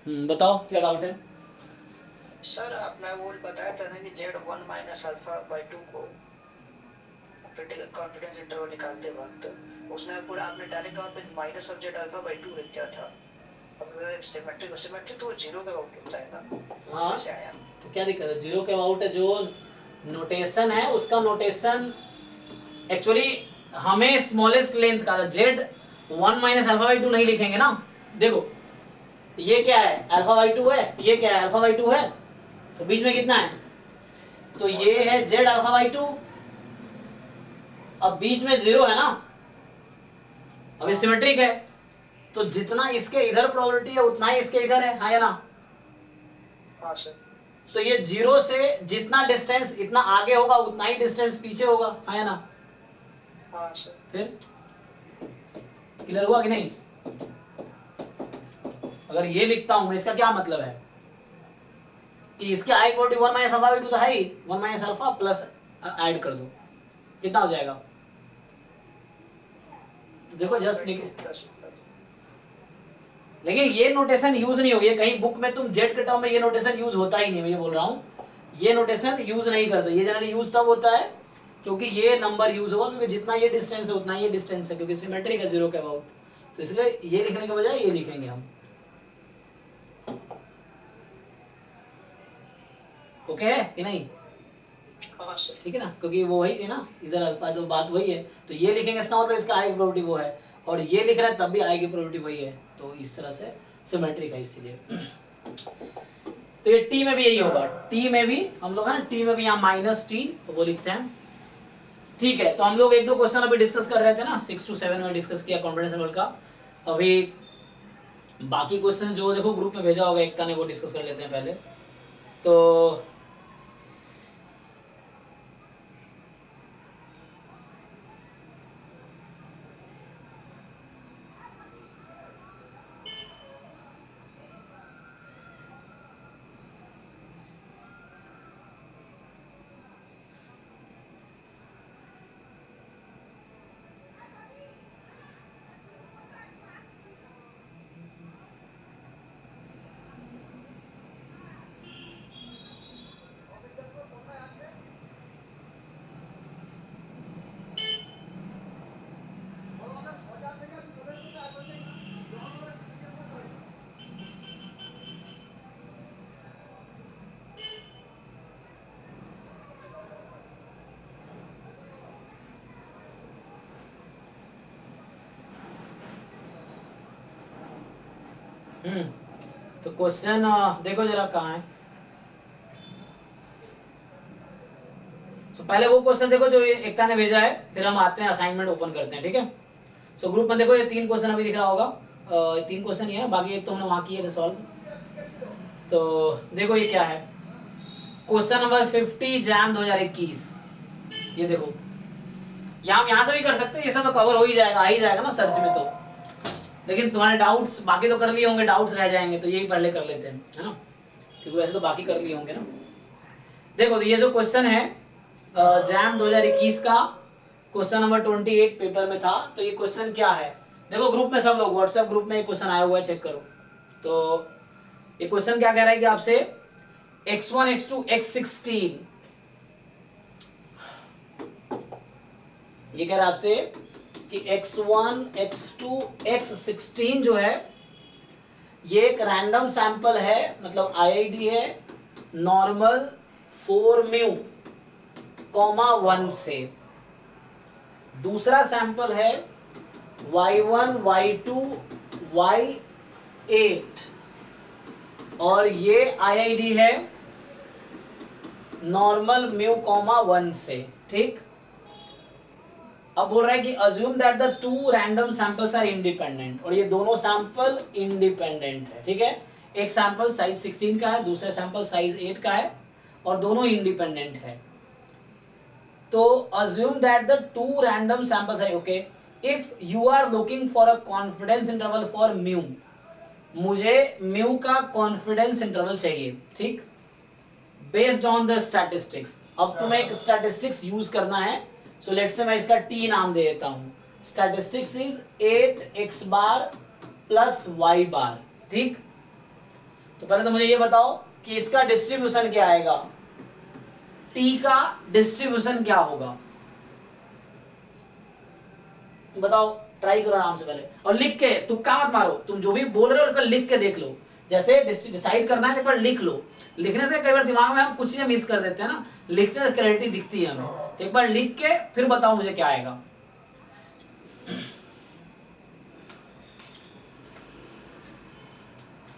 बताओ क्या डाउट है। सर आपने वो बताया था ना कि Z1 minus alpha by to को क्रिटिकल कॉन्फिडेंस इंटरवल निकालते वक्त उसमें पूरा आपने डायरेक्ट वहां पे minus of Z alpha by to लिख दिया था। अब सिमेट्रिक सिमेट्रिक तो जीरो का आउट होता है ना, वो हाँ कैसे आया? तो क्या दिक्कत है, जीरो के अबाउट है, जो नोटेशन है उसका नोटेशन एक्चुअली हमें स्मॉलेस्ट लेंथ का Z 1 minus alpha by to नहीं लिखेंगे ना। देखो ये क्या है, अल्फा बाई टू है, ये क्या है, अल्फा बाई टू है, तो बीच में कितना है, तो ये है जेड अल्फा बाई टू। अब बीच में जीरो है ना, अब ये सिमेट्रिक है, तो जितना इसके इधर प्रोबेबिलिटी है उतना ही इसके इधर है, हाँ या ना। हाँ सर। तो ये जीरो से जितना डिस्टेंस इतना आगे होगा उतना ही डिस्टेंस पीछे होगा, हाँ या ना। हाँ सर। फिर क्लियर हुआ कि नहीं। अगर ये लिखता हूं इसका क्या मतलब है कि इसके I equal to 1 minus alpha by two तो है ही, 1 माइनस अल्फा प्लस ऐड कर दो, कितना हो जाएगा। तो देखो जस्ट लिखो, लेकिन ये नोटेशन यूज नहीं होगी कहीं बुक में, तुम जेड के टर्म में ये नोटेशन यूज होता ही नहीं, मैं ये बोल रहा हूँ, ये नोटेशन यूज नहीं करते। ये जनरली यूज तब होता है क्योंकि ये नंबर यूज होगा, क्योंकि जितना ये डिस्टेंस है उतना ये डिस्टेंस है, क्योंकि सिमेट्रिक है जीरो के अबाउट, तो इसलिए ये लिखने के बजाय ये लिखेंगे हम। ओके है कि नहीं। हाँ सर। ठीक है ना, क्योंकि वो वही है ना, इधर अल्फा तो बात वही है, तो ये लिखेंगे इसका मतलब इसका आई की प्रोबेबिलिटी वो है, और ये लिख रहा है तब भी आई की प्रोबेबिलिटी वही है, तो इस तरह से सिमेट्रिक है इसीलिए। तो ये टी में भी यही होगा, टी में भी हम लोग है ना, टी में भी यहाँ माइनस टी वो लिखते हैं। ठीक है, तो हम लोग एक दो क्वेश्चन अभी डिस्कस कर रहे थे ना, 6 to 7 में डिस्कस किया कॉन्फिडेंस लेवल का। अभी बाकी क्वेश्चन जो देखो ग्रुप में भेजा होगा एकता ने, वो डिस्कस कर लेते हैं पहले। तो तो क्वेश्चन देखो जरा कहाँ है। तो पहले वो क्वेश्चन देखो जो एकता ने भेजा है, फिर हम आते हैं असाइनमेंट ओपन करते हैं, ठीक है। सो ग्रुप में देखो ये 3 क्वेश्चन अभी दिख रहा होगा, 3 क्वेश्चन ये है, बाकी एक तो हमने वहां किए थे सॉल्व। तो देखो ये क्या है, क्वेश्चन नंबर 50 जैम 2021। ये देखो यहाँ से भी कर सकते हैं, ये सब तो कवर हो ही जाएगा, आ ही जाएगा ना सर्च में, तो लेकिन तुम्हारे डाउट्स बाकी तो कर लिए होंगे, डाउट्स रह जाएंगे तो यही पहले कर लेते हैं, है ना, क्योंकि वैसे तो बाकी कर लिए होंगे ना। देखो तो ये जो क्वेश्चन है जैम 2021 का क्वेश्चन नंबर 28 पेपर में था, तो ये क्वेश्चन क्या है, देखो ग्रुप में सब लोग व्हाट्सएप ग्रुप में क्वेश्चन आया हुआ है, चेक करो। तो ये क्वेश्चन क्या कह रहा है कि आपसे x1 x2 x16, ये कह रहा है आपसे कि x1 x2 x16 जो है ये एक रैंडम सैंपल है, मतलब आईआईडी है, नॉर्मल 4 म्यू कॉमा 1 से। दूसरा सैंपल है y1 y2 y8 और ये आईआईडी है नॉर्मल म्यू कॉमा 1 से, ठीक। अब बोल रहा है कि assume that the two random samples are independent, और ये दोनों सैंपल इंडिपेंडेंट है, ठीक है। एक सैंपल साइज 16 का है, दूसरा सैंपल साइज 8 का है, और दोनों इंडिपेंडेंट है। तो assume that the two random samples are okay if you are looking for a confidence interval for mu, मुझे म्यू का कॉन्फिडेंस इंटरवल चाहिए, ठीक, बेस्ड ऑन द स्टैटिस्टिक्स। अब तुम्हें एक स्टैटिस्टिक्स यूज करना है, सो लेट्स से मैं इसका टी नाम दे देता हूं, statistics is 8x bar plus y बार, ठीक। तो पहले तो मुझे ये बताओ कि इसका डिस्ट्रीब्यूशन क्या आएगा, टी का डिस्ट्रीब्यूशन क्या होगा, बताओ, ट्राई करो आराम से पहले, और लिख के, तुक्का मत मारो, तुम जो भी बोल रहे हो उसको लिख के देख लो, जैसे डिसाइड करना है एक बार लिख लो, लिखने से कई बार दिमाग में हम कुछ चीजें मिस कर देते हैं ना, लिखते से क्लैरिटी दिखती है हमें, तो एक बार लिख के फिर बताओ मुझे क्या आएगा।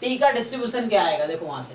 टी का डिस्ट्रीब्यूशन क्या आएगा, देखो वहां से,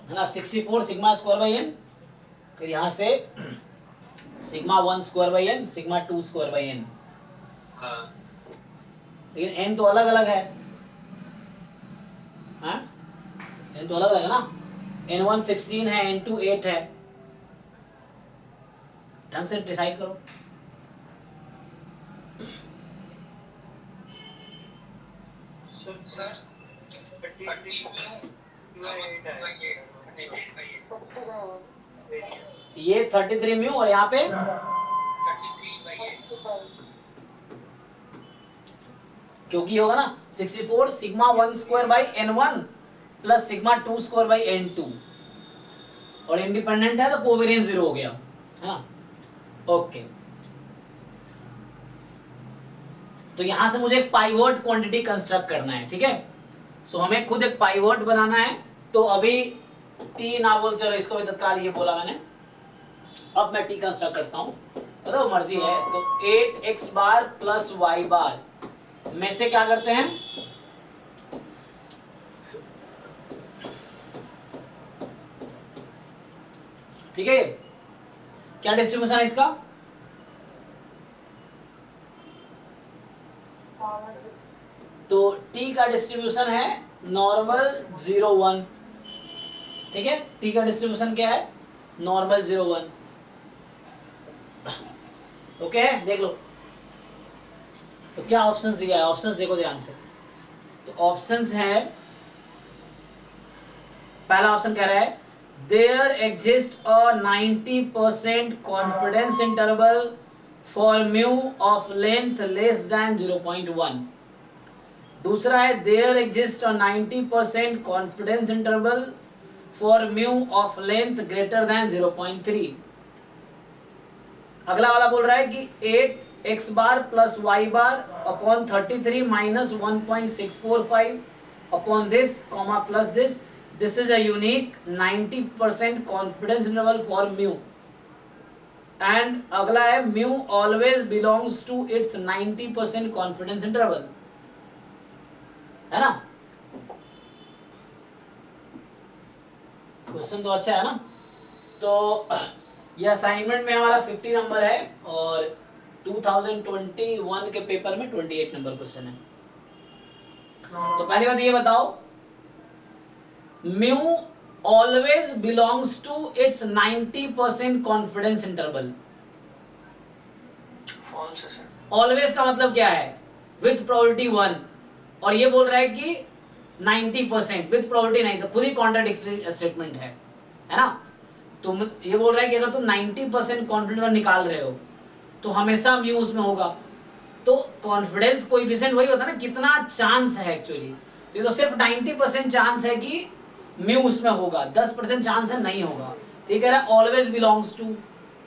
है ना, 64 सिग्मा स्क्वायर बाई एन, फिर यहां से sigma 1 square by n, sigma 2 square by n, लेकिन एन तो अलग अलग है, हाँ एन तो अलग अलग है ना, n1 16 है, n2 8 है, ढंग से डिसाइड करो। सर ये 33 म्यू और यहाँ पे क्योंकि होगा ना 64 sigma 1 square by n1 plus sigma 2 square by n2, और इंडिपेंडेंट है तो कोवेरिएंस 0 हो गया, है ना, ओके। तो यहां से मुझे एक पाइवोट क्वांटिटी कंस्ट्रक्ट करना है, ठीक है, सो हमें खुद एक पाइवोट बनाना है, तो अभी टी ना बोल, चलो इसको भी तत्काल ये बोला मैंने, अब मैं टी कंस्ट्रक्ट करता हूं, तो मर्जी है, तो 8x बार प्लस y बार में से क्या करते हैं, ठीक है, क्या डिस्ट्रीब्यूशन है इसका, तो t का डिस्ट्रीब्यूशन है नॉर्मल 0 1, ठीक है, t का डिस्ट्रीब्यूशन क्या है, नॉर्मल 0 1, ओके है, देख लो, तो क्या ऑप्शंस दिया है, ऑप्शंस देखो ध्यान से, तो ऑप्शंस है, पहला ऑप्शन कह रहा है there exist a 90% confidence interval for mu of length less than 0.1, दूसरा है there exist a 90% confidence interval for mu of length greater than 0.3, अगला वाला बोल रहा है कि 8x bar plus y bar upon 33 minus 1.645 upon this comma plus this is a unique 90% confidence interval for mu, and अगला है mu always belongs to its 90% confidence interval, है ना, क्वेश्चन तो अच्छा है ना, तो ये असाइनमेंट में हमारा 50 नंबर है और 2021 के पेपर में 28 नंबर क्वेश्चन है। तो पहली बात ये बताओ, mu always belongs to its 90% confidence interval, false है सर, ऑलवेज का मतलब क्या है, विथ प्रोबेबिलिटी 1, और ये बोल रहा है कि 90% विथ प्रोबेबिलिटी नहीं, तो खुद ही कॉन्ट्राडिक्टरी स्टेटमेंट है ना, तुम ये बोल रहा है कि अगर तुम 90% कॉन्फिडेंस निकाल रहे हो तो हमेशा म्यू उसमें होगा, तो कॉन्फिडेंस कोएफिशिएंट वही होता है ना, कितना चांस है एक्चुअली, तो ये तो सिर्फ 90% चांस है कि म्यू उसमें होगा, 10% चांस है नहीं होगा, तो ये कह रहा है ऑलवेज बिलोंग्स टू,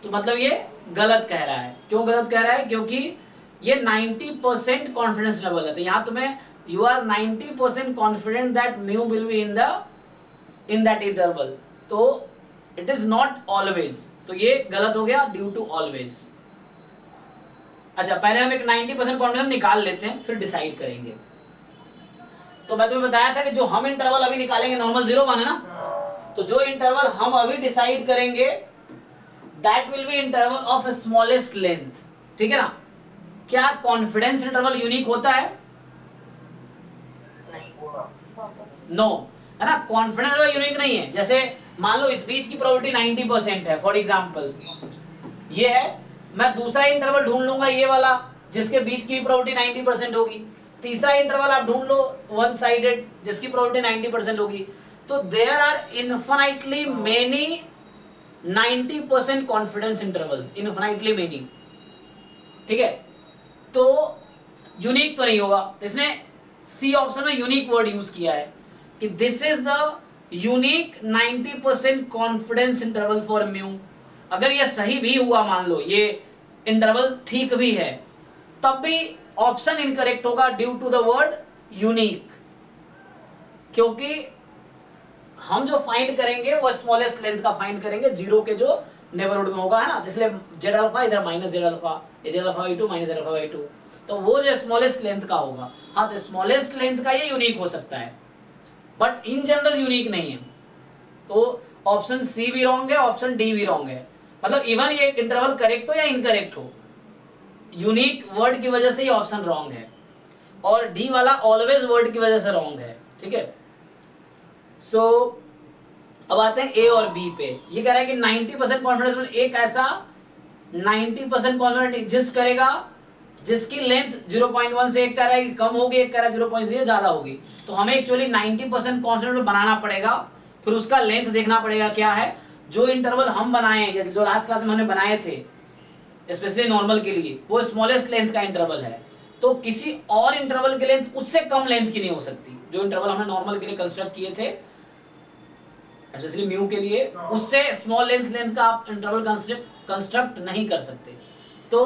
तो मतलब ये गलत कह रहा है। क्यों गलत कह रहा है? क्योंकि ये 90% कॉन्फिडेंस लेवल है, तो यहाँ तुम्हें you are 90% confident that mu will be in that interval, तो इट इज नॉट ऑलवेज, तो ये गलत हो गया ड्यू टू ऑलवेज। अच्छा, पहले हम एक 90% कॉन्फिडेंस निकाल लेते हैं, फिर डिसाइड करेंगे। तो मैं तुम्हें बताया था कि जो हम इंटरवल अभी निकालेंगे नॉर्मल 0 1 है ना, तो जो इंटरवल हम अभी डिसाइड करेंगे that will be interval of smallest length, ठीक है ना। क्या कॉन्फिडेंस इंटरवल यूनिक होता है? नहीं होगा। नो, है ना, कॉन्फिडेंस इंटरवल यूनिक नहीं है। जैसे मान लो इस बीच की प्रोबेबिलिटी 90% है, फॉर एग्जांपल ये है, मैं दूसरा इंटरवल ढूंढ लूंगा ये वाला जिसके बीच की प्रोबेबिलिटी 90% होगी, तीसरा इंटरवल आप ढूंढ लो वन साइडेड जिसकी प्रोबेबिलिटी 90% होगी। तो there are infinitely many 90% confidence intervals, infinitely many, ठीक है। तो यूनिक तो नहीं होगा, तो इसने सी ऑप्शन में यूनिक वर्ड यूज किया है कि this is the unique 90% confidence interval for mu. अगर ये सही भी हुआ, मान लो ये इंटरवल ठीक भी है, तब भी ऑप्शन इनकरेक्ट होगा due to the word unique, क्योंकि हम जो फाइंड करेंगे वो स्मॉलेस्ट लेंथ का फाइंड करेंगे, जीरो के जो नेबरहुड में होगा, है ना। इसलिए जेड अल्फा इधर minus Z alpha, Z alpha by 2 minus Z alpha by 2, तो वो जो स्मॉलेस्ट लेंथ का होगा। हाँ, तो स्मॉलेस्ट लेंथ का ये यूनिक हो सकता है, बट इन जनरल यूनिक नहीं है। तो ऑप्शन सी भी रॉन्ग है, ऑप्शन डी भी रॉन्ग है। मतलब इवन ये इंटरवल करेक्ट हो या इनकरेक्ट हो, यूनिक वर्ड की वजह से ये ऑप्शन रॉन्ग है, और डी वाला ऑलवेज वर्ड की वजह से रॉन्ग है, ठीक है। सो अब आते हैं ए और बी पे। ये कह रहा है कि 90% कॉन्फिडेंस में एक ऐसा 90% कॉन्फिडेंस एग्जिस्ट करेगा जिसकी लेंथ 0.1 से, एक कह रहा है कि कम होगी, एक कह रहा है 0.3 ज्यादा होगी। तो हमें एक्चुअली 90% कॉन्फिडेंस बनाना पड़ेगा, फिर उसका लेंथ देखना पड़ेगा क्या है। जो इंटरवल हम बनाए हैं, जो लास्ट क्लास में हमने बनाए थे स्पेशली नॉर्मल के लिए, वो स्मॉलेस्ट लेंथ का इंटरवल है, तो किसी और इंटरवल की लेंथ उससे कम लेंथ की नहीं हो सकती। जो इंटरवल हमने नॉर्मल के लिए कंस्ट्रक्ट किए थे स्पेशली म्यू के लिए, उससे स्मॉल लेंथ का आप इंटरवल कंस्ट्रक्ट नहीं कर सकते। तो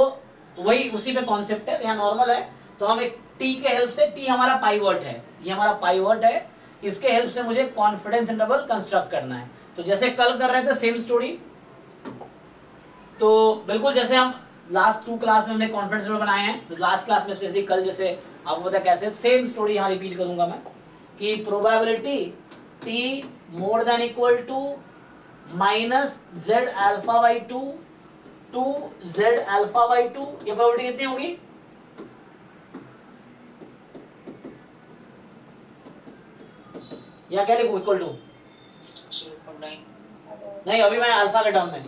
वही उसी पे कॉन्सेप्ट है। यहाँ नॉर्मल है, तो हम एक टी के हेल्प से, टी हमारा पाइवट है, ये हमारा पाइवट है, इसके हेल्प से मुझे कॉन्फिडेंस इंटरवल कंस्ट्रक्ट करना है। तो जैसे कल कर रहे थे सेम स्टोरी, तो बिल्कुल जैसे हम लास्ट 2 क्लास में हमने कॉन्फिडेंस इंटरवल बनाए हैं, तो लास्ट क्लास में स्पेशली कल जैसे आपको पता कैसे, सेम स्टोरी यहाँ रिपीट करूंगा मैं कि probability T more than equal to minus Z alpha by 2 to Z alpha by 2, ये प्रोबेबिलिटी कितनी होगी? या क्या लिखूं? Equal to 0.9। नहीं, अभी मैं अल्फा के टर्म में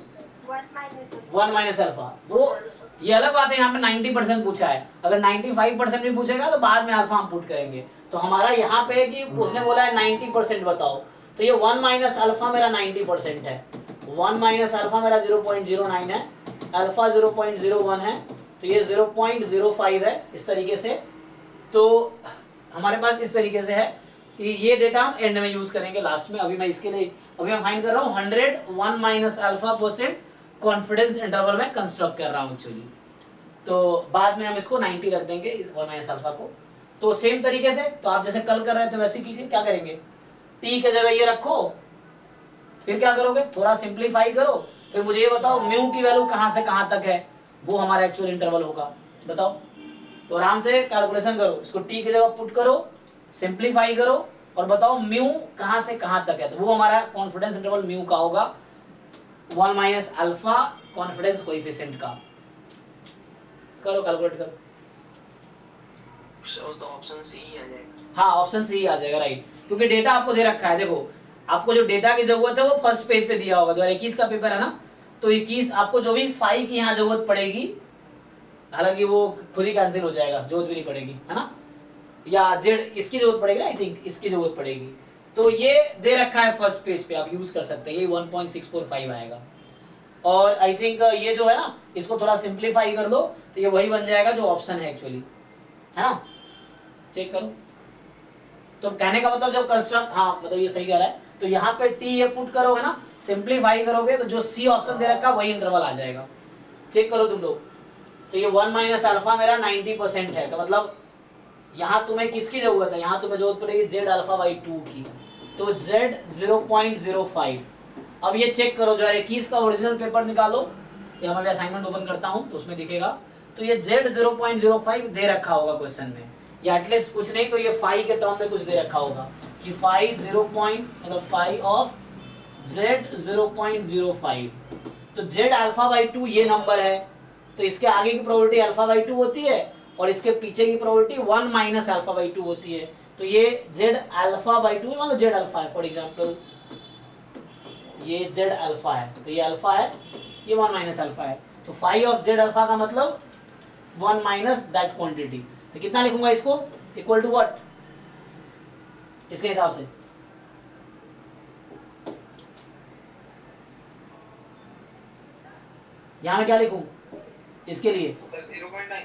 1 माइनस अल्फा, वो ये अलग बात है। यहाँ पे 90% पूछा है, अगर 95% भी पूछेगा तो बाद में अल्फा हम पुट करेंगे। तो हमारा यहाँ पे है कि उसने बोला है 90% बताओ, तो ये 1 माइनस अल्फा मेरा 90% है, 1 माइनस अल्फा मेरा 0.09 है, अल्फा 0.01 है, तो ये 0.05 है इस तरीके से। तो हमारे पास इस तरीके से है कि ये डेटा हम एंड में यूज करेंगे लास्ट में। अभी मैं इसके लिए मैं फाइंड कर रहा हूँ 101 माइनस अल्फा % कॉन्फिडेंस इंटरवल में कंस्ट्रक्ट कर रहा हूँ एक्चुअली। तो बाद में हम इसको 90 रख देंगे 1 माइनस अल्फा को। तो सेम तरीके से, तो आप जैसे कल कर रहे थे वैसे कीजिए। क्या करेंगे? टी के जगह ये रखो, फिर क्या करोगे? थोड़ा सिंप्लीफाई करो, फिर मुझे ये बताओ म्यू की वैल्यू कहाँ से कहाँ तक है, वो हमारा एक्चुअल इंटरवल होगा, बताओ। तो आराम से कैलकुलेशन करो, इसको टी की जगह पुट करो, सिंप्लीफाई करो और बताओ म्यू कहाँ से कहाँ तक है, तो वो हमारा कॉन्फिडेंस इंटरवल म्यू का होगा 1 माइनस अल्फा कॉन्फिडेंस कोएफिशिएंट का। करो, कैलकुलेट करो। तो ऑप्शन सी ही आ जाएगा। हाँ, ऑप्शन सी आ जाएगा, राइट, क्योंकि डेटा आपको दे रखा है। देखो, आपको जो डेटा की जरूरत है वो फर्स्ट पेज पे दिया होगा, 2021 का पेपर है ना, तो 21 आपको जो भी फाई की यहाँ जरूरत पड़ेगी, हालांकि वो खुद ही कैंसिल हो जाएगा, जरूरत भी नहीं पड़ेगी, है ना, या जेड इसकी जरूरत पड़ेगी, आई थिंक इसकी जरूरत पड़ेगी। तो ये दे रखा है फर्स्ट पेज पे, आप यूज कर सकते हैं, ये 1.645 आएगा। और आई थिंक ये जो है ना, इसको थोड़ा सिंप्लीफाई कर दो तो ये वही बन जाएगा जो ऑप्शन है एक्चुअली, है ना। चेक करो। तो कहने का मतलब जब कंस्ट्रक्ट, हाँ मतलब ये सही कह रहा है, तो यहाँ पे टी ये पुट करोगे ना, सिंप्लीफाई करोगे तो जो सी ऑप्शन दे रखा वही इंटरवल आ जाएगा। चेक करो तुम लोग, तो ये 1 माइनस अल्फा मेरा 90% है, तो मतलब यहाँ तुम्हें किसकी जरूरत है, यहाँ तुम्हें जरूरत पड़ेगी जेड अल्फा बाई 2 की, तो जेड 0.05। अब ये चेक करो, जो है 21 का ओरिजिनल पेपर निकालो, या मैं असाइनमेंट ओपन करता हूँ तो उसमें दिखेगा, तो ये जेड 0.05 दे रखा होगा क्वेश्चन में, या एटलीस्ट कुछ नहीं तो ये फाई के टर्म में कुछ दे रखा होगा कि फाई 0. मतलब फाई ऑफ जेड 0.05, तो जेड अल्फा बाई 2 ये नंबर है, तो इसके आगे की प्रोबेबिलिटी अल्फा बाई 2 होती है और इसके पीछे की प्रोबेबिलिटी 1 माइनस अल्फा बाई 2 होती है, तो ये जेड अल्फा बाई 2 मतलब जेड अल्फा है, फॉर एग्जांपल ये जेड अल्फा है, तो ये अल्फा है, ये 1 माइनस अल्फा है, तो फाई ऑफ जेड अल्फा का मतलब 1 माइनस दैट क्वांटिटी, तो कितना लिखूंगा इसको, इक्वल टू व्हाट, इसके हिसाब से यहाँ में क्या लिखूं इसके लिए, सर 0.9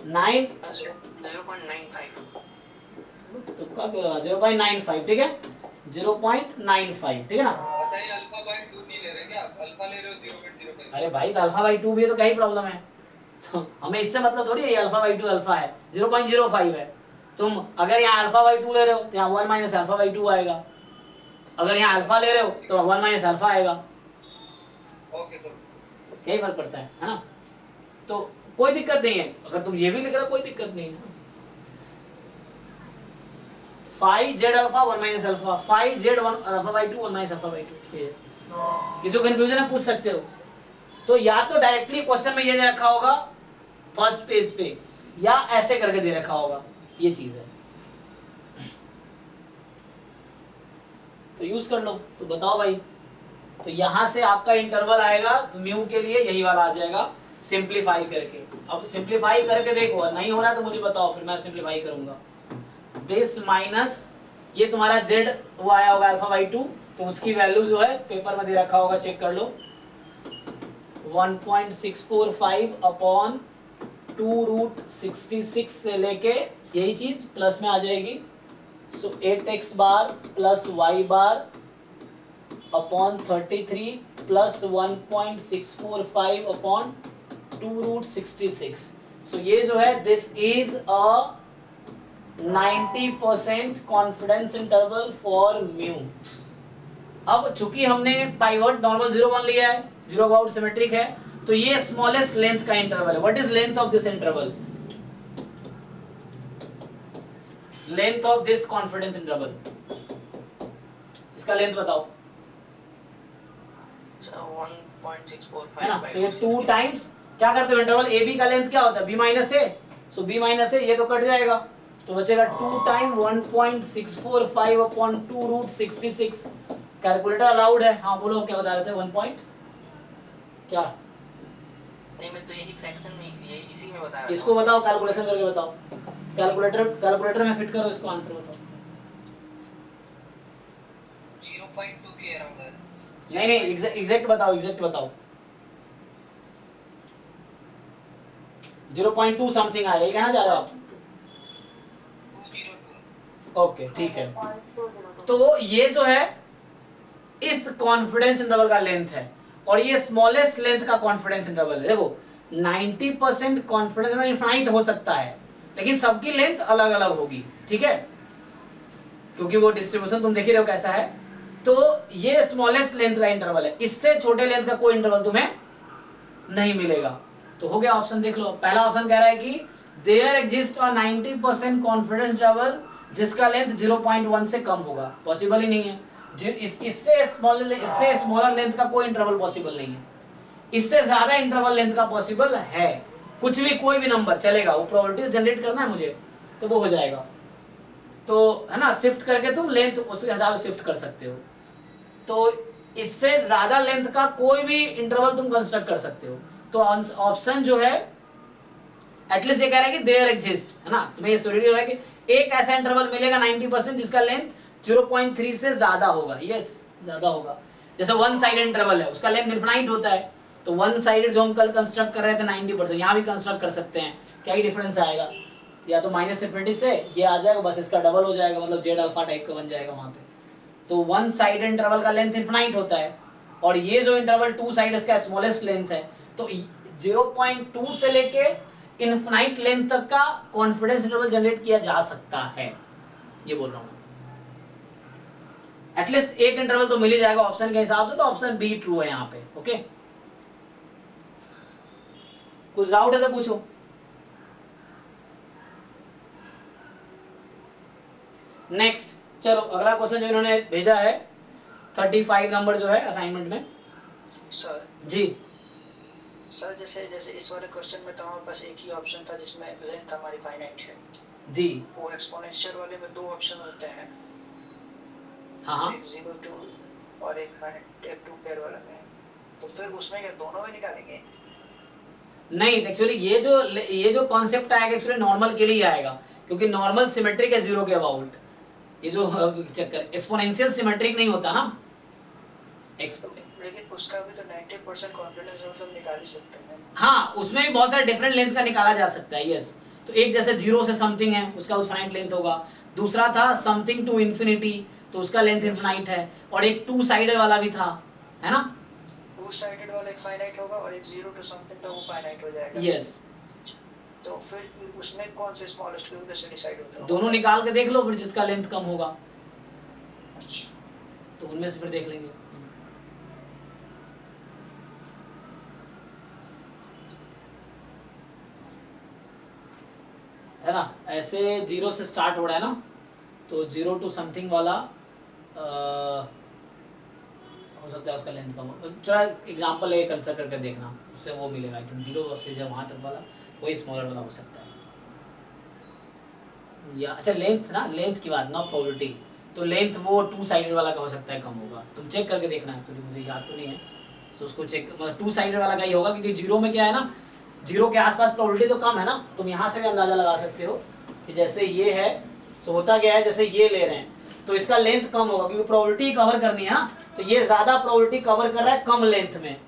9 0.95 तुक्का क्यों लगा, 0.95 ठीक है, 0.95 ठीक है ना। अच्छा, ये अल्फा बाय 2 नहीं ले रहे क्या आप, अल्फा ले रहे हो 0.05। अरे भाई तो अल्फा बाई 2 भी है तो क्या ही प्रॉब्लम है, तो हमें इससे मतलब थोड़ी है ये अल्फा बाई 2 अल्फा है, 0.05 है, तुम अगर यहाँ अल्फा बाई 2 ले रहे हो तो यहाँ 1 माइनस अल्फा बाई 2 आएगा, अगर यहाँ अल्फा ले रहे हो तो 1 माइनस अल्फा आएगा, ओके सर, क्या ही फर्क पड़ता है ना, तो कोई दिक्कत नहीं है, अगर तुम ये भी लिख रहे हो कोई दिक्कत नहीं है। Phi Z alpha 1 minus alpha, phi Z 1 alpha by 2 1 minus alpha by 2, किसी को कंफ्यूजन है पूछ सकते हो, तो या तो डायरेक्टली क्वेश्चन में ये दे रखा होगा फर्स्ट पेज पे, या ऐसे करके दे रखा होगा, ये चीज है, तो यूज कर लो। तो बताओ भाई, तो यहां से आपका इंटरवल आएगा म्यू के लिए यही वाला आ जाएगा, सिंप्लीफाई करके। अब सिंप्लीफाई करके देखो, नहीं हो रहा तो मुझे बताओ, फिर मैं सिंप्लीफाई करूंगा। दिस माइनस ये तुम्हारा जेड वो आया होगा अल्फा बाई 2, तो उसकी वैल्यू जो है पेपर में दे रखा होगा, चेक कर लो, 1.645 अपॉन 2 रूट 66 से लेके यही चीज प्लस में आ जाएगी, so 8x bar plus y bar upon 33 plus 1.645 upon 2 root 66, so ये जो है this is a 90% confidence interval for mu. अब चूंकि हमने पाइवट नॉर्मल 0 1 लिया है, 0 अबाउट सिमेट्रिक है, तो ये स्मॉलेस्ट लेंथ का इंटरवल है। What is length of this interval, length of this confidence interval, इसका लेंथ बताओ, 1.645 है ना, तो ये 2 टाइम्स क्या करते हो इंटरवल ए बी का लेंथ क्या होता है, B minus A, so B minus A ये तो कट जाएगा, तो बचेगा 2 time 1.645 upon 2 root 66। Calculator allowed है, हाँ बोलो क्या बता रहे थे, 1 पॉइंट क्या, नहीं मैं तो यही फ्रैक्शन में ये इसी में बता रहा इसको बताओ, कैलकुलेशन करके बताओ, कैलकुलेटर में फिट करो इसको, आंसर बताओ। 0.2 के अराउंड है। नहीं एग्जैक्ट बताओ, एग्जैक्ट बताओ, 0.2 समथिंग आएगा, ये कहना चाह रहे हो आप, 202। ओके ठीक है। तो ये जो है इस कॉन्फिडेंस इंटरवल का लेंथ है, और ये स्मॉलेस्ट लेंथ का कॉन्फिडेंस इंटरवल है। देखो 90% कॉन्फिडेंस में इनफाइनाइट हो सकता है, लेकिन सबकी लेंथ अलग अलग होगी, ठीक है, क्योंकि वो डिस्ट्रीब्यूशन तुम देख ही रहे हो कैसा है। तो ये स्मॉलेस्ट लेंथ का इंटरवल है, इससे छोटे लेंथ का कोई इंटरवल तुम्हें नहीं मिलेगा। तो हो गया ऑप्शन, देख लो पहला ऑप्शन कह रहा है कि there exist a 90% confidence interval जिसका लेंथ 0.1 से कम होगा, पॉसिबल ही नहीं है। इससे स्मॉलर लेंथ का कोई इंटरवल पॉसिबल नहीं है, इससे ज्यादा इंटरवल लेंथ का पॉसिबल है, कुछ भी कोई भी नंबर चलेगा, वो प्रोबेबिलिटी जनरेट करना है मुझे तो वो हो जाएगा, तो है ना, शिफ्ट करके तुम लेंथ उस हिसाब से शिफ्ट कर सकते हो। तो इससे ज्यादा लेंथ का कोई भी इंटरवल तुम कंस्ट्रक्ट कर सकते हो। तो ऑप्शन जो है एटलीस्ट ये कह रहा है कि देयर एग्जिस्ट, है ना, तुम्हें ये स्टोरी हो रहा है कि एक ऐसा इंटरवल मिलेगा 90% जिसका लेंथ 0.3 से ज्यादा होगा, यस ज्यादा होगा। जैसे वन साइड इंटरवल है, उसका लेंथ इनफाइनाइट होता है, तो वन साइडेड जो हम कल कंस्ट्रक्ट कर रहे थे 90%, यहाँ भी कंस्ट्रक्ट कर सकते हैं, क्या ही डिफरेंस आएगा, या तो -20 से ये आ जाएगा, बस इसका डबल हो जाएगा, मतलब जेड अल्फा टाइप का बन जाएगा वहां पे, तो वन साइड इंटरवल का लेंथ इनफाइनाइट होता है, और ये जो इंटरवल टू साइड इसका स्मॉलेस्ट लेंथ है, तो 0.2 से लेके इनफाइनाइट लेंथ तक का कॉन्फिडेंस इंटरवल जनरेट किया जा सकता है, ये बोल रहा हूँ। एटलीस्ट एक इंटरवल तो मिल ही जाएगा ऑप्शन के हिसाब से, तो ऑप्शन बी ट्रू है यहाँ पे। ओके, कुछ डाउट है तो पूछो। नेक्स्ट, चलो अगला क्वेश्चन जो इन्होंने भेजा है 35 नंबर जो है असाइनमेंट में। सर जी सर जैसे जैसे इस वाले क्वेश्चन में तो हमारे पास एक ही ऑप्शन था जिसमें लेंथ हमारी फाइनाइट है। जी वो एक्सपोनेंशियल वाले में दो ऑप्शन होते हैं, हाँ हाँ, एक 0 2 और एक 2 पेयर वाला में, तो फिर उसमें क्या दोनों में निकालेंगे? नहीं एक्चुअली ये जो कॉन्सेप्ट आएगा एक्चुअली नॉर्मल के लिए आएगा, क्योंकि नॉर्मल सिमेट्रिक है जीरो के अबाउट। ये जो चक्कर एक्सपोनेंशियल सिमेट्रिक नहीं होता ना, लेकिन उसका भी तो 90% कॉन्फिडेंस इंटरवल निकाल ही सकते हैं। हाँ उसमें भी बहुत सारे डिफरेंट लेंथ का निकाला जा सकता है। यस, तो एक जैसे जीरो से समथिंग है उसका इनफाइनाइट लेंथ होगा, दूसरा था समथिंग टू इन्फिनिटी तो उसका लेंथ इनफाइनाइट है, और एक टू साइडेड वाला भी था, है ना? टू साइडेड वाला एक फाइनाइट होगा और एक 0 टू समथिंग तो वो फाइनाइट हो जाएगा। यस, तो फिर उसमें कौन से स्मॉलेस्ट क्यों से डिसाइड होता है? दोनों निकाल के देख लो, फिर जिसका लेंथ कम होगा अच्छा, तो उनमें से फिर देख लेंगे। है ना, ऐसे जीरो से स्टार्ट हो रहा है ना, तो 0 टू समथिंग वाला हो सकता है उसका लेंथ कम हो। थोड़ा एग्जांपल ले कंसिडर करके देखना, उससे वो मिलेगा। आई थिंक 0 से जब वहाँ तक वाला वही स्मॉलर वाला हो सकता है। या अच्छा लेंथ ना, लेंथ की बात ना, प्रोबेबिलिटी, तो लेंथ वो टू साइडेड वाला का हो सकता है कम होगा। तुम चेक करके देखना है, तो मुझे याद तो नहीं है, तो उसको चेक, मतलब टू साइडेड वाला का ही होगा, क्योंकि जीरो में क्या है ना, जीरो के आसपास प्रोबेबिलिटी तो कम है ना। तुम यहाँ से भी अंदाजा लगा सकते हो कि जैसे ये है, तो होता क्या है, जैसे ये ले रहे हैं तो इसका लेंथ कम होगा, क्योंकि प्रोबेबिलिटी कवर करनी है ना, तो ये ज्यादा प्रोबेबिलिटी कवर कर रहा है कम लेंथ में,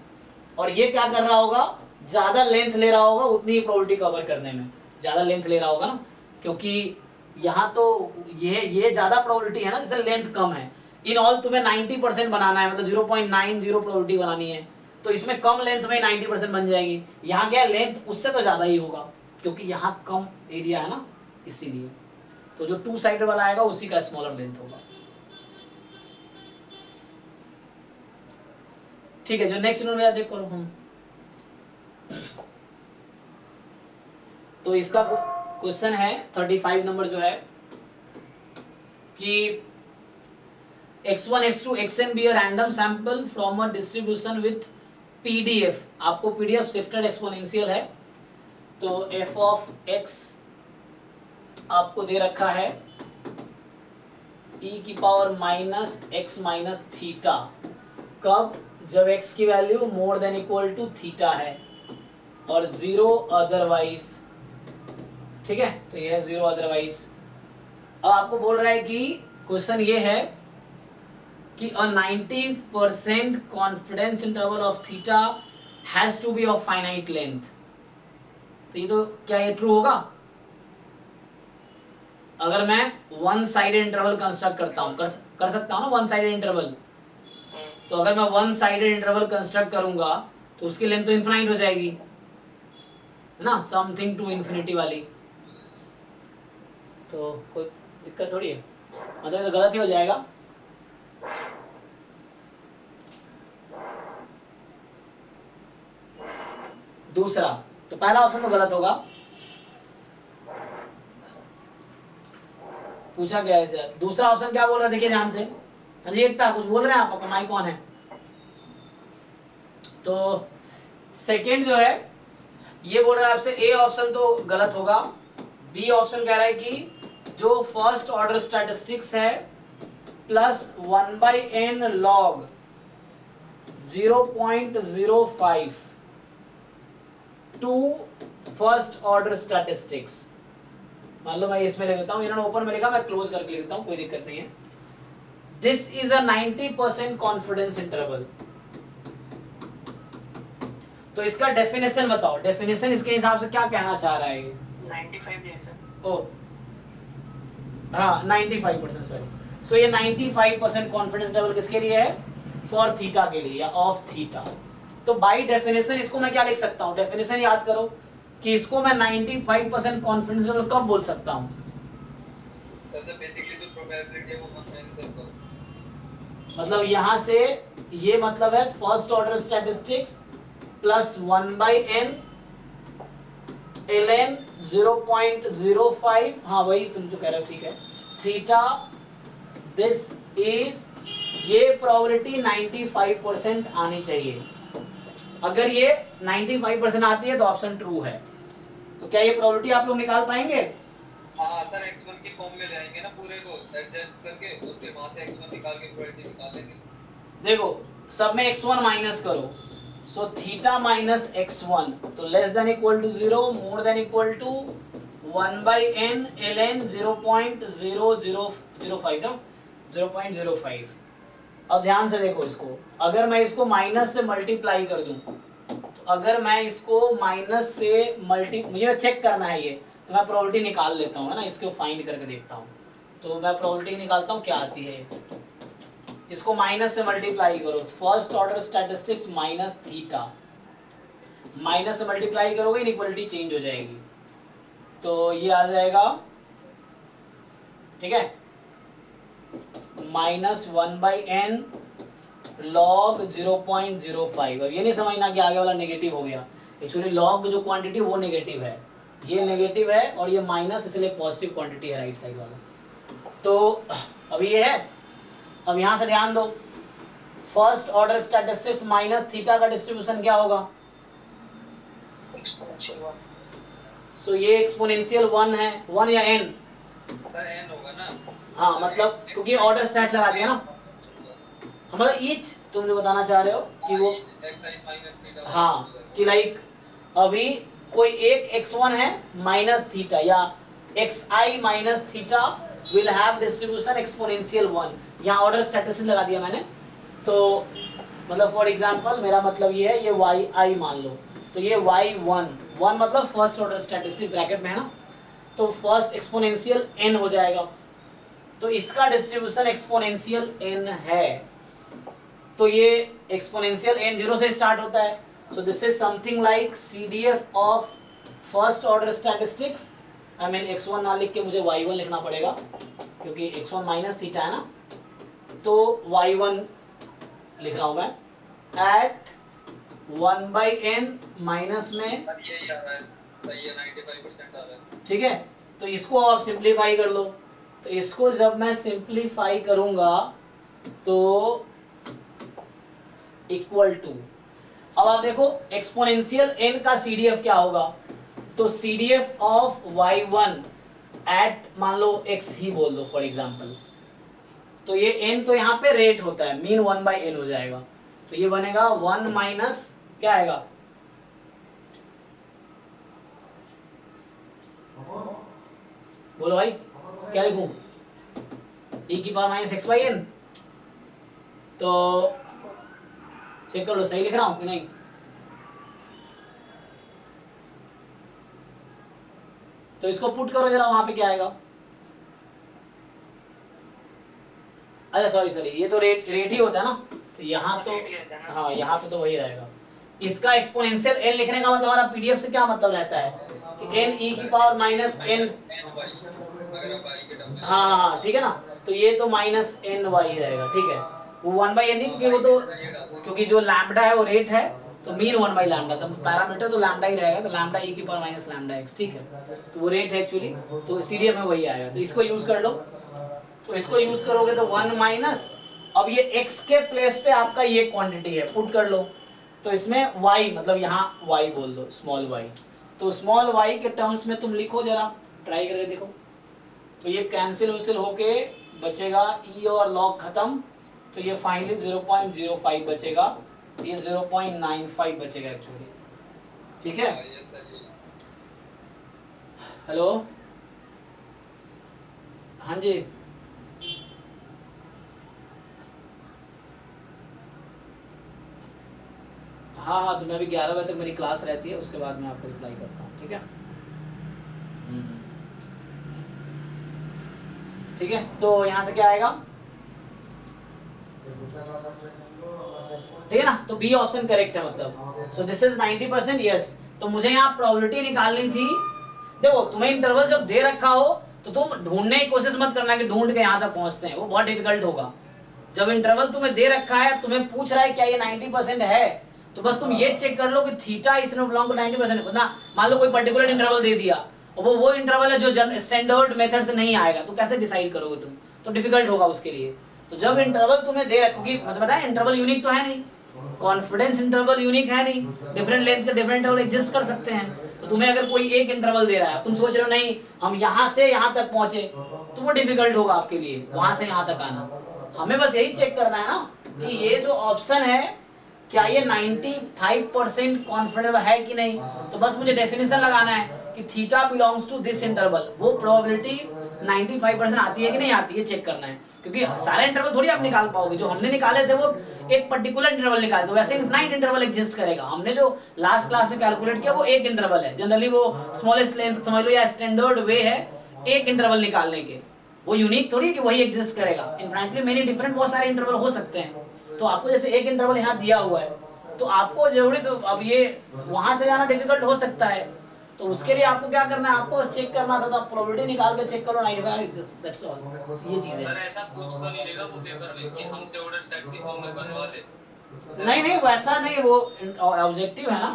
और ये क्या कर रहा होगा, ज्यादा लेंथ ले रहा होगा उतनी ही प्रोबेबिलिटी कवर करने में, ज्यादा लेंथ ले रहा होगा ना, क्योंकि यहाँ तो ये ज्यादा प्रोबेबिलिटी है ना, जैसे लेंथ कम है। इन ऑल तुम्हें 90% बनाना है, मतलब 0.90 प्रोबेबिलिटी बनानी है, तो इसमें कम लेंथ में 90% बन जाएगी। यहाँ क्या लेंथ उससे तो ज्यादा ही होगा, क्योंकि यहाँ कम एरिया है ना, इसीलिए। तो जो टू साइड वाला आएगा उसी का स्मॉलर लेंथ होगा। ठीक है, जो नेक्स्ट इन्होंने चेक करो हम, तो इसका क्वेश्चन है 35 नंबर जो है कि x1 x2 xn be a random sample from a distribution with PDF। आपको PDF शिफ्टेड एक्सपोनेंशियल है, तो f of x आपको दे रखा है e की power minus x minus theta. कब? जब x की value more than equal to theta है और जीरो अदरवाइज। ठीक है, तो ये है जीरो अदरवाइज। अब आपको बोल रहा है कि क्वेश्चन ये है कि a 90% confidence interval of theta has to be of finite length। तो ये तो क्या ये ट्रू होगा? अगर मैं वन साइडेड इंटरवल कंस्ट्रक्ट करता हूं, कर सकता हूं ना वन साइडेड इंटरवल, तो अगर मैं वन साइडेड इंटरवल कंस्ट्रक्ट करूंगा तो उसकी लेंथ तो इनफाइनाइट हो जाएगी, है ना, समथिंग टू इन्फिनिटी वाली। तो कोई दिक्कत थोड़ी है, मतलब तो गलत ही हो जाएगा। दूसरा, तो पहला ऑप्शन तो गलत होगा। पूछा गया है, दूसरा ऑप्शन क्या बोल रहा है, देखिए ध्यान से। हाँ जी, एकता कुछ बोल रहे हैं आप, आपका माइक ऑन है। तो सेकंड जो है ये बोल रहा है आपसे ए ऑप्शन तो गलत होगा। बी ऑप्शन कह रहा है कि जो फर्स्ट ऑर्डर स्टैटिस्टिक्स है plus 1/n log 0.05 to first order statistics. मान लो मैं इसमें लिख देता हूं, इन्होंने ओपन में लिखा, मैं क्लोज करके लिख देता हूं, कोई दिक्कत नहीं है। This is a 90% confidence interval. तो इसका डेफिनेशन बताओ, डेफिनेशन इसके हिसाब से क्या कहना चाह रहा है ये? 95 दिया सर। ओ हाँ 95%, सॉरी सो ये 95% कॉन्फिडेंस इंटरवल किसके लिए है? फॉर थीटा के लिए या ऑफ थीटा। तो बाय डेफिनेशन इसको मैं क्या लिख सकता हूँ? डेफिनेशन याद करो कि इसको मैं 95% कॉन्फिडेंस इंटरवल कब बोल सकता हूँ? सर जब बेसिकली जो प्रोबेबिलिटी है वो 1 माइनस अल्फा, मतलब यहां से ये मतलब है first order statistics plus 1/n ln 0.05, हाँ वही तुम जो कह रहे हो, ठीक है, थीटा दिस इज, ये प्रोबेबिलिटी 95% आनी चाहिए। अगर ये 95% आती है तो ऑप्शन ट्रू है। तो क्या ये प्रोबेबिलिटी आप लोग निकाल पाएंगे? हाँ सर x1 की फॉर्म में ले आएंगे ना पूरे को एडजस्ट करके, और फिर वहां से x1 निकाल के प्रोबेबिलिटी निकाल लेंगे। देखो सब में x1 माइनस करो, सो थीटा माइनस x1 तो less than equal to 0, more than equal to 1/n ln 0.0005 ना, 0.05। अब ध्यान से देखो इसको, अगर मैं इसको माइनस से मल्टीप्लाई कर दूं, तो अगर मैं इसको माइनस से मुझे चेक करना है ये, तो मैं प्रोबेबिलिटी निकाल लेता हूँ, है ना, इसको फाइंड करके देखता हूँ। तो मैं प्रोबेबिलिटी निकालता हूँ क्या आती है। इसको माइनस से मल्टीप्लाई करो, first order statistics minus theta, minus से मल्टीप्लाई करोगे इनइक्वालिटी चेंज हो जाएगी, तो ये आ जाएगा, ठीक है, -1/n log 0.05। अब ये नहीं समझना कि आगे वाला नेगेटिव हो गया, एक्चुअली log जो क्वांटिटी वो नेगेटिव है, ये नेगेटिव है और ये माइनस, इसलिए पॉजिटिव क्वांटिटी है राइट साइड वाला। तो अब ये है, अब यहां से ध्यान दो, first order statistics minus theta का डिस्ट्रीब्यूशन क्या होगा? एक्सपोनेंशियल 1। सो ये एक्सपोनेंशियल 1 है, 1 या n? सर n होगा ना। हाँ मतलब क्योंकि ऑर्डर स्टैट लगा दिया ना, मतलब ईच, तुम जो बताना चाह रहे हो कि वो xi माइनस थीटा, हाँ कि लाइक अभी कोई एक x1 है माइनस थीटा या xi minus theta will have distribution exponential 1, यहाँ ऑर्डर स्टैटिस्टिक्स लगा दिया मैंने। तो मतलब फॉर एग्जांपल मेरा मतलब ये है, ये yi मान लो, तो ये y1 मतलब फर्स्ट ऑर्डर स्टैटिस्टिक्स ब्रैकेट में है ना, तो फर्स्ट एक्सपोनेंशियल n हो जाएगा, तो इसका डिस्ट्रीब्यूशन एक्सपोनेंशियल n है, तो ये एक्सपोनेंशियल n 0 से स्टार्ट होता है, सो this is something like CDF of first order statistics. I mean x1 ना लिख के मुझे y1 लिखना पड़ेगा क्योंकि x1 माइनस थीटा है ना, तो y1 लिख रहा हूं मैं एट 1/n माइनस में, यही आ रहा है, सही है, 95% आ रहा है। ठीक है, तो इसको आप सिंप्लीफाई कर लो, तो इसको जब मैं सिंप्लीफाई करूंगा तो इक्वल टू, अब आप देखो एक्सपोनेंशियल n का CDF क्या होगा, तो CDF ऑफ y1 एट मान लो x ही बोल दो फॉर एग्जांपल, तो ये n तो यहाँ पे रेट होता है, मीन 1/n हो जाएगा, तो ये बनेगा 1 माइनस क्या आएगा, बोलो भाई क्या लिखूं, e⁻ (x/n), तो चेक कर लो सही लिख रहा हूं कि नहीं। तो इसको पुट करो जरा, वहां पे क्या आएगा, अरे सॉरी ये तो रेट ही होता है ना, तो यहाँ तो हाँ यहाँ पे तो वही रहेगा। इसका एक्सपोनेंशियल n लिखने का मतलब हमारा PDF से क्या मतलब रहता है कि n e⁻ (n), हाँ ठीक है ना, तो ये तो -ny ही रहेगा, ठीक है, वो 1/n नहीं, क्योंकि वो तो क्योंकि जो लैम्बडा है वो रेट है, तो मीन 1/λ, तो पैरामीटर तो लैम्बडा ही रहेगा, तो लैम्बडा e⁻ (λx), ठीक है, तो वो रेट है एक्चुअली, तो CDF में वही आएगा, तो इसको यूज कर लो, तो इसको यूज करोगे तो 1 माइनस, अब ये x के प्लेस पे आपका ये क्वांटिटी है, पुट कर लो, तो इसमें y मतलब यहाँ y बोल दो, स्मॉल y, तो स्मॉल y के टर्म्स में तुम लिखो जरा, ट्राई करके देखो, तो ये कैंसिल वैंसिल होके बचेगा e और log खत्म, तो ये फाइनली 0.05 बचेगा, ये 0.95 बचेगा एक्चुअली, ठीक है। हेलो हाँ जी, हाँ तो मैं भी 11 बजे तक मेरी क्लास रहती है, उसके बाद मैं आपको रिप्लाई करता हूँ, ठीक है। ठीक है, तो यहाँ से क्या आएगा, ठीक है ना, तो बी ऑप्शन करेक्ट है मतलब। सो दिस इज 90% यस। तो मुझे यहाँ प्रोबेबिलिटी निकालनी थी। देखो तुम्हें इंटरवल जब दे रखा हो तो तुम ढूंढने की कोशिश मत करना कि ढूंढ के यहाँ तक पहुंचते हैं, वो बहुत डिफिकल्ट होगा। जब इंटरवल तुम्हें दे रखा है, तुम्हें पूछ रहा है क्या ये 90% है, तो बस तुम ये चेक कर लो कि थीटा इसमें बिलोंग टू 90% ना। मान लो कोई पर्टिकुलर इंटरवल दे दिया और वो इंटरवल है जो स्टैंडर्ड मेथड से नहीं आएगा, तो कैसे डिसाइड करोगे तुम, तो डिफिकल्ट होगा उसके लिए। तो जब इंटरवल तुम्हें दे रखो, क्योंकि मतलब बताया इंटरवल यूनिक तो है नहीं, कॉन्फिडेंस इंटरवल यूनिक है नहीं, डिफरेंट लेंथ के डिफरेंट इंटरवल एग्जिस्ट कर सकते हैं। तो तुम्हें अगर कोई एक इंटरवल दे रहा है, तुम सोच रहे हो नहीं हम यहाँ से यहाँ तक पहुंचे, तो वो डिफिकल्ट होगा आपके लिए वहां से यहाँ तक आना। हमें बस यही चेक करना है ना कि ये जो ऑप्शन है क्या ये 95% कॉन्फिडेंस है कि नहीं। तो बस मुझे डेफिनेशन लगाना है कि theta belongs to this interval, वो प्रोबेबिलिटी 95% आती है कि नहीं आती है चेक करना है। क्योंकि सारे इंटरवल थोड़ी आप निकाल पाओगे, जो हमने निकाले थे वो एक पर्टिकुलर इंटरवल निकाले, तो वैसे इनफाइनाइट इंटरवल एग्जिस्ट करेगा। हमने जो लास्ट क्लास में कैलकुलेट किया वो एक इंटरवल है, जनरली वो स्मॉलेस्ट लेंथ समझ लो या स्टैंडर्ड वे है एक इंटरवल निकालने के। वो यूनिक थोड़ी है कि वही एग्जिस्ट करेगा, इनफाइनाइटली मेनी डिफरेंट बहुत सारे इंटरवल हो सकते हैं। तो आपको जैसे एक इंटरवल यहाँ दिया हुआ है, तो आपको जरूरी तो अब ये वहां से जाना डिफिकल्ट हो सकता है, तो उसके लिए आपको क्या करना है, आपको बस चेक करना था, तो प्रोबेबिलिटी निकाल के चेक करो 95, दैट्स ऑल। ये चीज है सर ऐसा कुछ तो नहीं लेगा वो पेपर में कि हमसे ऑर्डर सेट की फॉर्म में बनवा ले? नहीं नहीं वैसा नहीं, वो ऑब्जेक्टिव है ना,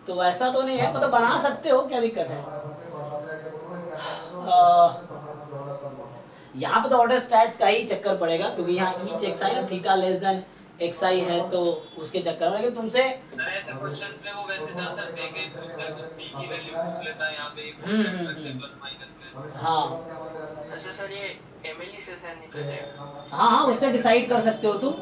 तो वैसा तो नहीं है, मतलब बना सकते हो, क्या दिक्कत है। यहाँ पे तो ऑर्डर स्टैट्स का ही चक्कर पड़ेगा, क्योंकि यहाँ ईच एक्स आई ना थीटा लेस देन एक्स आई है, तो उसके चक्कर में। लेकिन तुमसे सर ऐसे क्वेश्चंस में वो वैसे ज्यादातर देके पूछता है, कुछ सी की वैल्यू पूछ लेता है, यहाँ पे एक परसेंट रखते प्लस माइनस में। हाँ अच्छा सर, ये एमएलई से सर निकल जाएगा? हाँ हाँ, उससे डिसाइड कर सकते हो तुम।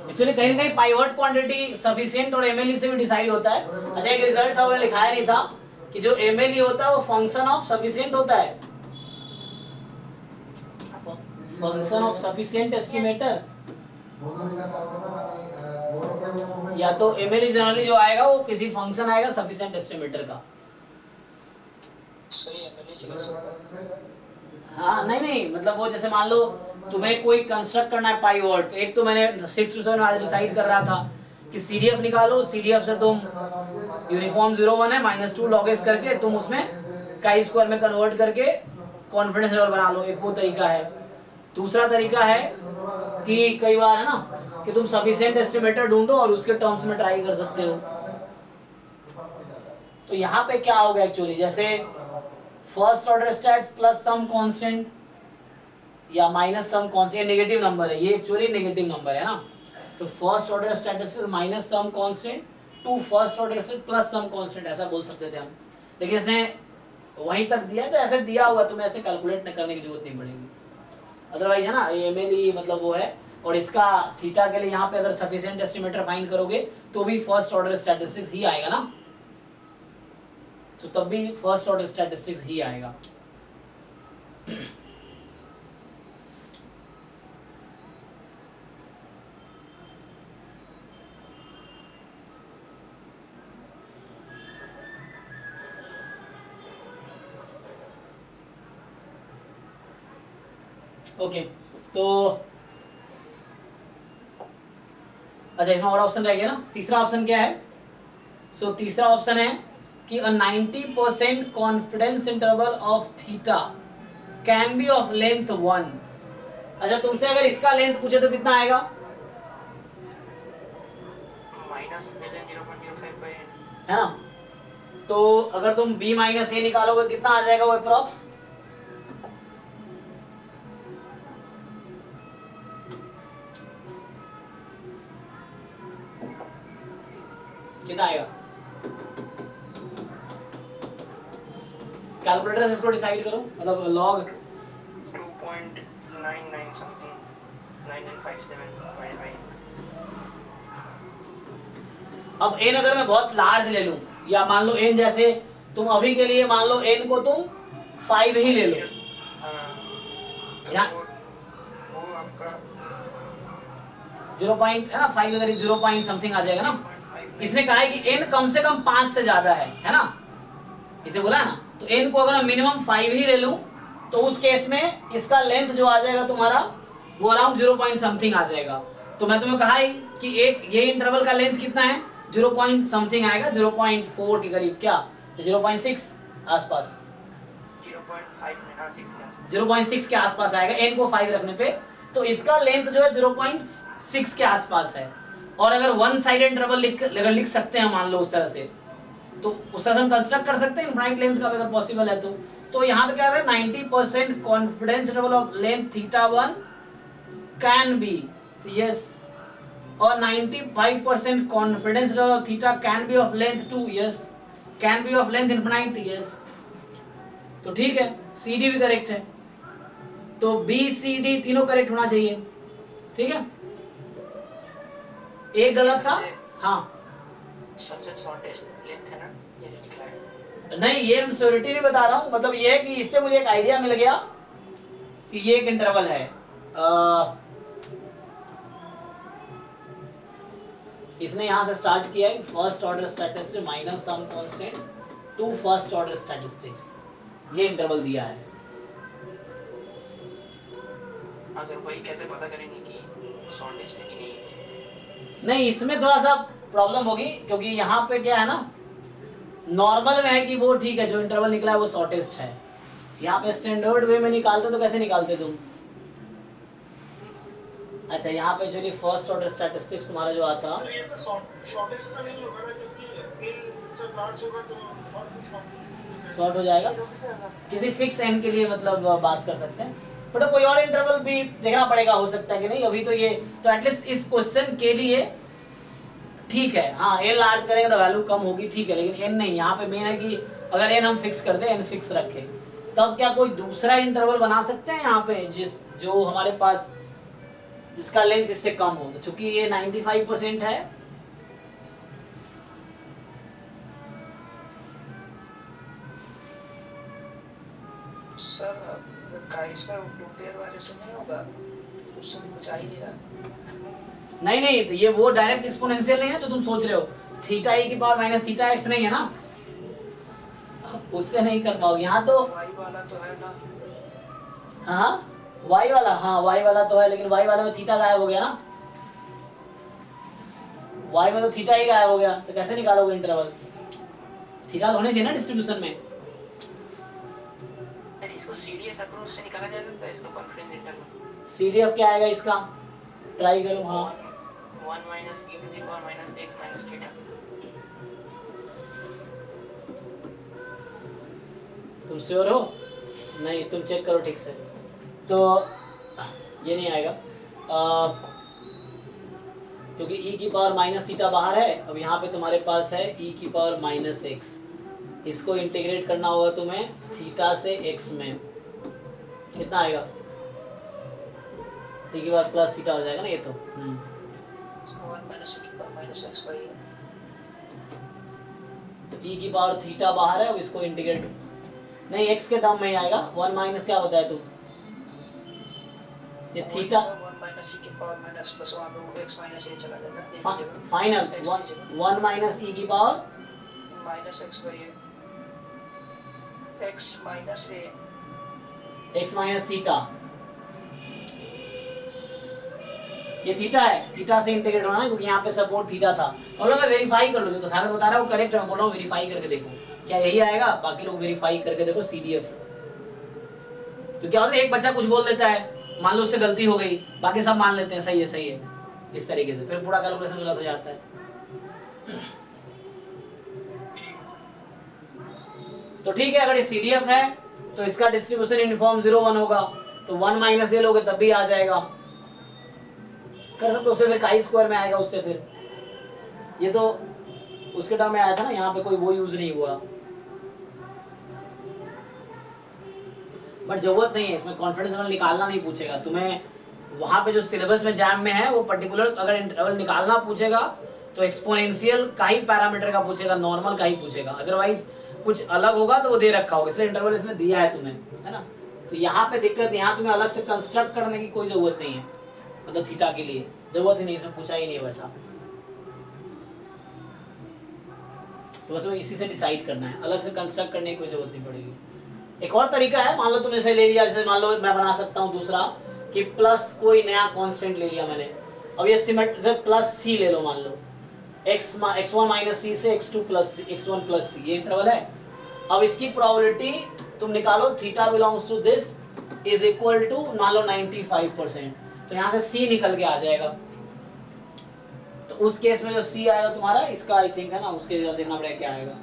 एक्चुअली कहीं ना कहीं पाइवट क्वांटिटी सफिशिएंट और एमएलई से भी डिसाइड होता है। अच्छा एक रिजल्ट था, वो लिखाया नहीं था कि जो एमएलई होता है वो फंक्शन ऑफ सफिशिएंट होता है, फंक्शन ऑफ सफिशिएंट एस्टिमेटर, या तो एमएलई जनरली जो आएगा वो किसी फंक्शन आएगा सफिशिएंट एस्टिमेटर का। सही एमएलई से। हाँ नहीं नहीं, मतलब वो जैसे मान लो तुम्हें कोई कंस्ट्रक्ट करना है पाइवट, तो एक तो मैंने 6 to 7 आज डिसाइड कर रहा था कि सीडीएफ निकालो, सीडीएफ से तुम यूनिफॉर्म 0 1 है -2 log x करके तुम उसमें काई स्क्वायर में कन्वर्ट करके कॉन्फिडेंस लेवल बना लो, एक वो तरीका है। दूसरा तरीका है कि कई बार है ना कि तुम सफिशिएंट एस्टिमेटर ढूंढो और उसके टर्म्स में ट्राई कर सकते हो। तो यहाँ पे क्या होगा एक्चुअली, जैसे first order stats plus some constant या minus some constant, negative number है, ये एक्चुअली नेगेटिव नंबर है ना। तो first order statistics minus some constant to first order statistics plus some constant, ऐसा बोल सकते थे हम। लेकिन इसने वहीं तक दिया है तो ऐसे दिया हुआ, तुम्हें ऐसे कैलकुलेट करने की जरूरत नहीं पड़ेगी। अदरवाइज है ना एमएलई मतलब वो है, और इसका थीटा के लिए यहाँ पे अगर सफिशिएंट एस्टिमेटर फाइंड करोगे तो भी फर्स्ट ऑर्डर स्टैटिस्टिक्स ही आएगा ना, तो तब भी फर्स्ट ऑर्डर स्टैटिस्टिक्स ही आएगा। ओके तो अच्छा इसमें और ऑप्शन रह गया ना। तीसरा ऑप्शन क्या है, सो तीसरा ऑप्शन है कि a 90% confidence interval of theta can be of length 1। अच्छा तुमसे अगर इसका लेंथ पूछे तो कितना आएगा, -0.05 है ना। तो अगर तुम b माइनस ए निकालोगे कितना आ जाएगा वो अप्रॉक्स, कितना आएगा, कैलकुलेटर से इसको डिसाइड करो, मतलब लॉग 2.99 समथिंग 9957. अब n अगर मैं बहुत लार्ज ले लूं, या मान लो n जैसे तुम अभी के लिए मान लो n को तुम 5 ही ले लो, तो वो आपका 0 पॉइंट है ना, 5 अगर 0 पॉइंट समथिंग आ जाएगा ना। इसने कहा है कि n कम से कम 5 से ज्यादा है ना, इसने बोला है ना। तो n को अगर मैं मिनिमम 5 ही ले लूं तो उस केस में इसका लेंथ जो आ जाएगा तुम्हारा वो अराउंड 0 पॉइंट समथिंग आ जाएगा। तो मैं तुम्हें कहा ही कि एक ये इंटरवल का लेंथ कितना है, 0 पॉइंट समथिंग आएगा, 0.4 के करीब, क्या 0.6 आसपास, 0.6 के आसपास आएगा n को 5 रखने पे। तो इसका लेंथ जो है 0.6 के आसपास है। और अगर वन साइड इंटरवल लिख सकते हैं मान लो उस तरह से, तो उस तरह से हम कंस्ट्रक्ट कर सकते हैं इनफाइनाइट लेंथ का अगर पॉसिबल है तो यहाँ पे क्या है 90% confidence interval of length θ1 can be yes, और 95% confidence interval of theta can be of length 2 yes, can be of length infinite yes. तो ठीक है, सी डी भी करेक्ट है, तो बी सी डी तीनों करेक्ट होना चाहिए, ठीक है। एक गलत था, हाँ सबसे शॉर्टेस्ट लेंथ है ना ये निकला है। नहीं ये मैं श्योरिटी नहीं बता रहा हूँ, मतलब ये है कि इससे मुझे एक आइडिया मिल गया कि ये एक इंटरवल है। इसने यहाँ से स्टार्ट किया है first order statistics minus some constant to first order statistics, ये इंटरवल दिया है। हाँ सर, वही कैसे पता करेंगे कि शॉर्टेस्ट है कि नहीं? नहीं इसमें थोड़ा सा प्रॉब्लम होगी, क्योंकि यहाँ पे क्या है ना, नॉर्मल में है कि वो ठीक है जो इंटरवल निकला है वो शॉर्टेस्ट है। यहाँ पे स्टैंडर्ड वे में निकालते तो कैसे निकालते तुम? अच्छा यहाँ पे एक्चुअली फर्स्ट ऑर्डर स्टैटिस्टिक्स तुम्हारा जो आता सर ये तो शॉर्टेस्ट का नहीं होगा ना, क्योंकि एल जब लार्ज होगा तो और कुछ शॉर्ट हो जाएगा। किसी फिक्स एन के लिए मतलब बात कर सकते हैं, बट कोई और इंटरवल भी देखना पड़ेगा, हो सकता है कि नहीं। अभी तो ये तो एटलीस्ट इस क्वेश्चन के लिए ठीक है। हाँ एन लार्ज करेंगे तो वैल्यू कम होगी, ठीक है, लेकिन एन नहीं। यहाँ पे मेन है कि अगर एन हम फिक्स कर दे, एन फिक्स रखे, तब क्या कोई दूसरा इंटरवल बना सकते हैं यहाँ पे जो हमारे पास जिसका लेंथ इससे कम हो। तो चूंकि ये 95% है, सर का इसमें 2 पेयर वाले से नहीं होगा, उससे कुछ आ ही नहीं रहा। नहीं तो ये वो डायरेक्ट एक्सपोनेंशियल नहीं है जो तुम सोच रहे हो, थीटा e की पावर माइनस थीटा x नहीं है ना, उससे नहीं कर पाओगे। यहाँ तो वाई वाला तो है ना, हाँ y वाला, हाँ y वाला तो है, लेकिन y वाले में थीटा गायब हो गया ना, y में तो थीटा ही गायब हो गया, तो कैसे निकालोगे इंटरवल? थीटा तो होने चाहिए ना डिस्ट्रीब्यूशन में। सर इसको सीडीएफ अप्रोच से निकाला जा सकता है इसका कॉन्फिडेंस इंटरवल। CDF क्या आएगा इसका, ट्राई करो। हाँ 1 minus e to the power minus x minus theta. तुम श्योर हो? नहीं तुम चेक करो ठीक से, तो ये नहीं आएगा क्योंकि e की पावर माइनस थीटा बाहर है। अब यहाँ पे तुम्हारे पास है e की पावर माइनस एक्स, इसको इंटीग्रेट करना होगा तुम्हें थीटा से x में, कितना आएगा? e की पावर प्लस थीटा हो जाएगा ना ये तो। 1 माइनस e की power minus x by e की पावर थीटा बाहर है, अब इसको इंटीग्रेट नहीं x के टर्म में ही आएगा। 1 माइनस क्या बताया तू, ये थीटा 1 माइनस e की पावर माइनस प्लस वहां पे वो x माइनस a चला जाएगा फाइनल 1 माइनस e की power minus x by x minus a x minus theta, ये थीटा है, थीटा से इंटीग्रेट होना है क्योंकि यहाँ पे सपोर्ट थीटा था। और लोग वेरीफाई कर लो, जो तो सागर बता रहा है वो करेक्ट है, मैं बोल रहा हूँ वेरीफाई करके देखो क्या यही आएगा। बाकी लोग वेरीफाई करके देखो CDF। तो क्या होता है एक बच्चा कुछ बोल देता है, मान लो उससे गलती हो गई, बाकी सब मान लेते हैं सही है, इस तरीके से फिर पूरा कैलकुलेशन गलत हो जाता है। तो ठीक है, अगर ये CDF है तो इसका डिस्ट्रीब्यूशन यूनिफॉर्म 0 1 होगा, तो 1 माइनस ले लोगे तब भी आ जाएगा, कर सकते हो। उससे फिर काई स्क्वायर में आएगा, उससे फिर ये तो उसके टर्म में आया था ना, यहाँ पे कोई वो यूज नहीं हुआ। बट जरूरत नहीं है इसमें, कॉन्फिडेंस इंटरवल निकालना नहीं पूछेगा तुम्हें। वहां पे जो सिलेबस में जैम में है वो पर्टिकुलर अगर इंटरवल निकालना पूछेगा तो एक्सपोनेंशियल का ही पैरामीटर का पूछेगा, नॉर्मल का ही पूछेगा, अदरवाइज कुछ अलग होगा तो वो दे रखा होगा, इसलिए इंटरवल इसने दिया है तुम्हें, है ना। तो यहाँ पे दिक्कत, यहाँ तुम्हें अलग से कंस्ट्रक्ट करने की कोई जरूरत नहीं है, मतलब थीटा के लिए जरूरत ही नहीं, इसमें पूछा ही नहीं है वैसा। तो बस इसी से डिसाइड करना है, अलग से कंस्ट्रक्ट करने की कोई जरूरत नहीं पड़ेगी। एक और तरीका है, मान लो तुमने इसे ले लिया, जैसे मान लो मैं बना सकता हूँ दूसरा कि प्लस कोई नया कांस्टेंट ले लिया मैंने, अब ये सिमेट्रिक प्लस सी ले लो, मान लो x1 माइनस सी से x2 प्लस x1 प्लस सी, ये इंटरवल है। अब इसकी प्रोबेबिलिटी तुम निकालो, theta belongs to this is equal to मान लो 95%, तो यहाँ से c निकल के आ जाएगा। तो उस केस में जो c आएगा तुम्हारा, इसका आई थिंक है ना, उसके देखना पड़ेगा क्या आएगा।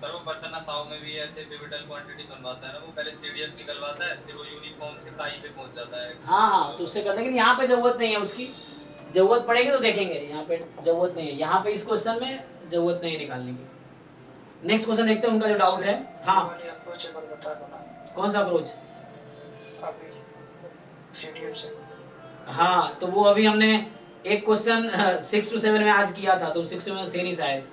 सर वो प्रसन्ना साहू में भी ऐसे पिवटल क्वांटिटी बनवाता है ना, वो पहले सीडीएफ निकलवाता है, फिर वो यूनिफॉर्म से काई पे पहुंच जाता है। हाँ, तो उससे करते हैं, लेकिन यहाँ पे जरूरत नहीं है उसकी, जरूरत पड़ेगी तो देखेंगे, यहाँ पे जरूरत नहीं है, यहाँ पे इस क्वेश्चन में जरूरत नहीं है निकालने की। नेक्स्ट क्वेश्चन देखते हैं उनका जो डाउट है। हाँ, अप्रोच एक बार बता दो ना, कौन सा अप्रोच? अभी सीडीएफ से। हाँ, तो वो अभी हमने एक क्वेश्चन 6 to 7 में आज किया था, तो 6 to 7 से नहीं शायद।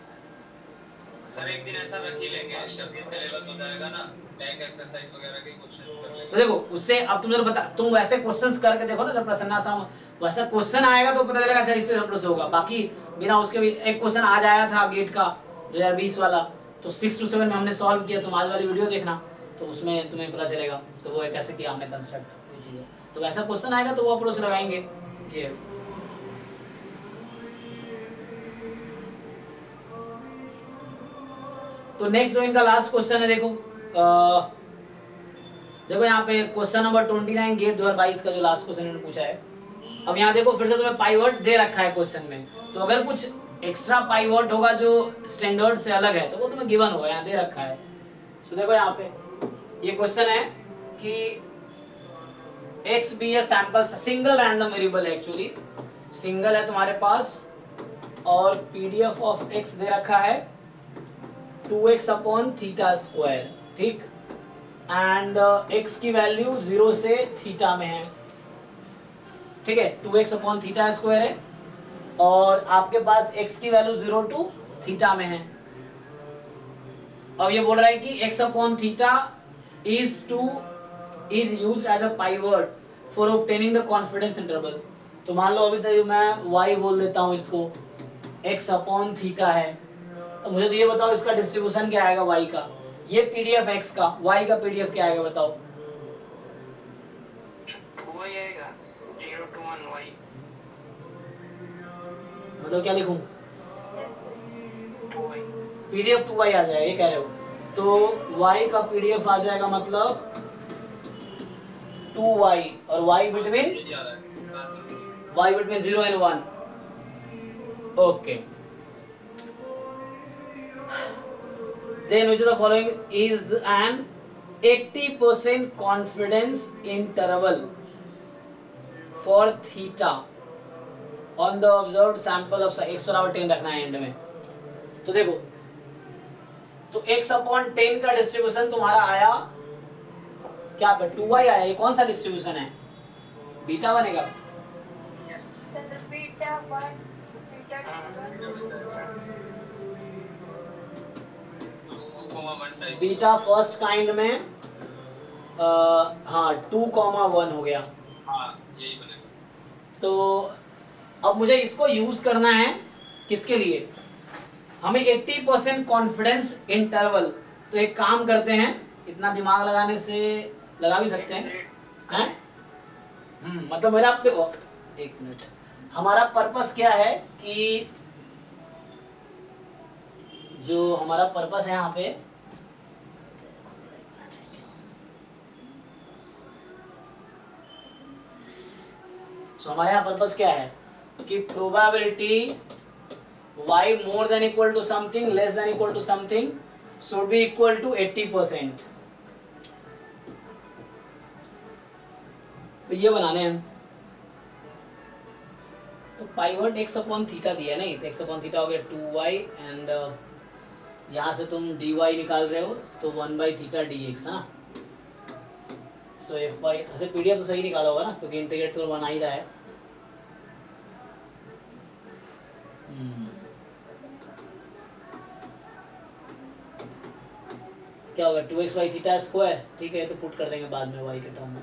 सर एक दिन ऐसा रख ही लेंगे जब ये सिलेबस हो जाएगा ना, बैंक एक्सरसाइज वगैरह के क्वेश्चंस कर लेंगे। तो देखो उससे अब तुम जरा बता, तुम वैसे क्वेश्चंस करके देखो ना, जब प्रसन्ना साहू वैसा क्वेश्चन आएगा तो पता चलेगा अच्छा इससे अप्रोच होगा। बाकी बिना उसके भी एक क्वेश्चन आज आया था गेट का 2020 वाला, तो 6 to 7 में हमने सॉल्व किया, तुम आज वाली वीडियो देखना तो उसमें तुम्हें पता चलेगा तो वो कैसे किया हमने कंस्ट्रक्ट ये चीजें। तो वैसा क्वेश्चन आएगा तो वो अप्रोच लगाएंगे ये। तो नेक्स्ट जो इनका लास्ट क्वेश्चन है, देखो देखो यहाँ पे क्वेश्चन नंबर 29 गेट 2022 का जो लास्ट क्वेश्चन इन्होंने पूछा है। अब यहाँ देखो फिर से तुम्हें पाइवट दे रखा है क्वेश्चन में, तो अगर कुछ एक्स्ट्रा पाइवट होगा जो स्टैंडर्ड से अलग है तो वो तुम्हें गिवन होगा, यहाँ दे रखा है। तो देखो यहाँ पे ये क्वेश्चन है कि x be a sample, single random variable है, एक्चुअली सिंगल है तुम्हारे पास, और पीडीएफ ऑफ x दे रखा है 2x अपॉन थीटा स्क्वायर, ठीक, एंड x की वैल्यू 0 से थीटा में है, ठीक है, 2x अपॉन थीटा स्क्वायर है, और आपके पास x की वैल्यू 0 टू थीटा में है। अब ये बोल रहा है कि x upon theta is used as a pivot for obtaining the confidence interval। तो मान लो अभी तक मैं y बोल देता हूँ इसको, x अपॉन थीटा है, तो मुझे तो ये बताओ इसका डिस्ट्रीब्यूशन क्या आएगा y का, ये पीडीएफ x का, y का पीडीएफ क्या आएगा बताओ। 2y आएगा, 0 to 1y, मतलब क्या लिखूं, 2y। पीडीएफ 2y आ जाएगा, ये कह रहे हो, तो y का पीडीएफ आ जाएगा मतलब 2y, और y between 0 and 1। Okay, then which of the following is an 80% confidence interval for theta on the observed sample of x बराबर 10 रखना है एंड में। तो देखो, तो x अपॉन 10 का डिस्ट्रीब्यूशन तुम्हारा आया क्या पे, 2y आया, ये कौन सा डिस्ट्रीब्यूशन है, बीटा बनेगा, beta 1 beta 2 beta first kind में हाँ 2,1 हो गया। हाँ यही बनेगा। तो अब मुझे इसको यूज करना है किसके लिए, हमें 80% कॉन्फिडेंस इंटरवल। तो एक काम करते हैं, इतना दिमाग लगाने से लगा भी सकते हैं, मतलब मेरा, आप देखो एक मिनट, हमारा पर्पस क्या है कि जो हमारा पर्पस है यहाँ पे, हमारे यहाँ पर्पस क्या है कि probability y more than equal to something less than equal to something should be equal to 80%। तो ये बनाने हैं, तो पाइवट x अपॉन थीटा दिया नहीं, तो x अपॉन थीटा हो गया 2y, एंड यहाँ से तुम dy निकाल रहे हो तो 1 by थीटा dx है ना। सो f by, ऐसे पीडीएफ तो सही निकाला होगा ना, क्योंकि इंटीग्रेट तो बना ही रहा है। क्या होगा 2x by थीटा स्क्वायर, ठीक है, तो पुट कर देंगे बाद में y के टर्म में,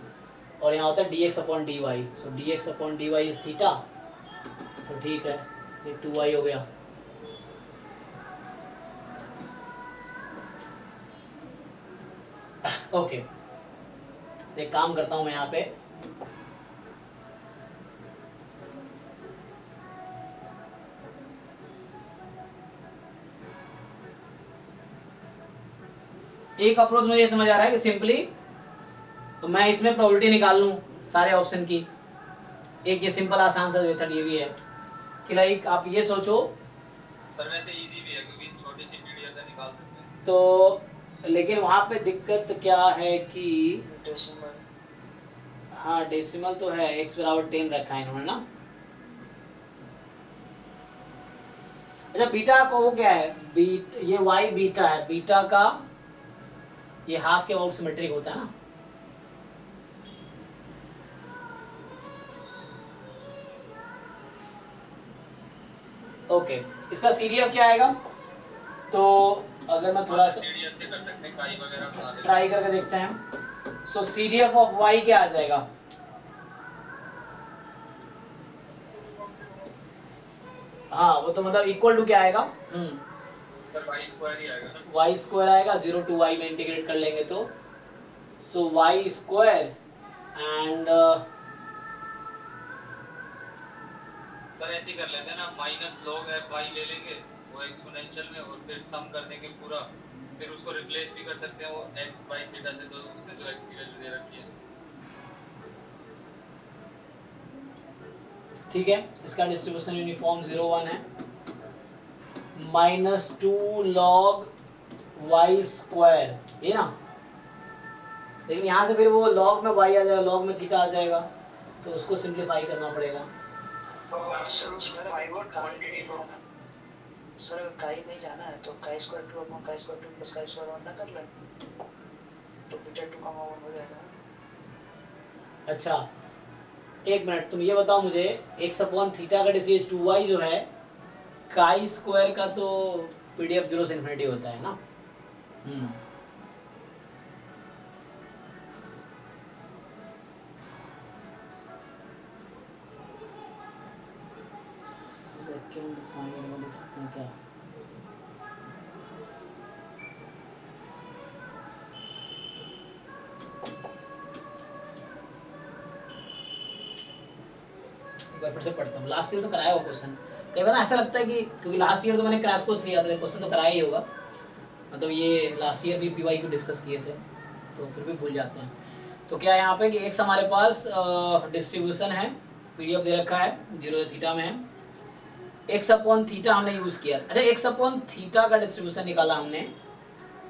और यहाँ होता है dx upon dy, so dx upon dy is theta, तो ठीक है, ये 2y हो गया। ओके, तो एक काम करता हूँ मैं यहाँ पे, एक अप्रोच मुझे समझ आ रहा है कि सिंपली तो मैं इसमें प्रोबेबिलिटी निकाल लूँ सारे ऑप्शन की। एक ये सिंपल आसान सा मेथड ये भी है कि लाइक आप ये सोचो, सर वैसे इजी भी है क्योंकि छोटी सी पीडीएफ से निकाल सकते हैं। तो लेकिन वहाँ पे दिक्कत क्या है कि डेसिमल। हाँ डेसिमल तो है, x बराबर 10 रखा है इन्होंने ना। अच्छा बीटा का वो क्या है, ये y बीटा है, बीटा का ये हाफ के अबाउट सिमेट्रिक होता है ना। ओके, इसका CDF क्या आएगा? तो अगर मैं थोड़ा सा सीडीएफ से कर सकते हैं, काई वगैरह बना लेते हैं। ट्राई करके देखते हैं। सो CDF ऑफ y क्या आ जाएगा? हाँ वो तो मतलब इक्वल टू क्या आएगा? सर वाई स्क्वायर ही आएगा ना। y स्क्वायर आएगा, 0 to y में इंटीग्रेट कर लेंगे तो सो y स्क्वायर एंड सर ऐसे ही कर लेते हैं ना, माइनस log f y ले लेंगे वो एक्सपोनेंशियल में, और फिर सम कर देंगे पूरा, फिर उसको रिप्लेस भी कर सकते हैं वो x बाई थीटा से, तो उसने जो x की वैल्यू दे रखी है। ठीक है, इसका डिस्ट्रीब्यूशन यूनिफॉर्म 0 1 है, -2 log y स्क्वायर, ये ना। लेकिन यहाँ से फिर वो log में y आ जाएगा, log में थीटा आ जाएगा, तो उसको सिंप्लीफाई करना पड़ेगा। सर अगर काई में जाना है तो chi square 2 upon chi square 2 plus chi square 1 ना कर लें तो बीटा 2 का 1 हो जाएगा। अच्छा एक मिनट, तुम ये बताओ मुझे, x अपॉन थीटा का डिस्टेंस 2y जो है, काई स्क्वायर का तो PDF 0 से इन्फिनिटी होता है ना। सेकंड पॉइंट में लिख सकते हैं क्या? एक बार फिर से पढ़ता हूँ, लास्ट ईयर तो कराया हुआ क्वेश्चन। कई बार ऐसा लगता है कि क्योंकि लास्ट ईयर तो मैंने क्रैश कोर्स लिया था, क्वेश्चन तो कराया ही होगा, मतलब ये लास्ट ईयर भी PYQ डिस्कस किए थे, तो फिर भी भूल जाते हैं। तो क्या है यहाँ पे कि x हमारे पास डिस्ट्रीब्यूशन है, PDF दे रखा है, 0 थीटा में है, x अपॉन थीटा हमने यूज किया। अच्छा x अपॉन थीटा का डिस्ट्रीब्यूशन निकाला हमने,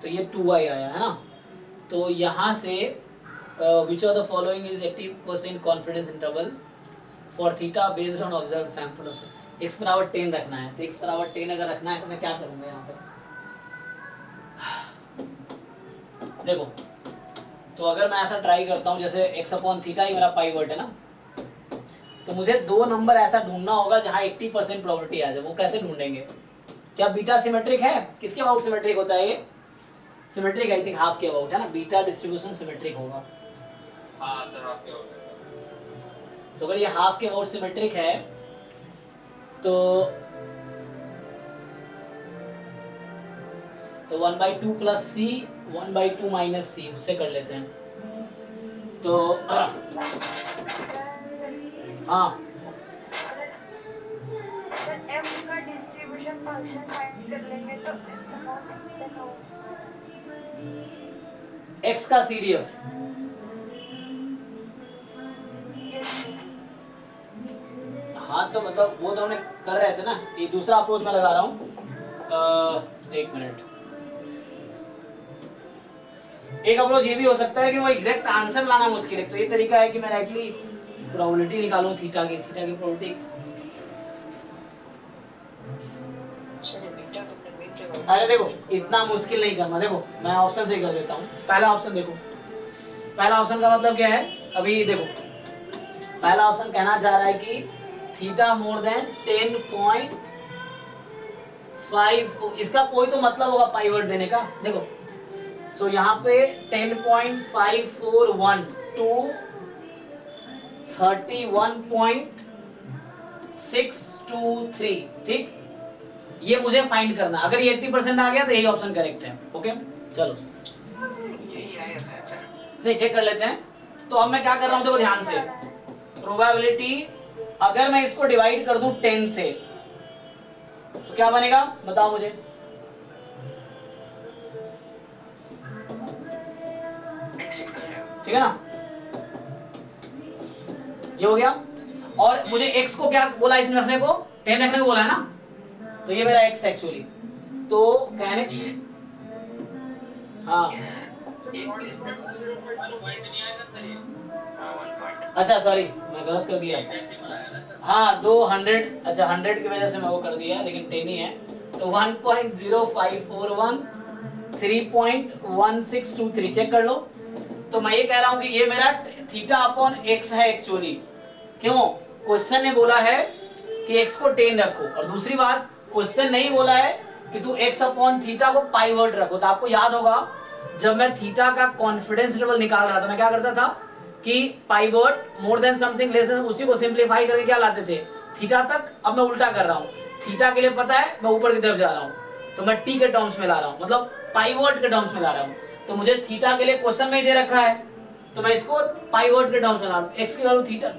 तो ये 2y आया है ना। तो यहाँ से which of the following is 80% confidence interval for theta based on observe sample of x बराबर 10 रखना है। तो x बराबर 10 अगर रखना है तो मैं क्या करूँगा यहाँ पे, देखो तो अगर मैं ऐसा ट्राई करता हूँ, जैसे x अपॉन थीटा ही मेरा पाइवट है ना, तो मुझे दो नंबर ऐसा ढूंढना होगा जहाँ 80% प्रोबेबिलिटी आ जाए। वो कैसे ढूंढेंगे? क्या बीटा सिमेट्रिक है? किसके अबाउट सिमेट्रिक होता है ये? सिमेट्रिक आई थिंक हाफ के अबाउट है ना, बीटा डिस्ट्रीब्यूशन सिमेट्रिक होगा। हाँ सर आपके हो गया। तो अगर ये हाफ के अबाउट सिमेट्रिक है तो 1/2 प्लस c 1/2 माइनस c, उससे कर लेते हैं। तो हाँ सर f का डिस्ट्रीब्यूशन फंक्शन फाइंड कर लेंगे तो x का CDF, हाँ तो मतलब वो तो हमने कर रहे थे ना, ये दूसरा अप्रोच मैं लगा रहा हूँ। एक मिनट, एक अप्रोच ये भी हो सकता है कि वो एग्जैक्ट आंसर लाना मुश्किल है, तो ये तरीका है कि मैं डायरेक्टली प्रोबेबिलिटी निकालूं थीटा की प्रोबेबिलिटी। सर ये बीटा तुमने मेन के अरे देखो इतना मुश्किल नहीं करना, देखो मैं ऑप्शन से कर देता हूँ। पहला ऑप्शन देखो, पहला ऑप्शन का मतलब क्या है, अभी देखो पहला ऑप्शन कहना चाह रहा है कि थीटा मोर देन 10.5, इसका कोई तो मतलब होगा पाइवट देने का। देखो सो यहाँ पे 10.541 to 31.6 1623, ठीक। ये मुझे फाइंड करना, अगर ये 80% आ गया तो यही ऑप्शन करेक्ट है। ओके चलो यही आएगा सर। नहीं चेक कर लेते हैं। तो अब मैं क्या कर रहा हूँ, देखो ध्यान से, प्रोबेबिलिटी अगर मैं इसको डिवाइड कर दूं 10 से तो क्या बनेगा बताओ मुझे। ठीक है ना, ये हो गया। और मुझे x को क्या बोला इसने रखने को, 10 रखने को बोला है ना, तो ये मेरा x एक्चुअली। तो कहने हाँ पॉइंट नहीं आएगा सर ये। अच्छा सॉरी मैं गलत कर दिया। डेसिमल आएगा ना सर। हाँ 200, अच्छा 100 की वजह से मैं वो कर दिया, लेकिन 10 ही है। तो 1.0541 3.1623 चेक कर लो। तो मैं ये कह रहा हूँ कि ये मेरा थीटा अपॉन x है एक्चुअली। क्यों, क्वेश्चन ने बोला है कि x को 10 रखो, और दूसरी बात क्वेश्चन नहीं बोला है कि तू x अपॉन थीटा को पाइवट रखो। तो आपको याद होगा जब मैं थीटा का कॉन्फिडेंस लेवल निकाल रहा था मैं क्या करता था कि pivot more than something less than, उसी को सिंपलीफाई करके क्या लाते थे थीटा तक। अब मैं उल्टा कर रहा हूँ, थीटा के लिए पता है मैं ऊपर की तरफ जा रहा हूँ, तो मैं t के टर्म्स में ला रहा हूँ, मतलब पाइवट के टर्म्स में ला रहा हूँ। तो मुझे थीटा के लिए क्वेश्चन में ही दे रखा है, तो मैं इसको पाइवट के टर्म्स में ला रहा हूँ। x की वैल्यू थीटा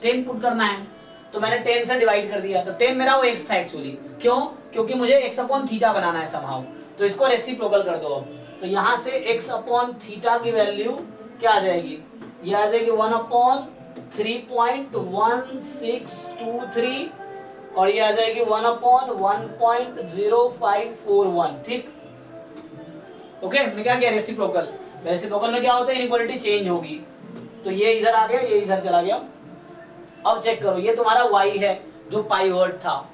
10 पुट करना है, तो मैंने 10 से डिवाइड कर दिया, तो 10 मेरा वो x था एक्चुअली। क्यों, क्योंकि मुझे x अपॉन थीटा बनाना है समहाउ, तो इसको रेसिप्रोकल कर दो। अब तो यहाँ से x अपॉन थीटा की वैल्यू क्या आ जाएगी, ये आ जाएगी 1 अपॉन 3.1623, और ये आ जाएगी 1 अपॉन 1.0541, ठीक। ओके मैंने क्या किया रेसिप्रोकल, रेसिप्रोकल में क्या होता है इनइक्वालिटी चेंज होगी, तो ये इधर आ गया ये इधर चला गया। अब चेक करो ये तुम्हारा y है जो पाइवट था,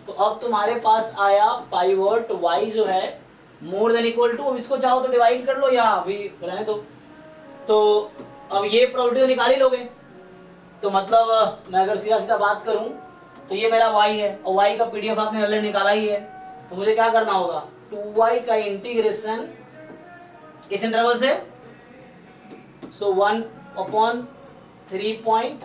तो अब तुम्हारे पास आया पाइवट y जो है मोर देन इक्वल टू, अब इसको चाहो तो डिवाइड कर लो या अभी रहने दो। तो अब ये प्रोबेबिलिटी तो निकाल ही लोगे, तो मतलब मैं अगर सीधा सीधा बात करूं तो ये मेरा y है, और y का पीडीएफ आपने ऑलरेडी निकाला ही है, तो मुझे क्या करना होगा 2y का इंटीग्रेशन इस इंटरवल से, सो 1 अपॉन 3 पॉइंट,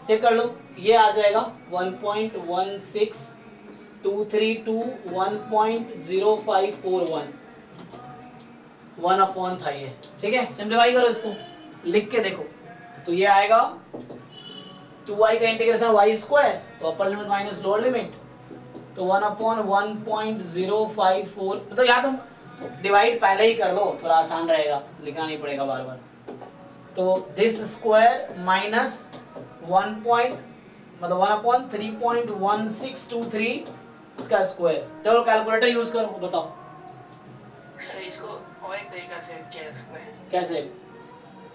चेक कर लो ये आ जाएगा 1.1623 टू 1.0541, 1 अपॉन था ये, ठीक है। सिंप्लीफाई करो इसको, लिख के देखो, तो ये आएगा 2y का इंटीग्रेशन y स्क्वायर, तो upper limit minus lower limit, तो 1 अपॉन 1.054, तो या तुम डिवाइड पहले ही कर लो, थोड़ा आसान रहेगा, लिखना नहीं पड़ेगा बार बार। तो दिस स्क्वायर माइनस 1 अपॉन 3.1623 इसका स्क्वायर। चलो कैलकुलेटर यूज करो, बताओ सर इसको और एक तरीका से किया जा सकता है। कैसे।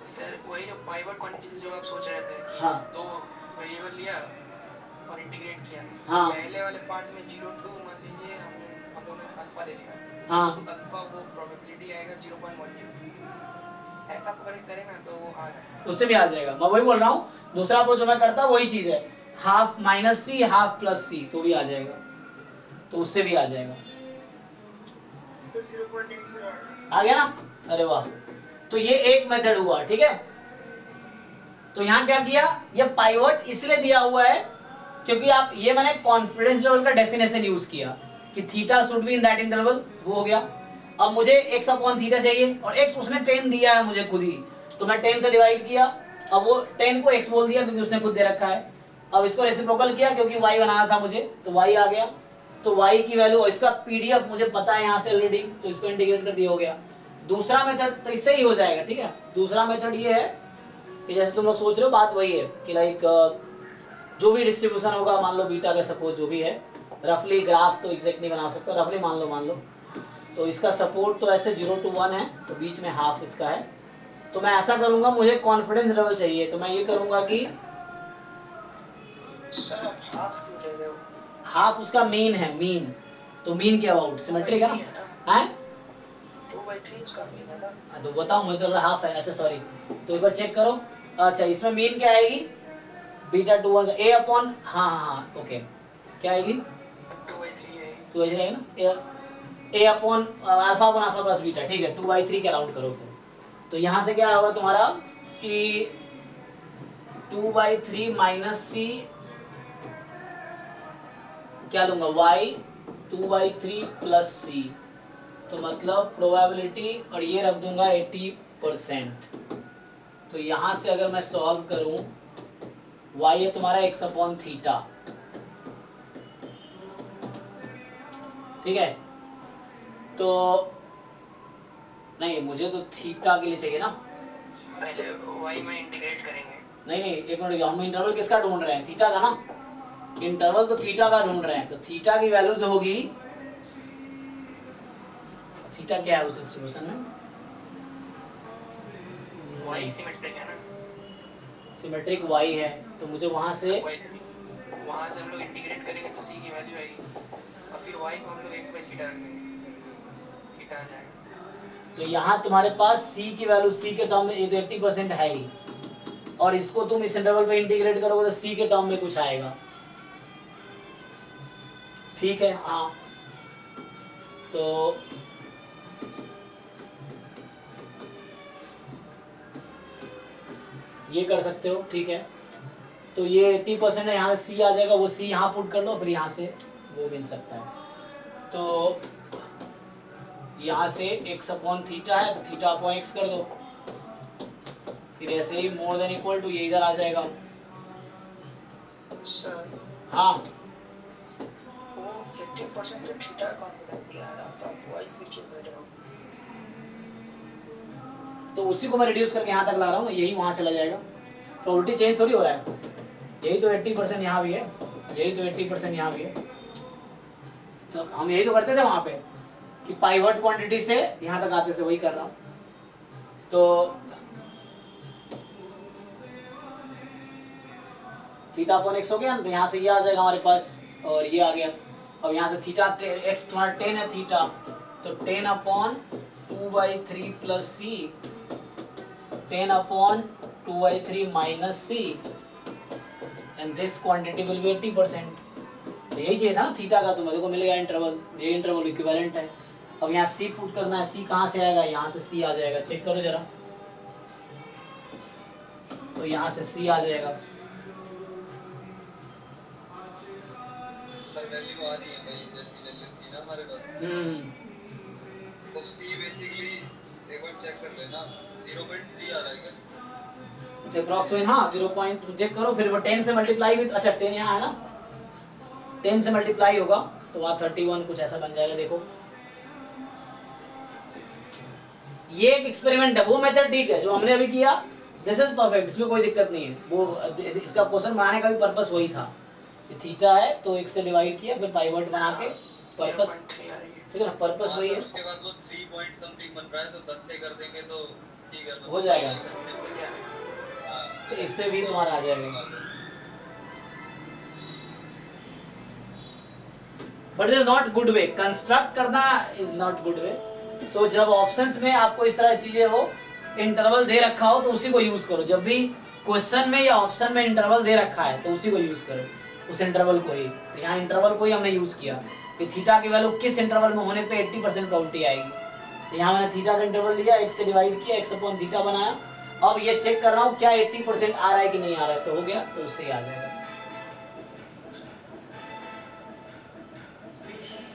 सर वही जो पाइवट क्वांटिटी जो आप सोच रहे थे कि हाँ। दो वेरिएबल लिया और इंटीग्रेट किया, हाँ। पहले वाले पार्ट में 0 टू मान लीजिए हम लोगों ने अल्फा ले लिया, हाँ। तो अल्फा वो प्रोबेबिलिटी आएगा 0.10, ऐसा पकड़ करें ना तो वो आ रहा है, उससे भी आ जाएगा। मैं वही बोल रहा हूँ, दूसरा अप्रोच जो मैं करता हूँ वही चीज है, हाफ माइनस सी हाफ प्लस सी, तो भी आ जाएगा, तो उससे भी आ जाएगा। तो 0.8 से आ गया ना, अरे वाह। तो ये एक मेथड हुआ, ठीक है। तो यहाँ क्या किया, ये पाइवट इसलिए दिया हुआ है क्योंकि आप ये मैंने कॉन्फिडेंस लेवल का डेफिनेशन यूज किया कि theta should be in that interval, वो हो गया। अब मुझे x अपॉन थीटा चाहिए, और x उसने 10 दिया है मुझे खुद ही, तो मैं 10 से डिवाइड किया, अब वो 10 को x बोल दिया क्योंकि उसने खुद दे रखा है। अब इसको रेसिप्रोकल किया क्योंकि y बनाना था मुझे, तो y आ गया, तो y की वैल्यू, इसका पीडीएफ मुझे पता है यहाँ से ऑलरेडी, तो इसको इंटीग्रेट कर दिया, हो गया। दूसरा मेथड तो इससे ही हो जाएगा, ठीक है। दूसरा मेथड ये है कि जैसे तुम लोग सोच रहे हो बात वही है कि लाइक जो भी डिस्ट्रीब्यूशन होगा, मान लो बीटा का सपोज जो भी है, रफली ग्राफ तो एग्जैक्ट नहीं बना सकता, रफली मान लो, तो इसका सपोर्ट तो ऐसे 0 to 1 है, तो बीच में हाफ इसका है। तो मैं ऐसा करूंगा, मुझे कॉन्फिडेंस लेवल चाहिए, तो मैं ये करूंगा कि सर आप हाफ क्यों ले रहे हो? हाफ उसका मीन है, मीन, तो मीन के अबाउट सिमेट्रिक है ना, हैं 2/3 उसका मीन है ना। तो बताओ, मुझे तो हाफ है, अच्छा सॉरी, तो एक बार चेक करो। अच्छा इसमें मीन क्या आएगी, बीटा 2 1 a अपॉन, हाँ ओके, क्या आएगी 2/3 है। तो ऐसे रहेगा ना, a upon alpha upon alpha plus beta, ठीक है 2/3 के राउंड करो फिर। तो यहाँ से क्या होगा तुम्हारा कि 2/3 माइनस सी क्या लूंगा y 2/3 प्लस c, तो मतलब प्रोबेबिलिटी और ये रख दूंगा 80%। तो यहां से अगर मैं सॉल्व करूं, y है तुम्हारा x/थीटा, ठीक है। तो नहीं, मुझे तो थीटा के लिए चाहिए ना। पहले y में इंटीग्रेट करेंगे। नहीं नहीं, एक मिनट, हम इंटरवल किसका ढूंढ रहे हैं? थीटा का ना। इंटरवल तो थीटा का ढूंढ रहे हैं, तो थीटा की वैल्यू जो होगी, थीटा क्या है उस सिचुएशन में? y सिमेट्रिक है ना, सिमेट्रिक y है, तो मुझे वहां से वहाँ से हम लोग इंटीग्रेट करेंगे तो c की वैल्यू आएगी, और फिर y को हम लोग x/थीटा रख देंगे, थीटा आ जाएगा। तो यहाँ तुम्हारे पास c की वैल्यू, c के टर्म में ये तो 80% है ही, और इसको तुम इस इंटरवल पे इंटीग्रेट करोगे तो c के टर्म में कुछ आएगा, ठीक है। हाँ, तो ये कर सकते हो, ठीक है। तो ये 80% है, यहाँ से c आ जाएगा, वो c यहाँ पुट कर लो, फिर यहाँ से वो मिल सकता है। तो यहाँ से x/थीटा है, तो θ/x कर दो, फिर ऐसे ही मोर देन इक्वल टू, ये इधर आ जाएगा। सर हाँ, वो 50% तो थीटा कॉन्फिडेंस दिया रहा था, y भी क्यों बैठे हो? तो उसी को मैं रिड्यूस करके यहाँ तक ला रहा हूँ, यही वहाँ चला जाएगा। प्रोबेबिलिटी चेंज थोड़ी हो रहा है, यही तो 80% यहाँ भी है, यही तो 80% यहाँ भी है। तो हम यही तो करते थे वहाँ पे कि पाइवट क्वांटिटी से यहाँ तक आते थे, वही कर रहा हूँ। तो θ/x हो गया, तो यहाँ से ये आ जाएगा हमारे पास, और ये आ गया। अब यहाँ से थीटा x तुम्हारा 10 है थीटा, तो 10/2/3 plus c, 10/2/3 minus c, and this quantity will be 80%। तो यही चाहिए था ना थीटा का, तो मेरे को मिलेगा इंटरवल, ये इंटरवल इक्विवेलेंट है। अब यहाँ c पुट करना है, c कहाँ से आएगा? यहाँ से c आ जाएगा, चेक करो जरा। तो यहाँ से c आ जाएगा। सर वैल्यू आ रही है भाई, जैसी वैल्यू थी ना हमारे पास, तो c बेसिकली एक बार चेक कर लेना, 0.3 आ रहा है क्या? तो अप्रॉक्सिमेट, हाँ 0 पॉइंट चेक करो, फिर वो 10 से मल्टीप्लाई भी, अच्छा 10 यहाँ है ना, 10 से मल्टीप्लाई होगा तो वहाँ 31 कुछ ऐसा बन जाएगा। देखो ये एक एक्सपेरिमेंट है, वो मेथड ठीक है जो हमने अभी किया, दिस इज परफेक्ट, इसमें कोई दिक्कत नहीं है। वो इसका क्वेश्चन बनाने का भी पर्पस वही था कि थीटा है तो एक से डिवाइड किया, फिर पाइवट बना के, पर्पस ठीक है ना, पर्पस वही है। उसके बाद वो 3 पॉइंट समथिंग बन रहा है, तो 10 से कर देंगे तो ठीक है, तो हो जाएगा। हाँ, तो इससे भी तुम्हारा आ जाएगा। But is not good way, construct करना इज नॉट गुड वे। सो जब ऑप्शंस में आपको इस तरह की चीजें हो, इंटरवल दे रखा हो, तो उसी को यूज करो। जब भी क्वेश्चन में या ऑप्शन में इंटरवल दे रखा है तो उसी को यूज करो, उस इंटरवल को ही। तो यहाँ इंटरवल को ही हमने यूज किया कि थीटा की वैल्यू किस इंटरवल में होने पे 80% प्रोबेबिलिटी आएगी। तो यहाँ मैंने थीटा का इंटरवल लिया, x से डिवाइड किया, x/थीटा बनाया। अब ये चेक कर रहा हूँ क्या 80% आ रहा है कि नहीं आ रहा है, तो हो गया, तो उससे ही आ जाएगा।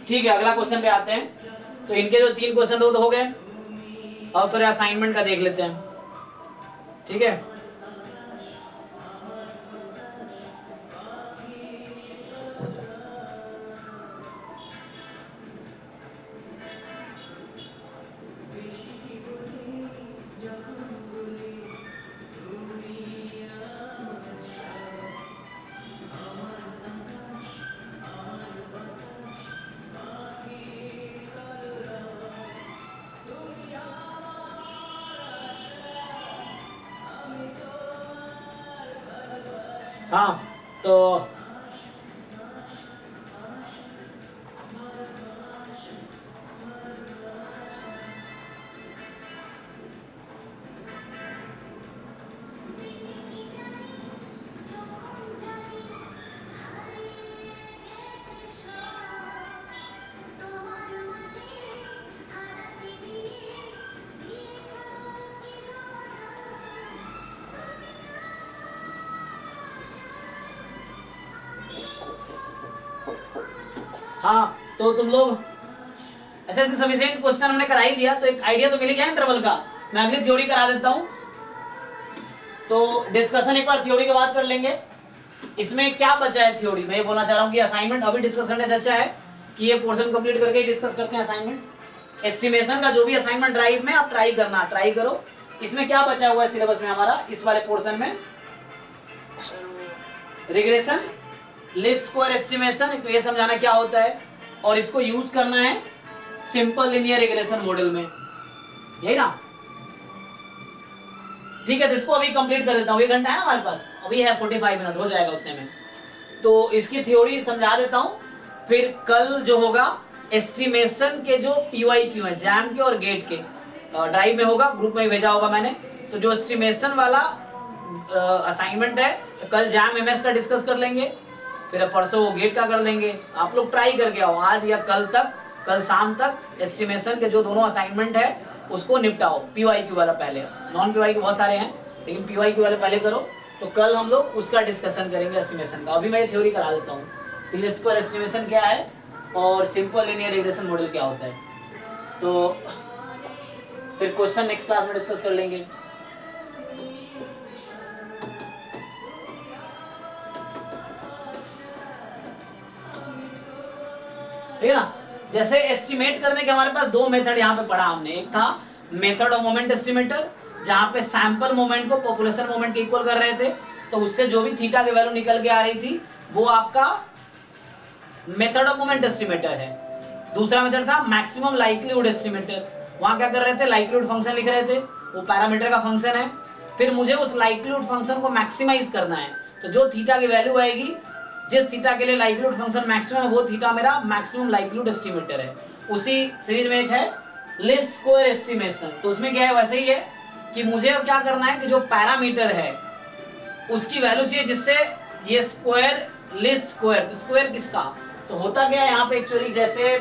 ठीक है, अगला क्वेश्चन पे आते हैं। तो इनके जो 3 क्वेश्चन थे वो तो हो गए। अब थोड़ा असाइनमेंट का देख लेते हैं, ठीक है। हाँ, तो हाँ तो तुम लोग ऐसे सफिशिएंट क्वेश्चन हमने करा ही दिया, तो एक आइडिया तो मिल गया इंटरवल का। मैं अगली थ्योरी करा देता हूँ। तो डिस्कशन एक बार थ्योरी के बाद कर लेंगे। इसमें क्या बचा है थ्योरी, मैं ये बोलना चाह रहा हूँ कि असाइनमेंट अभी डिस्कस करने से अच्छा है कि ये पोर्शन कंप्लीट करके ही डिस्कस करते हैं असाइनमेंट। एस्टिमेशन का जो भी असाइनमेंट ड्राइव में आप ट्राई करो। इसमें क्या बचा हुआ है सिलेबस में हमारा, इस वाले पोर्शन में रिग्रेशन, लीस्ट स्क्वायर एस्टिमेशन, तो ये समझाना क्या होता है और इसको यूज करना है सिंपल लीनियर रिग्रेशन मॉडल में, यही ना। ठीक है, तो इसको अभी कंप्लीट कर देता हूँ। 1 घंटा है ना हमारे पास, अभी है 45 मिनट, हो जाएगा उतने में। तो इसकी थ्योरी समझा देता हूँ, फिर कल जो होगा एस्टिमेशन के जो PYQ है जैम के और गेट के ड्राइव में होगा, ग्रुप में भेजा होगा मैंने। तो जो एस्टिमेशन वाला असाइनमेंट है तो कल जैम MS का डिस्कस कर लेंगे, फिर परसों गेट का कर लेंगे। आप लोग ट्राई करके आओ आज या कल तक, कल शाम तक एस्टिमेशन के जो दोनों असाइनमेंट है उसको निपटाओ। PYQ वाला पहले, नॉन PYQ बहुत सारे हैं लेकिन PYQ वाले पहले करो। तो कल हम लोग उसका डिस्कशन करेंगे एस्टिमेशन का। अभी मैं थ्योरी करा देता हूँ कि लीस्ट स्क्वायर एस्टिमेशन क्या है और सिंपल लीनियर रिग्रेशन मॉडल क्या होता है। तो फिर क्वेश्चन नेक्स्ट क्लास में डिस्कस कर लेंगे। ठीक है ना। जैसे एस्टिमेट करने के हमारे पास 2 मेथड यहाँ पे पढ़ा हमने। एक था मेथड ऑफ मोमेंट एस्टिमेटर, जहाँ पे सैंपल मोमेंट को पॉपुलेशन मोमेंट के इक्वल कर रहे थे, तो उससे जो भी थीटा की वैल्यू निकल के आ रही थी वो आपका मेथड ऑफ मोमेंट एस्टिमेटर है। दूसरा मेथड था मैक्सिमम लाइक्लीहुड एस्टिमेटर। वहां क्या कर रहे थे, लाइक्लीहुड फंक्शन लिख रहे थे, वो पैरामीटर का फंक्शन है। फिर मुझे उस लाइक्लीहुड फंक्शन को मैक्सिमाइज करना है, तो जो थीटा की वैल्यू आएगी, जिस थीटा के लिए लाइक्लीहुड फंक्शन मैक्सिमम है, वो थीटा मेरा मैक्सिमम लाइक्लीहुड एस्टिमेटर है। उसी सीरीज में एक है लीस्ट स्क्वायर एस्टिमेशन। तो उसमें क्या है, वैसे ही है कि मुझे अब क्या करना है कि जो पैरामीटर है उसकी वैल्यू चाहिए जिससे ये स्क्वायर, लीस्ट स्क्वायर, तो स्क्वायर किसका, तो होता क्या है यहाँ पे एक्चुअली, जैसे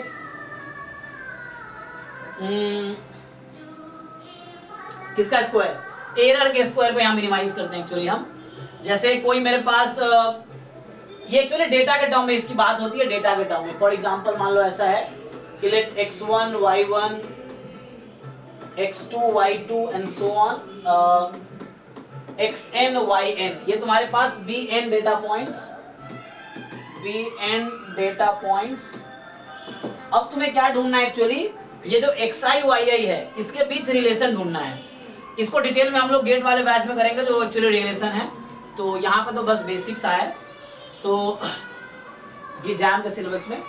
किसका स्क्वायर, एरर के स्क्वायर पे यहाँ मिनिमाइज करते हैं एक्चुअली हम। जैसे कोई मेरे पास ये एक्चुअली डेटा के टर्म में इसकी बात होती है, डेटा के टर्म में। फॉर एग्जांपल मान लो ऐसा है कि let x1 y1 x2 y2 and so on xn yn, ये तुम्हारे पास bn डेटा पॉइंट्स। अब तुम्हें क्या ढूंढना है एक्चुअली, ये जो xi yi है इसके बीच रिलेशन ढूंढना है। इसको डिटेल में हम लोग गेट वाले बैच में करेंगे जो एक्चुअली रिलेशन है। तो यहाँ पे तो बस बेसिक्स आया है, तो ये जैम के सिलेबस में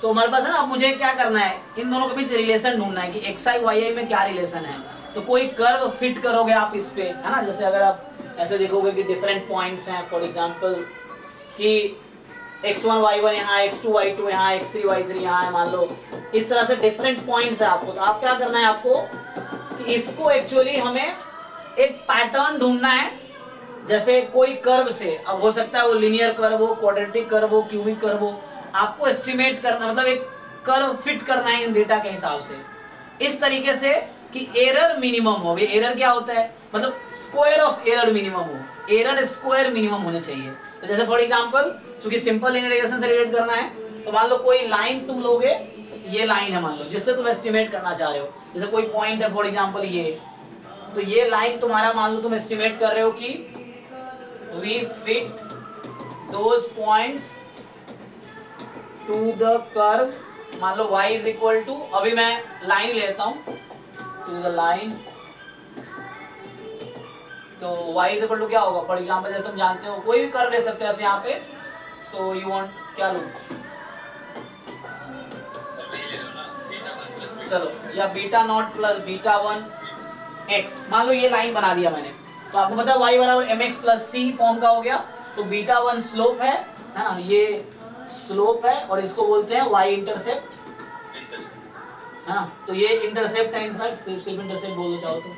तो हमारे पास है ना। अब मुझे क्या करना है, इन दोनों के बीच रिलेशन ढूंढना है कि xi yi में क्या रिलेशन है। तो कोई कर्व फिट करोगे आप इस पे, है ना। जैसे अगर आप ऐसे देखोगे कि डिफरेंट पॉइंट्स हैं, फॉर एग्जांपल कि x1 y1 यहाँ, x2 y2 यहाँ, x3 y3 यहाँ है, मान लो इस तरह से डिफरेंट पॉइंट्स है आपको। तो आप क्या करना है आपको कि इसको एक्चुअली हमें एक पैटर्न ढूंढना है। जैसे कोई कर्व से, अब हो सकता है वो लीनियर कर्व हो, क्वाड्रेटिक कर्व हो, क्यूबिक कर्व हो, आपको एस्टिमेट करना, मतलब एक कर्व फिट करना है इन डेटा के हिसाब से, इस तरीके से कि एरर मिनिमम हो। एरर क्या होता है, मतलब स्क्वायर ऑफ एरर मिनिमम हो, एरर स्क्वायर मिनिमम होने चाहिए। तो जैसे फॉर एग्जांपल चूंकि सिंपल लीनियर रिग्रेशन से रिलेट करना है, तो मान लो कोई लाइन तुम लोगे, ये लाइन है मान लो जिससे तुम एस्टिमेट करना चाह रहे हो। जैसे कोई पॉइंट है फॉर एग्जांपल ये, तो ये लाइन तुम्हारा मान लो तुम एस्टिमेट कर रहे हो कि we fit those points to the curve, मान लो y is equal to, अभी मैं लाइन लेता हूं, to the line, तो y is equal to क्या होगा, फॉर एग्जांपल जैसे तुम जानते हो कोई भी कर्व ले सकते हो ऐसे यहाँ पे। सो यू वांट क्या लूं, चलो या beta not plus beta 1 x, मान लो ये लाइन बना दिया मैंने। तो आपको पता है y बराबर mx प्लस c फॉर्म का हो गया। तो बीटा 1 स्लोप है ना, ये स्लोप है और इसको बोलते हैं y इंटरसेप्ट, है ना। तो ये इंटरसेप्ट है, इनफैक्ट सिर्फ इंटरसेप्ट बोल दो चाहो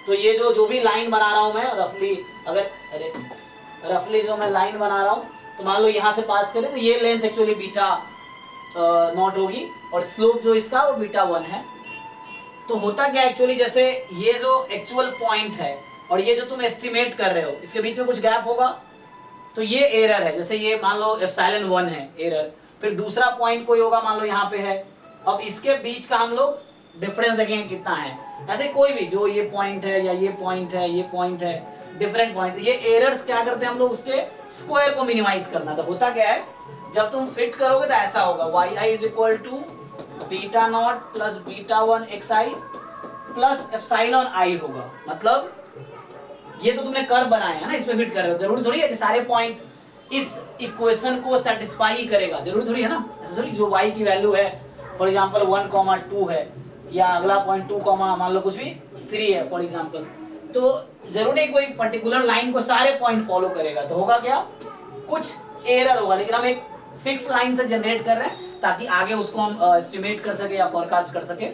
तो ये जो भी लाइन बना रहा हूं मैं रफली, अगर रफली जो मैं लाइन बना रहा हूं, तो मान लो यहाँ से पास करें तो ये लेंथ एक्चुअली बीटा नॉट होगी और स्लोप जो इसका वो बीटा 1 है। तो होता क्या एक्चुअली, जैसे ये जो एक्चुअल पॉइंट है और ये जो तुम एस्टिमेट कर रहे हो, इसके बीच में कुछ गैप होगा, तो ये एरर है। जैसे ये मान लो एप्सिलॉन 1 है एरर, फिर दूसरा पॉइंट कोई होगा, मान लो यहाँ पे है, अब इसके बीच का हम लोग डिफरेंस देखेंगे कितना है। ऐसे कोई भी जो ये पॉइंट है या ये पॉइंट है, ये पॉइंट है, डिफरेंट पॉइंट, ये एरर्स क्या करते हैं हम लोग, उसके स्क्वायर को मिनिमाइज करना। तो होता क्या है, जब तुम फिट करोगे तो ऐसा होगा, Y I is equal to beta not plus beta one X I plus epsilon I होगा। मतलब ये तो तुमने कर्व बनाया है ना, इसमें फिट कर रहे हो, जरूरी थोड़ी है कि सारे पॉइंट इस इक्वेशन को सेटिस्फाई ही करेगा, जरूरी थोड़ी है ना। ऐसा थोड़ी जो y की वैल्यू है फॉर एग्जांपल 1,2 है, या अगला पॉइंट 2, मान लो कुछ भी 3 है फॉर एग्जांपल, तो जरूरी कोई पर्टिकुलर लाइन को सारे पॉइंट फॉलो करेगा। तो होगा क्या, कुछ एरर होगा, लेकिन हम एक फिक्स लाइन से जनरेट कर रहे हैं ताकि आगे उसको हम एस्टिमेट कर सके या फोरकास्ट कर सके।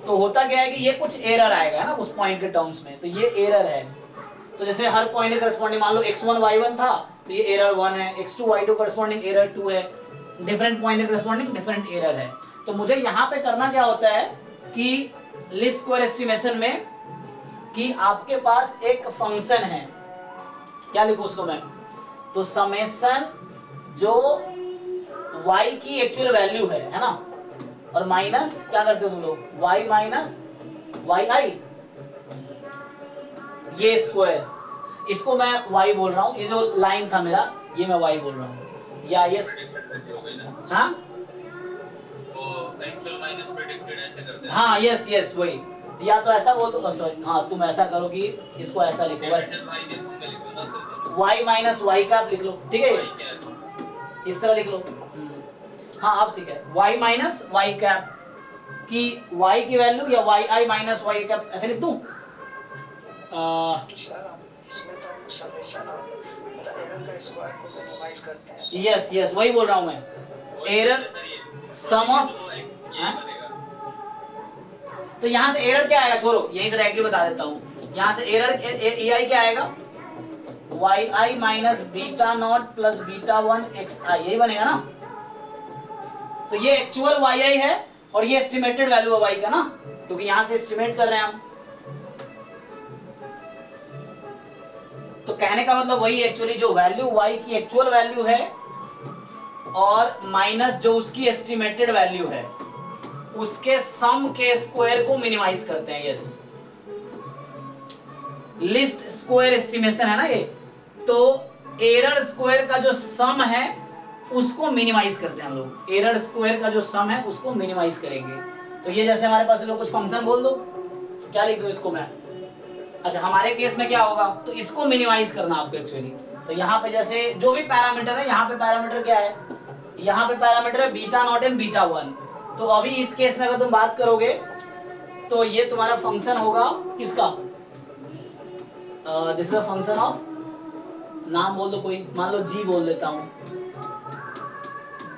तो होता क्या है कि ये कुछ एरर आएगा ना उस पॉइंट के टर्म्स में, तो ये एरर है। तो जैसे हर पॉइंट के करस्पॉन्डिंग मान लो x1 y1 था, तो ये एरर 1 है, x2 y2 करस्पॉन्डिंग एरर 2 है, डिफरेंट पॉइंट के करस्पॉन्डिंग डिफरेंट एरर है। तो मुझे यहाँ पे करना क्या होता है कि लीस्ट स्क्वायर एस्टिमेशन में कि आपके पास एक फंक्शन है, क्या लिखूं उसको मैं, तो समेशन जो y की एक्चुअल वैल्यू है ना, और माइनस क्या करते हो तुम लोग, y माइनस वाई आई, ये स्क्वायर, इसको मैं y बोल रहा हूँ, ये जो लाइन था मेरा ये मैं y बोल रहा हूँ, या ये हो गई ना, हाँ वो एक्चुअल माइनस प्रेडिक्टेड ऐसे करते हैं। हाँ यस यस वही, या तो ऐसा बोल दो, सॉरी हाँ तुम ऐसा करो कि इसको ऐसा लिखो, बस कैपिटल y के फॉर्म में लिख दो ना फिर y माइनस वाई का लिख लो, ठीक है, y क्या है, इस तरह लिख लो। हाँ आप सीखे y माइनस वाई कैप की y की वैल्यू, या Y I minus Y cap ऐसे लिख दूं। सर इसमें तो हम समेशन और मतलब एरर का स्क्वायर को मिनिमाइज करते हैं। यस यस वही बोल रहा हूँ मैं, एरर सम ऑफ, यही बनेगा। तो यहाँ से एरर क्या आएगा, छोड़ो यहीं से डायरेक्टली बता देता हूँ, यहाँ से एरर ए आई क्या आएगा, Y I minus beta not plus beta one X I, यही बनेगा ना। तो ये एक्चुअल वाई आई है और ये एस्टिमेटेड वैल्यू है वाई का ना, क्योंकि यहाँ से एस्टिमेट कर रहे हैं हम। तो कहने का मतलब वही एक्चुअली जो वैल्यू y की एक्चुअल वैल्यू है और माइनस जो उसकी एस्टिमेटेड वैल्यू है, उसके सम के स्क्वायर को मिनिमाइज करते हैं। यस, लिस्ट स्क्वायर एस्टिमेशन है ना ये, तो एरर स्क्वायर का जो सम है उसको मिनिमाइज करते हैं हम लोग, एरर स्क्वायर का जो सम है उसको मिनिमाइज करेंगे। तो ये जैसे हमारे पास लोग कुछ फंक्शन बोल दो, क्या लिख दो इसको मैं, अच्छा हमारे केस में क्या होगा, तो इसको मिनिमाइज करना आपको एक्चुअली। तो यहाँ पे जैसे जो भी पैरामीटर है, यहाँ पे पैरामीटर क्या है, यहाँ पे पैरामीटर है beta not and beta one. तो अभी इस केस में अगर तुम बात करोगे तो ये तुम्हारा फंक्शन होगा किसका, this is a function of, नाम बोल दो कोई, मान लो जी बोल देता हूँ,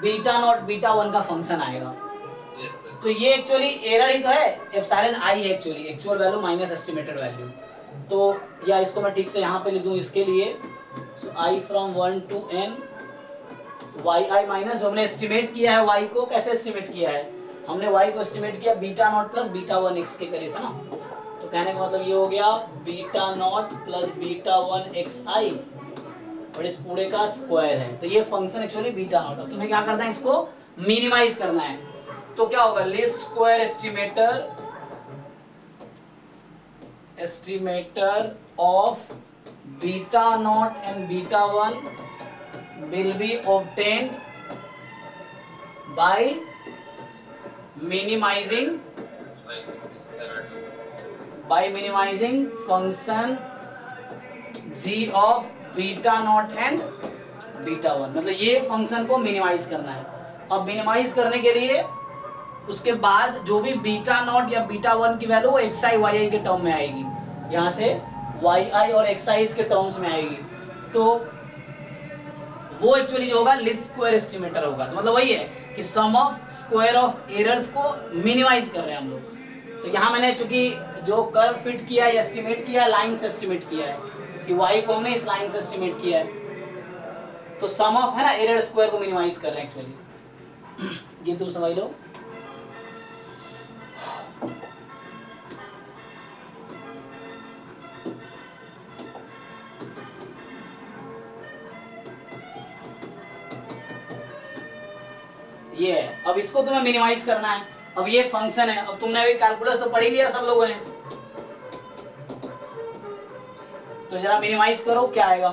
बीटा नॉट बीटा वन का फंक्शन आएगा। तो ये एक्चुअली एरर ही तो है, एप्सिलॉन आई है actually, actual value minus estimated value. तो या इसको मैं ठीक से यहाँ पे लिख दूँ इसके लिए, so I from 1 to n Y I minus, जो हमने एस्टिमेट किया है y को, कैसे एस्टिमेट किया है हमने, y को एस्टिमेट किया beta not plus beta one x के करीब है ना। तो कहने का मतलब ये हो गया beta not plus beta one X I और इस पूरे का स्क्वायर है। तो ये फंक्शन एक्चुअली बीटा नॉट, अब तुम्हें क्या करना है, इसको मिनिमाइज करना है। तो क्या होगा, list square estimator of beta not and beta one will be obtained by minimizing function g of beta not and beta one, मतलब ये फंक्शन को मिनिमाइज करना है। अब मिनिमाइज करने के लिए उसके बाद जो भी बीटा नॉट या बीटा वन की वैल्यू वो एक्स आई वाई आई के टर्म में आएगी, यहाँ से वाई आई और एक्स आई के टर्म्स में आएगी। तो वो एक्चुअली जो होगा लिस्ट स्क्वायर एस्टिमेटर होगा। तो मतलब वही है कि सम ऑफ स्क्वायर ऑफ एरर्स को मिनिमाइज कर रहे हैं हम लोग। तो यहाँ मैंने चूंकि जो कर्व फिट किया है, एस्टिमेट किया, लाइन से एस्टिमेट किया है कि y को हमने इस लाइन से एस्टिमेट किया है। तो सम ऑफ है ना एरर स्क्वायर को मिनिमाइज कर रहे हैं एक्चुअली। ये तुम समझ लो। ये है। अब इसको तुम्हें मिनिमाइज करना है। अब ये फंक्शन है, अब तुमने अभी कैलकुलस तो पढ़ ही लिया सब लोगों ने, तो जरा मिनिमाइज करो क्या आएगा।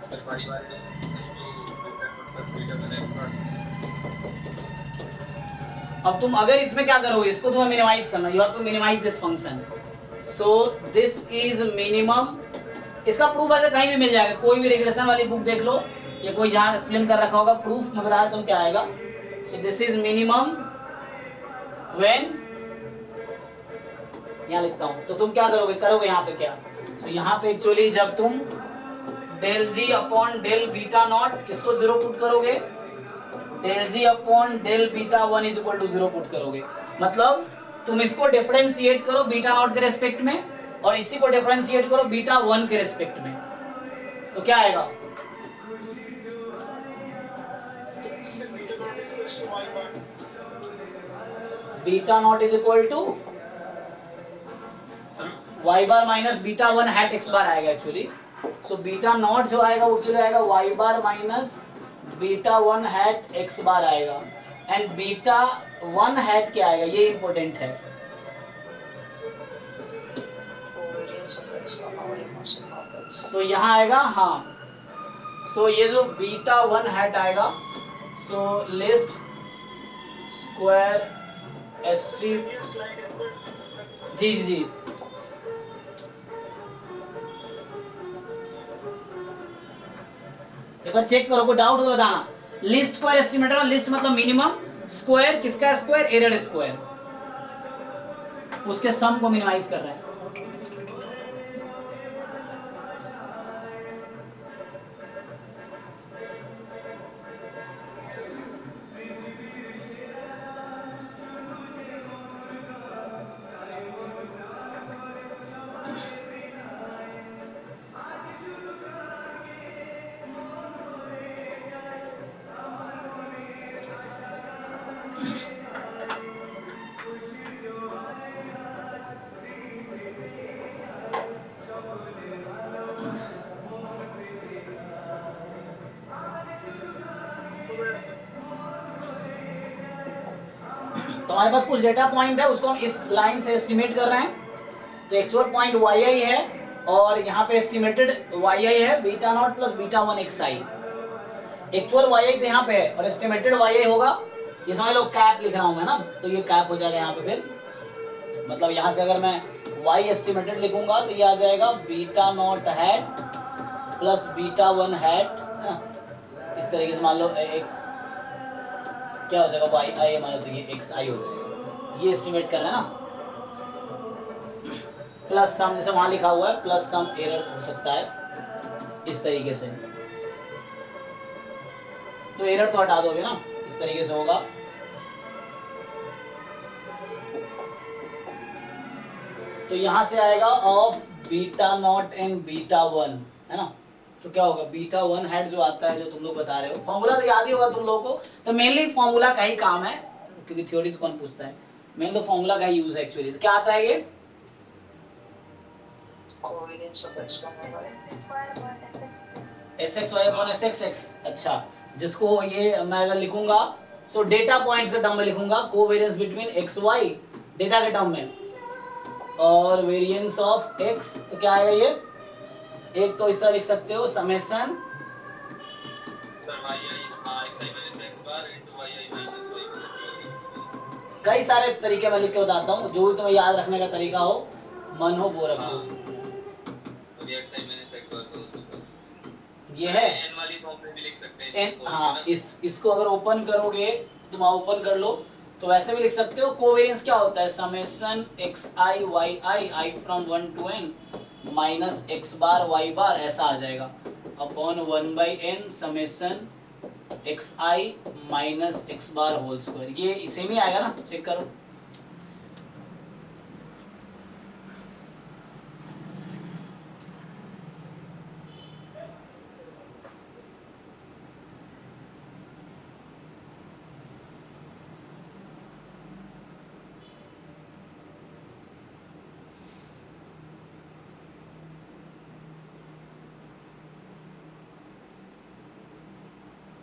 Sir y bar equals to beta not plus beta one X bar. अब तुम अगर इसमें क्या करोगे, इसको तुम्हें मिनिमाइज करना, you have to minimize this function. So this is minimum. इसका प्रूफ ऐसे कहीं भी मिल जाएगा, कोई भी रिग्रेशन वाली बुक देख लो या कोई जहाँ फिल्म कर रखा होगा, प्रूफ में बताया तुम क्या आएगा। सो दिस इज मिनिमम व्हेन, यहाँ लिखता हूँ, तो तुम क्या करोगे यहाँ पे क्या, तो यहाँ पे एक्चुअली जब तुम del G upon del beta not इसको 0 पुट करोगे, del G upon del beta 1 is equal to 0 put करोगे, मतलब तुम इसको डिफरेंशिएट करो बीटा नॉट के रेस्पेक्ट में और इसी को डिफरेंशिएट करो बीटा 1 के रेस्पेक्ट में, तो क्या आएगा, beta not is equal to y bar minus beta 1 hat x bar आएगा एक्चुअली। सो बीटा नॉट जो आएगा वो एक्चुअली आएगा y bar minus beta 1 hat x bar आएगा, एंड बीटा 1 हैट क्या आएगा, ये इंपॉर्टेंट है। तो यहाँ आएगा, हाँ, सो ये जो बीटा 1 हैट आएगा, सो लिस्ट स्क्वायर एस्ट्री, जी जी जी, एक बार चेक करो, कोई डाउट हो तो बताना। लिस्ट स्क्वायर एस्टिमेटर, लिस्ट मतलब मिनिमम, स्क्वायर किसका स्क्वायर, एरर स्क्वायर, उसके सम को मिनिमाइज कर रहे हैं। तो हमारे पास कुछ डेटा पॉइंट है, उसको हम इस लाइन से एस्टिमेट कर रहे हैं। तो एक्चुअल पॉइंट yi है और यहाँ पे एस्टिमेटेड yi है beta not plus beta 1 xi। Actual yi तो यहाँ पे है और एस्टिमेटेड yi होगा, ये समझ लो कैप लिख रहा हूँ मैं ना, तो ये कैप हो जाएगा यहाँ पे, फिर मतलब यहाँ से अगर मैं y एस्टिमेटेड लिखूंगा तो ये आ जाएगा beta not hat plus beta 1 hat, है ना, इस तरीके से मान लो x क्या हो जाएगा, वाई आई मान लो तो ये एक्स आई हो जाएगा, ये एस्टिमेट कर रहे हैं ना, प्लस सम जैसे वहां लिखा हुआ है प्लस सम एरर हो सकता है इस तरीके से, तो एरर तो हटा दोगे ना, इस तरीके से होगा। तो यहां से आएगा of beta not and beta 1, है ना, तो क्या होगा बीटा 1 हैट जो आता है, जो तुम लोग बता रहे हो, फॉर्मूला तो याद ही होगा तुम लोगों को, तो मेनली फॉर्मूला का ही काम है, क्योंकि थ्योरीज कौन पूछता है, मेन तो फॉर्मूला का ही यूज है एक्चुअली। तो क्या आता है ये, covariance of x sx y upon sx, अच्छा, जिसको ये मैं अगर लिखूंगा, सो डेटा पॉइंट्स के टर्म में लिखूंगा, covariance between x y data के टर्म में, और वेरिएंस ऑफ x, तो क्या आएगा ये, एक तो इस तरह लिख सकते हो summation sir yi xi minus x bar into yi minus y plus y। कई सारे तरीके मैं लिख के बताता हूँ, जो भी तुम्हें याद रखने का तरीका हो, मन हो वो रखो। तो ये xi minus x bar को उसको ये है n वाली फॉर्म में भी लिख सकते हैं एन, इसको, हाँ, इसको अगर ओपन करोगे, तुम ओपन कर लो तो वैसे भी लिख सकते हो। कोवेरिएंस क्या होता है, summation xi yi i from 1 to n minus x bar y bar, ऐसा आ जाएगा, upon 1/n summation xi minus x bar whole square, ये सेम ही आएगा ना, चेक करो।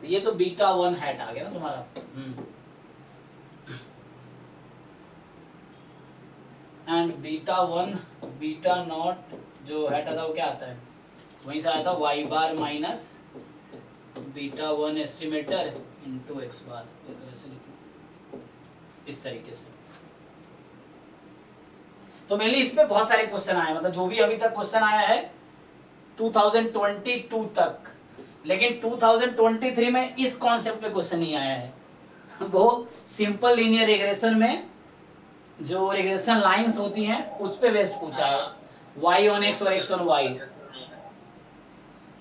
ये तो बीटा 1 हैट आ गया ना तुम्हारा। एंड बीटा 1 बीटा नॉट जो हैट आता है वो क्या आता है, वहीं से आया था y bar minus beta 1 estimator into x bar. ये तो ऐसे लिखो इस तरीके से। तो मेनली इस पे बहुत सारे क्वेश्चन आए, मतलब जो भी अभी तक क्वेश्चन आया है 2022 तक, लेकिन 2023 में इस कॉन्सेप्ट पे क्वेश्चन नहीं आया है। वो सिंपल लीनियर रिग्रेशन में जो रिग्रेशन लाइंस होती हैं उस पे बेस्ड पूछा है, y ऑन x और x ऑन y,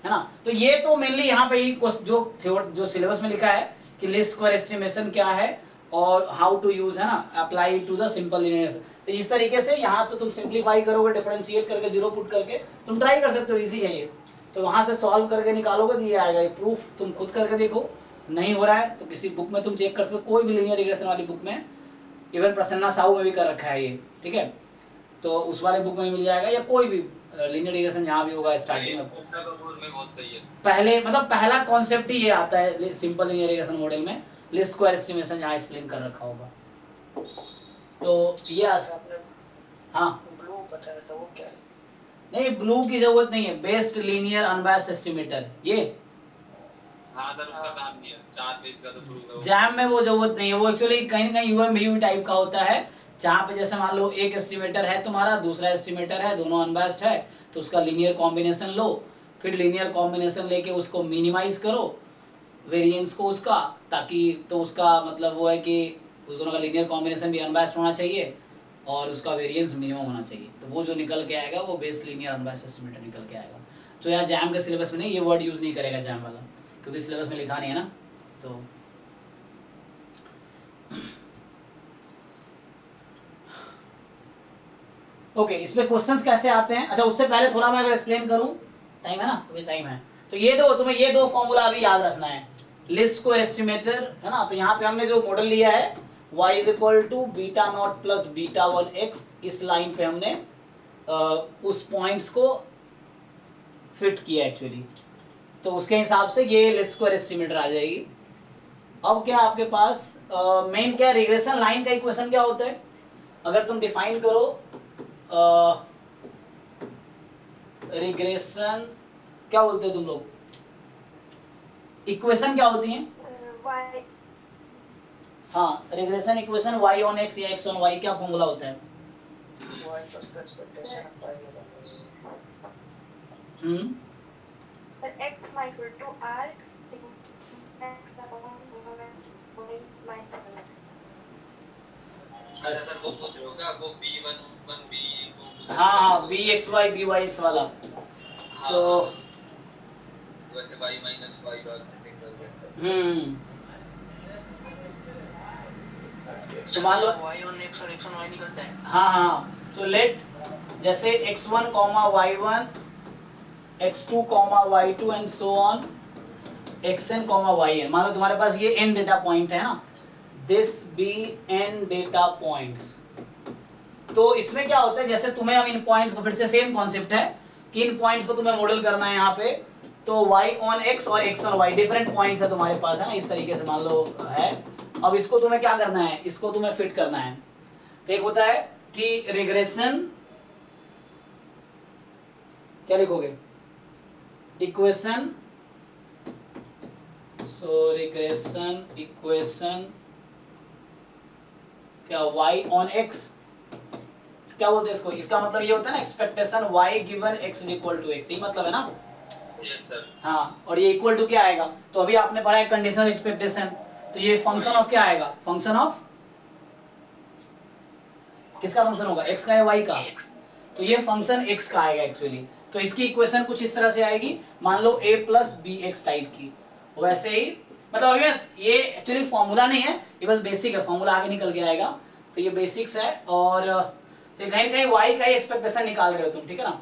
है ना। तो ये तो मेनली यहाँ पे ही जो सिलेबस में लिखा है कि लीस्ट स्क्वायर एस्टिमेशन क्या है और हाउ टू यूज, है ना, apply to the simple linear. तो इस तरीके से यहाँ तो तुम सिंप्लीफाई करोगे, डिफरेंशिएट करके जीरो पुट करके तुम ट्राई कर सकते हो, इजी है ये। तो वहां से सॉल्व करके निकालोगे तो ये आएगा। ये प्रूफ तुम खुद करके देखो, नहीं हो रहा है तो किसी बुक में तुम चेक कर सकते हो, कोई भी लीनियर रिग्रेशन वाली बुक में, इवन प्रसन्ना साहू में भी कर रखा है ये, ठीक है। तो उस वाले बुक में मिल जाएगा, या कोई भी लीनियर रिग्रेशन जहाँ भी होगा स्टार्टिंग में बहुत सही है। पहले मतलब पहला कॉन्सेप्ट ही ये आता है सिंपल लीनियर रिग्रेशन मॉडल में, लीस्ट स्क्वायर एस्टिमेशन जहाँ एक्सप्लेन कर रखा होगा। तो ये आपने हाँ ब्लू बताया था, वो क्या है? नहीं, ब्लू की जरूरत नहीं है, बेस्ड लीनियर अनबायस्ड एस्टिमेटर ये। हाँ सर, उसका काम नहीं है, 4 पेज का तो प्रूफ है। जैम में वो जरूरत नहीं है, वो एक्चुअली कहीं ना कहीं यूएमवीयू टाइप का होता है, जहाँ पे जैसे मान लो एक एस्टिमेटर है तुम्हारा, दूसरा एस्टिमेटर है, दोनों अनबायस्ड है, तो उसका लीनियर कॉम्बिनेशन लो, फिर लीनियर कॉम्बिनेशन लेके उसको मिनिमाइज करो वेरिएंस को उसका, ताकि तो उसका मतलब वो है कि उस दोनों का लीनियर कॉम्बिनेशन भी अनबायस्ड होना चाहिए और उसका वेरिएंस मिनिमम होना चाहिए। तो वो जो निकल के आएगा वो बेस्ड लीनियर अनबायस्ड एस्टिमेटर निकल के आएगा। जो यहाँ जैम के सिलेबस में नहीं, ये वर्ड यूज नहीं करेगा जैम वाला, क्योंकि सिलेबस में लिखा नहीं है ना। तो ओके, इसमें क्वेश्चंस कैसे आते हैं, अच्छा उससे पहले थोड़ा मैं अगर एक्सप्लेन करूं, टाइम है ना, अभी टाइम है। तो ये दो तुम्हें ये दो फॉर्मूला अभी याद रखना है, लीस्ट स्क्वायर एस्टिमेटर, है ना। तो यहाँ पे हमने जो मॉडल लिया है y is equal to beta not plus beta 1x, इस लाइन पे हमने उस पॉइंट्स को फिट किया एक्चुअली, तो उसके हिसाब से ये लीस्ट स्क्वायर एस्टिमेटर आ जाएगी। अब क्या आपके पास मेन क्या रिग्रेशन लाइन का इक्वेशन क्या होता है, अगर तुम डिफाइन करो रिग्रेशन क्या बोलते हो तुम लोग, इक्वेशन क्या होती है? y हाँ, regression equation y on x या x ऑन y, क्या फॉर्मूला होता है? y plus the expectation of y minus x equal to r sigma x upon y minus। अच्छा सर, वो पूछ रहे हो क्या, वो b1 b2? हाँ, bxy byx वाला। तो वैसे y minus y बार सेटिंग कर देते हैं। तो मान लो y on x और x on y निकलता है। हाँ, तो लेट जैसे x1 y1 x2 y2 and so on xn yn, मान लो तुम्हारे पास ये n डेटा पॉइंट है ना, this be n data points. तो इसमें क्या होता है, जैसे तुम्हें अब इन पॉइंट्स को, फिर से सेम कॉन्सेप्ट है कि इन पॉइंट्स को तुम्हें मॉडल करना है यहाँ पे, तो y ऑन x और x on y different points है तुम्हारे पास, है ना, इस तरीके से मान लो है। अब इसको तुम्हें क्या करना है, इसको तुम्हें फिट करना है। तो एक होता है कि रिग्रेशन, क्या लिखोगे, इक्वेशन, सो रिग्रेशन इक्वेशन क्या y ऑन x, क्या बोलते हैं इसको, इसका मतलब ये होता है ना expectation y given x is equal to x, यही मतलब है ना। Yes sir. हाँ, और ये इक्वल टू क्या आएगा, तो अभी आपने पढ़ा है कंडीशनल एक्सपेक्टेशन, तो ये फंक्शन ऑफ क्या आएगा, फंक्शन ऑफ किसका फंक्शन होगा, x का या y का, तो ये फंक्शन x का आएगा एक्चुअली। तो इसकी इक्वेशन कुछ इस तरह से आएगी, मान लो a plus B X type की, वैसे ही मतलब अभी ये एक्चुअली फॉर्मूला नहीं है, ये बस बेसिक है, फॉर्मूला आगे निकल के आएगा, तो ये बेसिक्स है। और तो कहीं कहीं y का ही एक्सपेक्टेशन निकाल रहे हो तुम, ठीक है ना।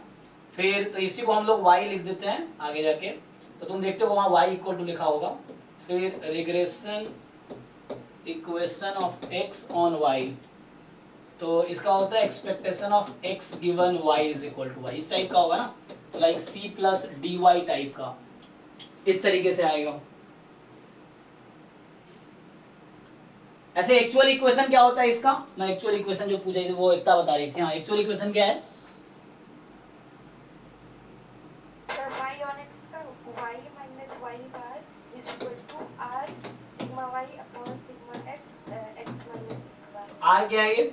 फिर तो इसी को हम लोग y लिख देते हैं आगे जाके, तो तुम देखते हो वहाँ y इक्वल टू लिखा होगा, फिर regression equation of x on y, तो इसका होता है expectation of x given y is equal to y, इस टाइप का होगा ना, तो like c plus dy type का, इस तरीके से आएगा। ऐसे एक्चुअल इक्वेशन क्या होता है इसका, मैं एक्चुअल इक्वेशन जो पूछा थी वो एकता बता रही थी। हाँ, एक्चुअल इक्वेशन क्या है? सर y on x का y minus y bar is equal to r sigma y upon sigma x x minus x bar। R क्या है ये?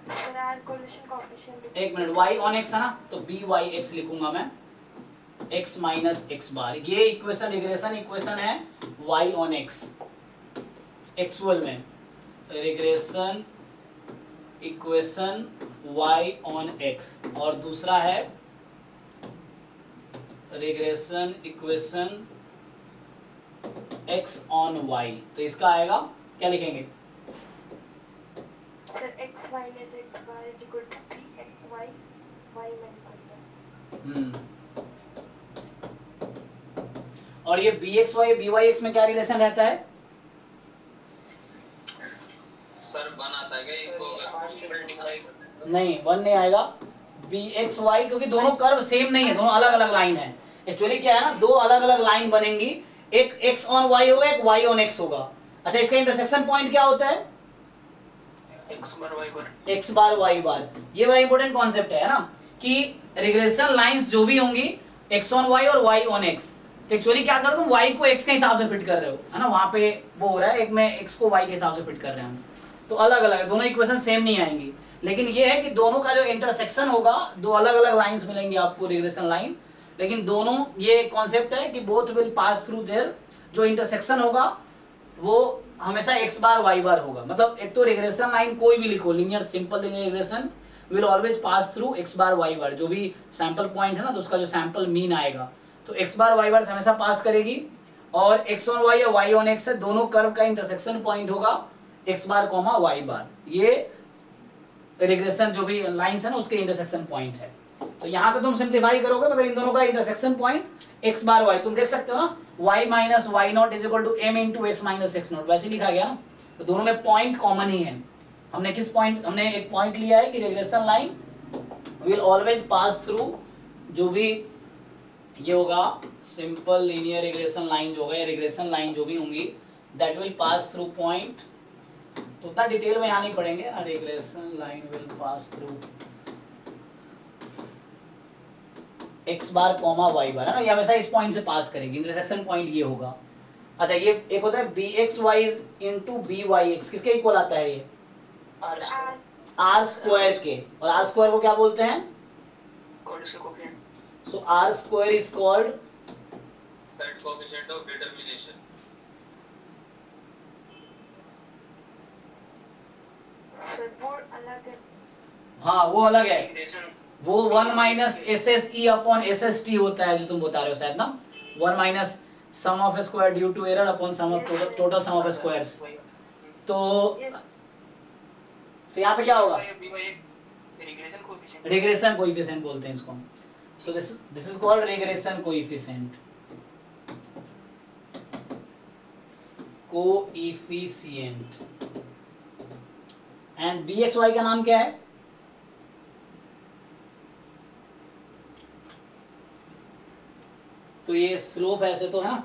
Sir r correlation coefficient. एक मिनट, y ऑन x है ना, तो बी वाई एक्स लिखूंगा मैं, x माइनस एक्स बार। ये इक्वेशन रिग्रेशन इक्वेशन है y ऑन x एक्चुअल में, regression equation y on x। और दूसरा है regression equation x on y। तो इसका आएगा क्या लिखेंगे? Sir x minus x bar is equal to bxy y minus y bar। और ये bxy byx में क्या रिलेशन रहता है? सर बनाता है क्या इनको r से मल्टीप्लाई करते नहीं, वन नहीं आएगा, bxy, क्योंकि दोनों कर्व सेम नहीं है, दोनों अलग अलग लाइन है। एक्चुअली क्या है ना, दो अलग अलग लाइन बनेंगी, एक x ऑन y होगा, एक y ऑन x होगा। अच्छा, इसका इंटरसेक्शन पॉइंट क्या होता है? x बार y बार। x बार y बार। ये बड़ा इंपॉर्टेंट कॉन्सेप्ट है ना, कि रिग्रेशन लाइंस जो भी होंगी x ऑन y और y ऑन x, तो एक्चुअली क्या कर रहे हो तुम, y को x के हिसाब से फिट कर रहे हो, है ना, वहां पे वो हो रहा है, एक में x को y के हिसाब से फिट कर रहे हैं हम। तो अलग अलग है, दोनों इक्वेशन सेम नहीं आएंगी, लेकिन ये है कि दोनों का जो इंटरसेक्शन होगा, दो अलग अलग लाइंस मिलेंगी आपको रिग्रेशन लाइन, लेकिन दोनों, ये कॉन्सेप्ट है कि both will pass through their, जो इंटरसेक्शन होगा वो हमेशा x बार y बार होगा। मतलब एक तो रिग्रेशन लाइन कोई भी लिखो, linear simple linear regression will always pass through x bar y बार, जो भी सैंपल पॉइंट है ना, तो उसका जो सैंपल मीन आएगा, तो x बार y बार हमेशा पास करेगी। और x ऑन y या y ऑन x है, दोनों कर्व का इंटरसेक्शन पॉइंट होगा x बार कॉमा y बार। ये रिग्रेशन जो भी लाइंस है ना, उसके इंटरसेक्शन पॉइंट है। तो यहाँ पे तुम सिंप्लीफाई करोगे, मतलब इन दोनों का intersection point x bar y, तुम देख सकते हो ना, y minus Y not is equal to m into X minus X not, वैसे लिखा गया ना, तो दोनों में पॉइंट कॉमन ही है। हमने किस पॉइंट, हमने एक पॉइंट लिया है कि regression line will always pass through, जो भी ये होगा सिंपल लीनियर रिग्रेशन लाइन जो होगा, या रिग्रेशन लाइन जो भी होंगी, that will pass through point. तो उतना डिटेल में यहाँ नहीं पढ़ेंगे, regression line will pass through x bar comma y बार, है ना, ये हमेशा इस पॉइंट से पास करेगी, इंटरसेक्शन पॉइंट ये होगा। अच्छा, ये एक होता है bxy इंटू byx, किसके इक्वल आता है ये? r स्क्वायर के, और r स्क्वायर को क्या बोलते हैं? सो r square is called set coefficient of determination. Sir वो अलग है। हाँ वो अलग है, वो 1 minus S S E upon S S T होता है, जो तुम बता रहे हो शायद ना, 1 minus sum of square due to error upon sum of total sum of squares. तो यहाँ पे क्या होगा? रिग्रेशन कोएफिशिएंट बोलते हैं इसको। सो this is called regression coefficient, and bxy का नाम क्या है? तो ये स्लोप ऐसे तो है ना,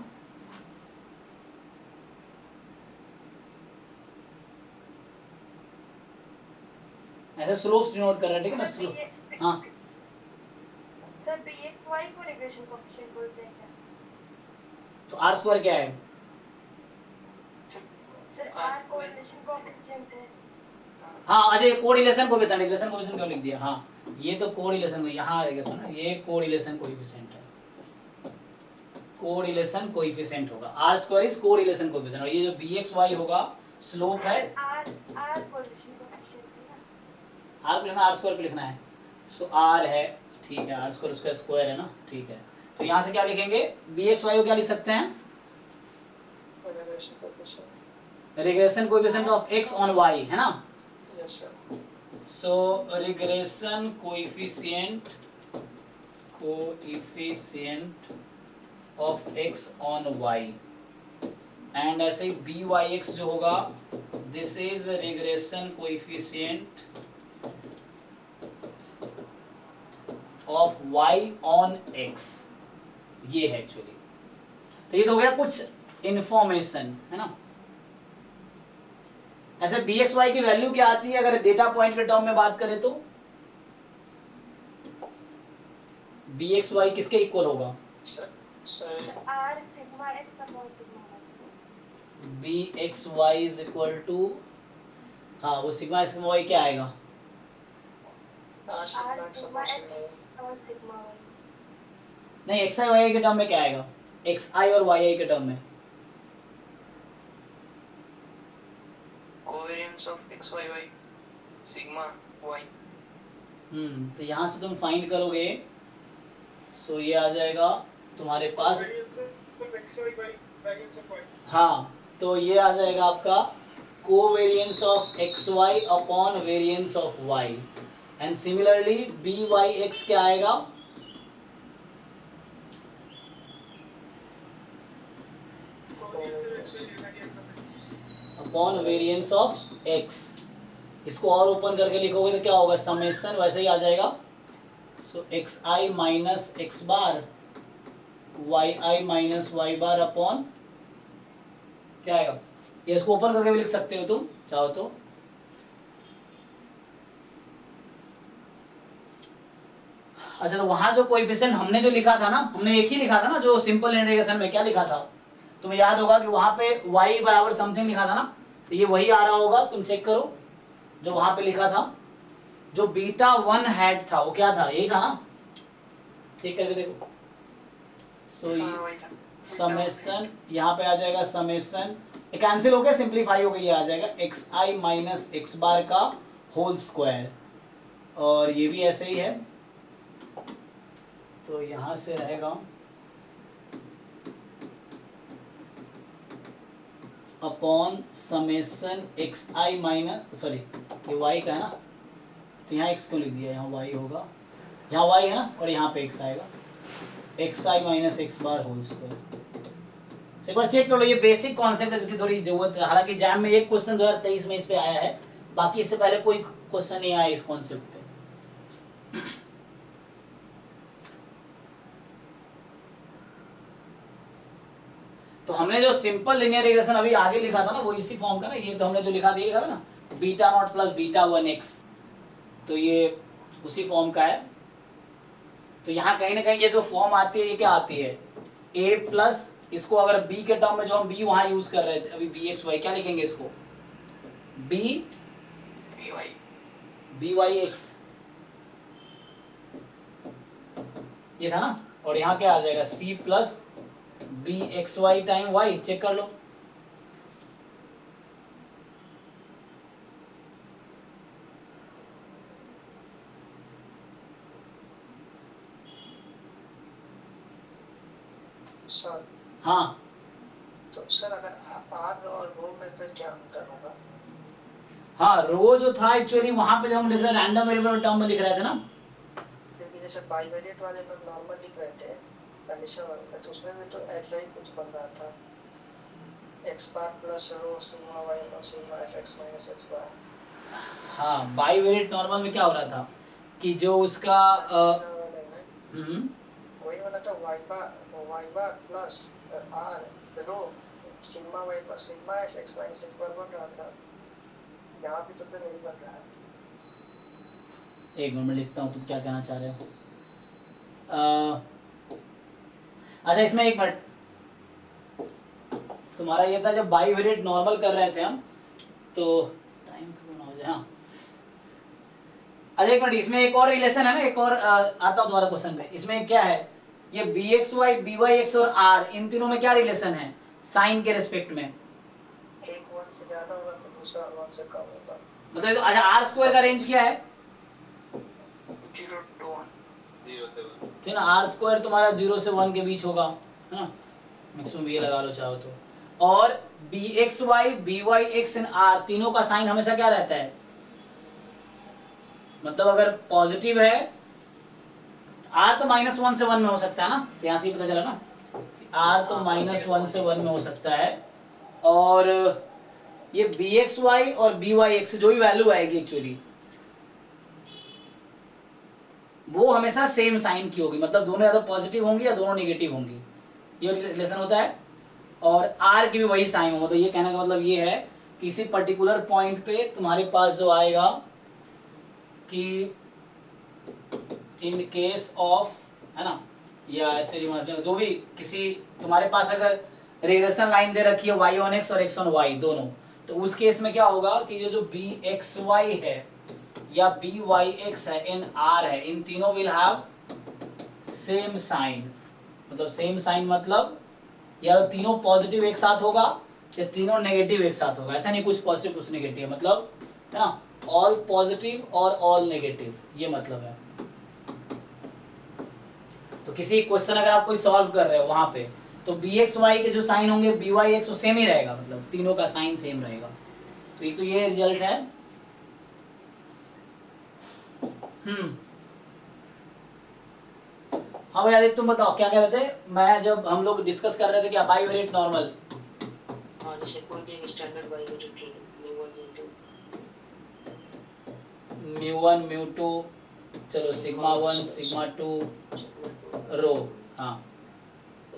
ऐसे स्लोप्स डिनोट कर रहा है, ठीक है ना, स्लोप। हाँ सर bxy को रिग्रेशन कोएफिशिएंट बोलते हैं क्या? तो r स्क्वायर क्या है? सर r कोरिलेशन कोएफिशिएंट है। हाँ अच्छा, ये कोरिलेशन कोएफिशिएंट, रिग्रेशन कोएफिशिएंट क्यों लिख दिया? हाँ ये तो कोरिलेशन, यहाँ रिग्रेशन है, ये कोरिलेशन कोएफिशिएंट है, कोरिलेशन कोएफिशिएंट होगा, r square is correlation coefficient, और ये जो bxy होगा स्लोप है, r कोरिलेशन कोएफिशिएंट है ना? r को लिखना, r स्क्वायर पे लिखना है, सो r है, ठीक है, r स्क्वायर उसका स्क्वायर है ना, ठीक है। तो यहाँ से क्या लिखेंगे, bxy को क्या लिख सकते हैं? Regression coefficient of x on y, है ना। So regression coefficient of x on y, and ऐसे ही byx जो होगा, this is regression coefficient of y on x, ये है एक्चुअली। तो ये तो हो गया कुछ इंफॉर्मेशन, है ना, ऐसे बी एक्स वाई की वैल्यू क्या आती है अगर डेटा पॉइंट के टर्म में बात करें तो? बी एक्स वाई किसके इक्वल होगा? Sir R sigma x upon sigma y. B X Y is equal to, हाँ वो सिग्मा सिग्मा वाई क्या आएगा? R R sigma x sigma upon x sigma y. upon sigma y. नहीं, x आई Y के term में क्या आएगा? X I और वाई आई के टर्म में Covariance of x y y sigma y. तो यहाँ से तुम फाइंड करोगे, सो ये आ जाएगा तुम्हारे पास, Variance of x y by variance of y. हाँ तो ये आ जाएगा आपका covariance of X Y upon variance of Y, and similarly B Y X क्या आएगा? Covariance of x y by variance of x. Upon variance of x. इसको और ओपन करके लिखोगे तो क्या होगा? समेशन वैसे ही आ जाएगा, सो x I minus X bar Y I minus Y bar upon क्या आएगा? ये इसको ओपन करके भी लिख सकते हो तुम चाहो तो। अच्छा, तो वहां जो कोएफिशिएंट हमने जो लिखा था ना, हमने एक ही लिखा था ना जो सिंपल इंटीग्रेशन में, क्या लिखा था? तुम्हें याद होगा कि वहां पे y बराबर समथिंग लिखा था ना, तो ये वही आ रहा होगा, तुम चेक करो जो वहां पे लिखा था, जो बीटा 1 हैड था वो क्या था? यही था ना, चेक करके देखो। सो समेशन यहाँ पे आ जाएगा, समेशन ये कैंसिल हो गया, सिंप्लीफाई हो गया, ये आ जाएगा एक्स आई माइनस एक्स बार का होल स्क्वायर, और ये भी ऐसे ही है, तो यहाँ से रहेगा upon summation X I minus, sorry ये वाई का है ना, तो यहाँ एक्स क्यों लिख दिया, यहाँ वाई होगा, यहाँ वाई है ना और यहाँ पे एक्स आएगा, X I minus X bar whole square. एक बार चेक कर लो, ये बेसिक कॉन्सेप्ट है जिसकी थोड़ी जरूरत है, हालांकि एग्जाम में एक क्वेश्चन 2023 में इस पे आया है, बाकी इससे पहले कोई क्वेश्चन नहीं आया इस कॉन्सेप्ट पे। तो हमने जो सिंपल लिनियर रिग्रेशन अभी आगे लिखा था ना, वो इसी फॉर्म का ना, ये तो हमने जो लिखा था ना, beta not plus beta 1x, तो ये उसी फॉर्म का है। तो यहाँ कहीं ना कहीं ये जो फॉर्म आती है, ये क्या आती है? a प्लस, इसको अगर b के टर्म में जो हम b वहां यूज कर रहे थे अभी, bxy क्या लिखेंगे इसको? byx, ये था ना, और यहाँ क्या आ जाएगा? c plus bxy time y, check कर लो। सर हाँ तो सर अगर आर और रो में फिर क्या अंतर होगा? हाँ, रो जो था एक्चुअली वहां पे जब हम लिख रहे रैंडम वेरिएबल टर्म में लिख रहे थे ना, क्योंकि जैसे बाइवेरिएट वाले में नॉर्मल लिख रहे थे कंडीशन वाले में, तो उसमें भी तो ऐसा ही कुछ बन रहा था, x बार प्लस रो सिग्मा y रो सिग्मा x माइनस x बार। हाँ बाइवेरिएट नॉर्मल में क्या हो रहा था कि जो उसका वही वाला तो y बार प्लस r रो सिग्मा y पर सिग्मा x माइनस x बार बन रहा था, यहाँ भी तो फिर नहीं बन रहा है। एक मिनट में लिखता हूँ तुम क्या कहना चाह रहे हो। अच्छा, इसमें एक मिनट, तुम्हारा ये था जब बाइवेरिएट नॉर्मल कर रहे थे हम, तो टाइम क्यों ना हो जाए। हाँ अच्छा एक मिनट, इसमें एक और रिलेशन है ना, एक और आता हूँ तुम्हारा क्वेश्चन पे। इसमें क्या है, ये bxy byx और r, इन तीनों में क्या रिलेशन है साइन के रिस्पेक्ट में? एक 1 से ज्यादा होगा तो दूसरा 1 से कम होगा। मतलब अच्छा, आर स्क्वायर का रेंज क्या है? 0 to 1 0 से 1, ठीक ना, आर स्क्वायर तुम्हारा 0 से 1 के बीच होगा, है ना, मैक्सिमम ये लगा लो चाहो तो। और bxy byx एंड r तीनों का साइन हमेशा क्या रहता है? मतलब अगर पॉजिटिव है, r तो -1 से 1 में हो सकता है ना, तो यहाँ से ही पता चला ना, r तो -1 से 1 में हो सकता है, और ये bxy और byx जो भी वैल्यू आएगी एक्चुअली वो हमेशा सेम साइन की होगी, मतलब दोनों या तो पॉजिटिव होंगी या दोनों नेगेटिव होंगी, ये रिलेशन होता है। और r की भी वही साइन होगा, तो ये कहने का मतलब ये है किसी पर्टिकुलर पॉइंट पे तुम्हारे पास जो आएगा कि इन केस ऑफ, है ना, या ऐसे जो भी किसी तुम्हारे पास अगर रिग्रेशन लाइन दे रखी है y ऑन x और x ऑन y दोनों, तो उस केस में क्या होगा कि ये जो bxy है या byx है इन r है, इन तीनों विल हैव सेम साइन। मतलब सेम साइन मतलब या तो तीनों पॉजिटिव एक साथ होगा या तीनों नेगेटिव एक साथ होगा। ऐसा नहीं कुछ पॉजिटिव कुछ नेगेटिव, मतलब है ना, ऑल पॉजिटिव और ऑल नेगेटिव, ये मतलब है। तो किसी क्वेश्चन अगर आप कोई सॉल्व कर रहे हो वहां पे, तो bxy के जो साइन होंगे byx वो सेम ही रहेगा, मतलब तीनों का साइन सेम रहेगा। तो ये रिजल्ट है। हाँ भाई आदित्य तुम बताओ क्या कह रहे थे? मैं जब हम लोग डिस्कस कर रहे थे क्या बाइवेरिएट नॉर्मल, हाँ जैसे कोई भी एक स्टैंडर्ड बाइवेरिएट μ1 μ2, चलो सिग्मा 1 सिग्मा 2 रो, हाँ।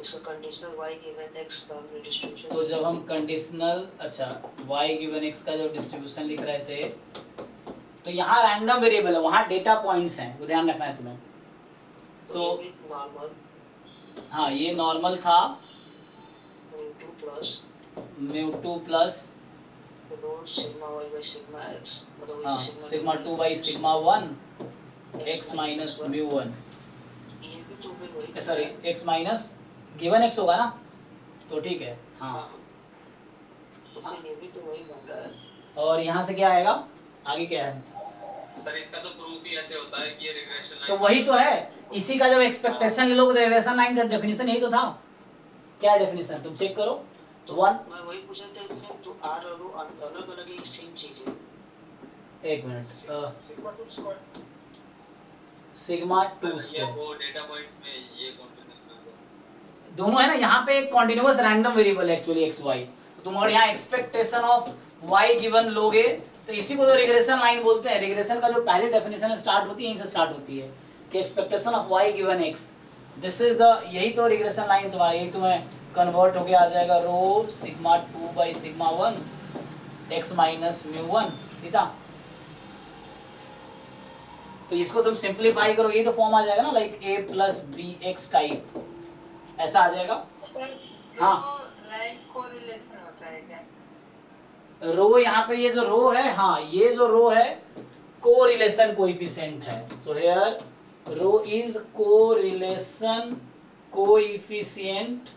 इसका कंडीशनल y गिवन x का हमने डिस्ट्रीब्यूशन, तो जब हम कंडीशनल, अच्छा y गिवन x का जो डिस्ट्रीब्यूशन लिख रहे थे, तो यहाँ रैंडम वेरिएबल है, वहाँ डेटा पॉइंट्स हैं, वो ध्यान रखना है तुम्हें। तो नॉर्मल, हाँ ये नॉर्मल था μ2 plus rho sigma y by sigma x, मतलब हाँ sigma 2 by sigma 1 x minus μ1, ये भी तो फिर वही sorry x minus given x होगा ना, तो ठीक है हाँ। तो फिर ये भी तो वही बन रहा है। और यहाँ से क्या आएगा, आगे क्या है? सर इसका तो प्रूफ ही ऐसे होता है कि ये रिग्रेशन लाइन, तो वही तो है, इसी का जब एक्सपेक्टेशन ले लो, रिग्रेशन लाइन का डेफिनेशन यही तो था। क्या डेफिनेशन तुम चेक करो, तो वन, मैं वही पूछा था इसमें तो r और रो अलग अलग एक सेम चीज है। एक मिनट, सिग्मा 2 स्क्वायर सिग्मा 2 ये स्क्वायर वो डेटा पॉइंट्स में ये कॉन्फिडेंस दोनों है ना, यहाँ पे एक कॉन्टिन्यूअस रैंडम वेरिएबल है एक्चुअली एक्स वाई, तो तुम अगर यहाँ एक्सपेक्टेशन ऑफ वाई गिवन लोगे तो इसी को तो रिग्रेशन लाइन बोलते हैं। रिग्रेशन का जो पहली डेफिनेशन स्टार्ट होती है यहीं से स्टार्ट होती है कि expectation of Y given X, this is the, यही तो रिग्रेशन लाइन तुम्हारा, यही तुम्हें कन्वर्ट होके आ जाएगा rho sigma 2 by sigma 1 X minus μ1, ठीक है। तो इसको तुम सिंप्लीफाई करो, ये तो फॉर्म आ जाएगा ना, like a plus B X type, ऐसा आ जाएगा। हाँ रो, यहाँ पे ये जो रो है, हाँ ये जो रो है कोरिलेशन कोएफिशिएंट है, तो here rho is correlation coefficient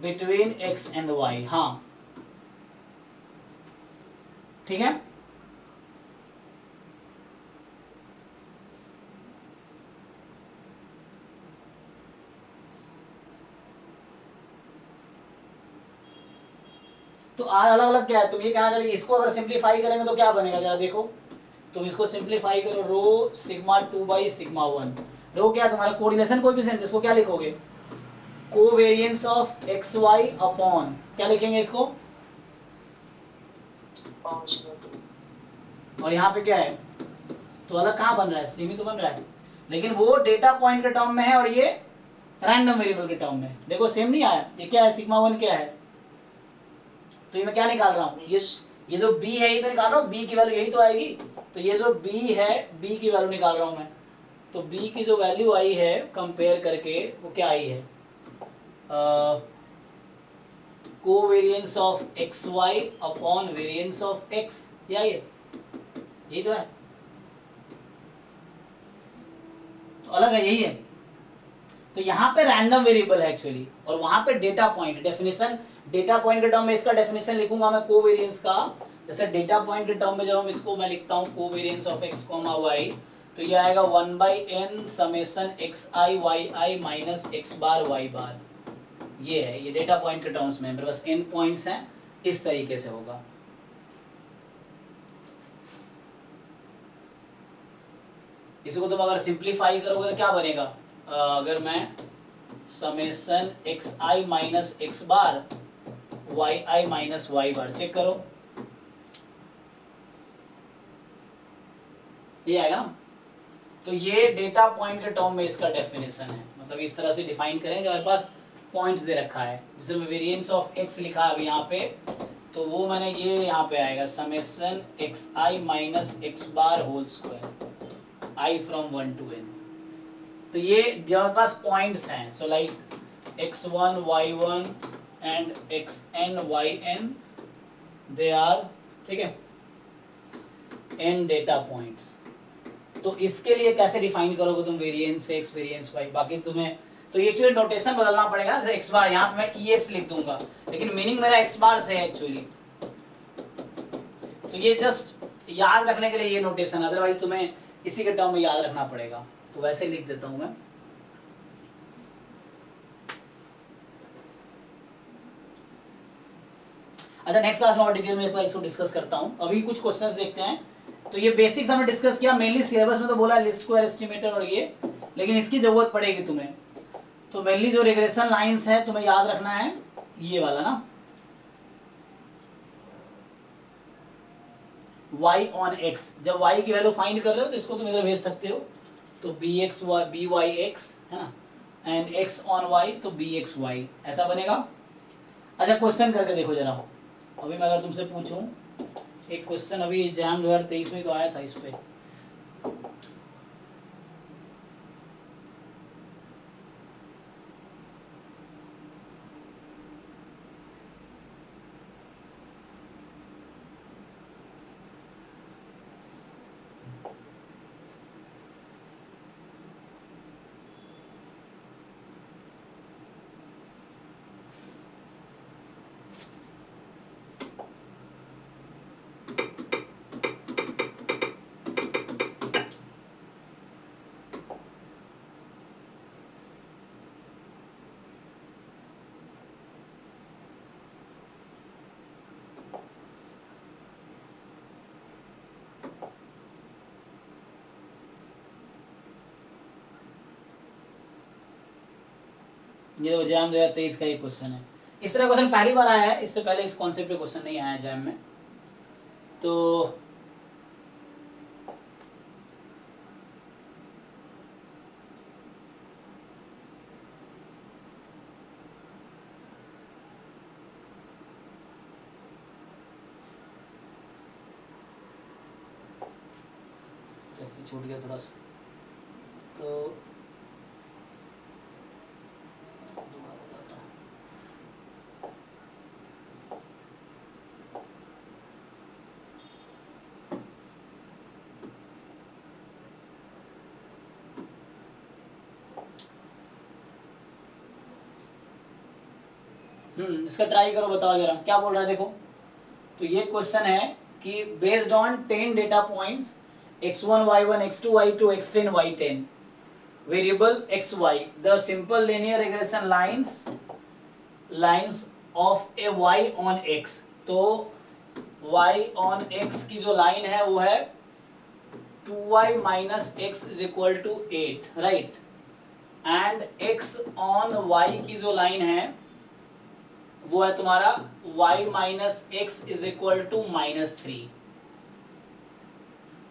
between x and y, हाँ ठीक है। तो आर अलग अलग क्या है, तुम ये कहना चाहिए इसको अगर सिंप्लीफाई करेंगे तो क्या बनेगा, जरा देखो तुम इसको सिंप्लीफाई करो, rho sigma 2 by sigma 1, rho क्या तुम्हारा कोऑर्डिनेशन कोएफिशिएंट, इसको क्या लिखोगे, covariance of X Y upon, क्या लिखेंगे इसको, और यहाँ पे क्या है, तो अलग कहाँ बन रहा है, सेम ही तो बन रहा है, लेकिन वो डेटा पॉइंट के टर्म में है और ये रैंडम वेरिएबल के टर्म में, देखो सेम नहीं आया। ये क्या है, सिग्मा 1 क्या है, तो ये मैं क्या निकाल रहा हूँ, ये जो b है ये तो निकाल रहा हूँ, b की वैल्यू यही तो आएगी, तो ये जो b है b की वैल्यू निकाल रहा हूँ मैं, तो b की जो वैल्यू आई है कंपेयर करके वो क्या आई है, covariance of X Y upon variance of x, ये आई है, यही तो है, तो अलग है, यही है। तो यहाँ पे रैंडम वेरिएबल है एक्चुअली, और वहां पे data point, definition data point के टर्म में इसका डेफिनेशन लिखूंगा मैं कोवेरिएंस का, जैसे डेटा पॉइंट के टर्म में जब हम इसको मैं लिखता हूँ कोवेरिएंस ऑफ x, y, तो ये आएगा 1/n summation xi yi minus x bar y बार, ये है, ये डेटा पॉइंट के टर्म्स में मेरे पास n पॉइंट्स हैं, इस तरीके से होगा। इसको तुम अगर सिंप्लीफाई करोगे तो क्या बनेगा, अगर मैं समेशन xi माइनस x बार yi माइनस y बार, चेक करो ये आएगा ना, तो ये डेटा पॉइंट के टर्म में इसका डेफिनेशन है, मतलब इस तरह से डिफाइन करें, हमारे पास पॉइंट्स दे रखा है, जैसे मैं वेरिएंस ऑफ एक्स लिखा है अभी यहाँ पे, तो वो मैंने ये यहाँ पे आएगा summation X I minus X bar whole square I from 1 to n। तो ये जो हमारे पास पॉइंट्स हैं, so like x1 y1 and xn yn, they are, ठीक है, n डेटा पॉइंट्स। तो इसके लिए कैसे डिफाइन करोगे तुम वेरिएंस x वेरिएंस y, बाकी तुम्हें तो ये एक्चुअली नोटेशन बदलना पड़ेगा, जैसे x बार यहाँ पे मैं ex लिख दूंगा, लेकिन मीनिंग मेरा x बार से है एक्चुअली। तो ये जस्ट याद रखने के लिए ये नोटेशन, अदरवाइज तुम्हें इसी के टर्म में याद रखना पड़ेगा, तो वैसे लिख देता हूं मैं। अच्छा, नेक्स्ट क्लास में और डिटेल में इसको डिस्कस करता हूं, अभी कुछ क्वेश्चंस देखते हैं। तो ये बेसिक्स हमने डिस्कस किया, मेनली सिलेबस में तो बोला लिस्ट स्क्वायर एस्टिमेटर और ये, लेकिन इसकी जरूरत पड़ेगी तुम्हें। तो मेनली जो रिग्रेशन लाइंस है तुम्हें याद रखना है ये वाला ना, y ऑन x, जब y की वैल्यू फाइंड कर रहे हो तो इसको तुम इधर भेज सकते हो, तो bx by x है ना, एंड x ऑन y तो bx y, ऐसा बनेगा। अच्छा, क्वेश्चन करके देखो जरा, अभी मैं अगर तुमसे पूछूं एक क्वेश्चन, अभी एग्जाम 2023 में तो आया था इस पे, ये एग्जाम 2023 का एक क्वेश्चन है। इस तरह क्वेश्चन पहली बार आया है, इससे पहले इस कॉन्सेप्ट पे क्वेश्चन नहीं आया एग्जाम में। तो छूट गया थोड़ा सा, तो दोबारा बताता हूँ। इसका ट्राई करो, बताओ जरा क्या बोल रहा है, देखो। तो ये क्वेश्चन है कि based on 10 data points x1 y1 x2 y2 x10 y10 variable xy, the simple linear regression lines of a y on x। तो y on x की जो लाइन है वो है 2y minus x is equal to 8, right, and x on y की जो line है वो है तुम्हारा y minus x is equal to -3।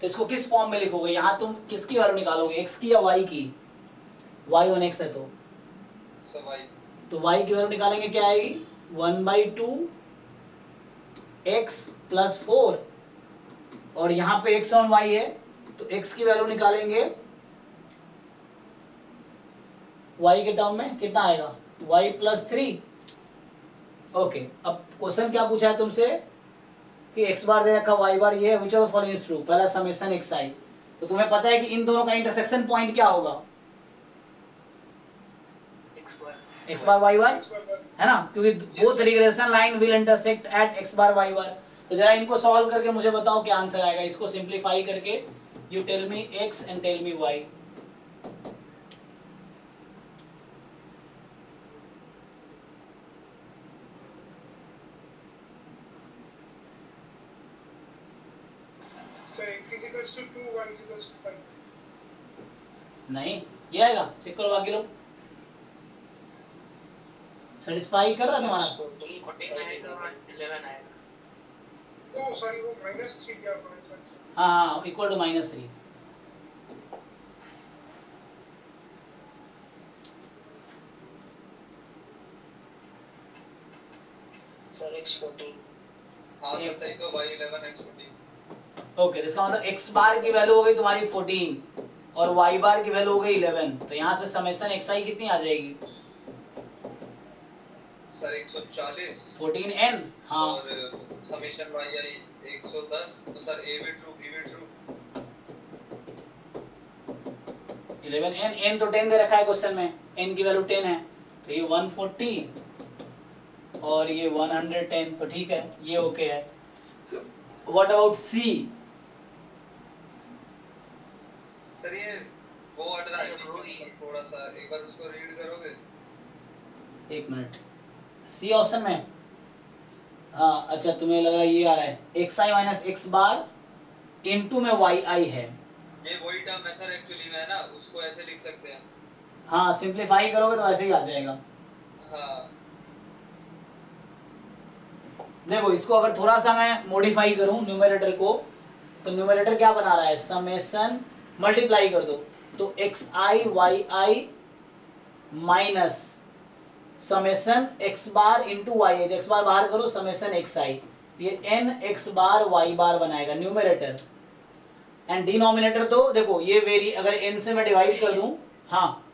तो इसको किस फॉर्म में लिखोगे, यहाँ तुम किसकी वैल्यू निकालोगे, x की या y की? y on x है तो y की वैल्यू निकालेंगे, क्या आएगी 1/2 x plus 4, और यहाँ पे x on y है तो x की वैल्यू निकालेंगे y के टर्म में, कितना आएगा y plus 3। ओके, अब क्वेश्चन क्या पूछा है तुमसे कि x बार दे रखा, y बार ये है, which of the following is true, पहला समेशन xi। तो तुम्हें पता है कि इन दोनों का इंटरसेक्शन पॉइंट क्या होगा, x बार y बार, है ना, क्योंकि both regression line will intersect at x bar y बार। तो जरा इनको सॉल्व करके मुझे बताओ क्या आंसर आएगा, इसको सिंपलीफाई करके you tell me x and tell me y। So x is equals to 2, y is equals to 5. नहीं, ये आएगा, चेक करो बाकी लोग, सेटिस्फाई कर रहा है तुम्हारा? 11 आएगा। Oh, sorry, वो -3 दिया आपने, सर। हाँ, इक्वल टू -3। सर x14 हाँ सर सही, तो y 11 x 14। ओके, तो इसका मतलब x बार की वैल्यू हो गई तुम्हारी 14 और y बार की वैल्यू हो गई 11, तो यहाँ से समेशन xi कितनी आ जाएगी? Sir 140 14n। हाँ, और समेशन yi 110, तो सर a भी ट्रू b भी ट्रू। 11n, n तो 10 दे रखा है क्वेश्चन में, n की वैल्यू 10 है, तो ये 140 और ये 110, तो ठीक है, ये ओके है। What about c? सर ये वो अड़ रहा है रो ही। थोड़ा सा, एक बार उसको रीड करोगे? एक मिनट, सी ऑप्शन में, हाँ अच्छा, तुम्हें लग रहा है ये आ रहा है xi minus x bar into में yi है। ये वही टर्म है सर एक्चुअली में, है ना, उसको ऐसे लिख सकते हैं। हाँ, सिंप्लीफाई करोगे तो ऐसे ही आ जाएगा। हाँ देखो, इसको अगर थोड़ा सा मैं मॉडिफाई करूं न्यूमरेटर को, तो न्यूमरेटर क्या बना रहा है? समेशन मल्टीप्लाई कर दो, तो xi yi minus summation x bar into Y, x बार बाहर करो, समेशन xi, तो ये n x बार y बार बनाएगा न्यूमरेटर। एंड डिनोमिनेटर तो देखो ये वेरी, अगर n से मैं डिवाइड कर दूं, हाँ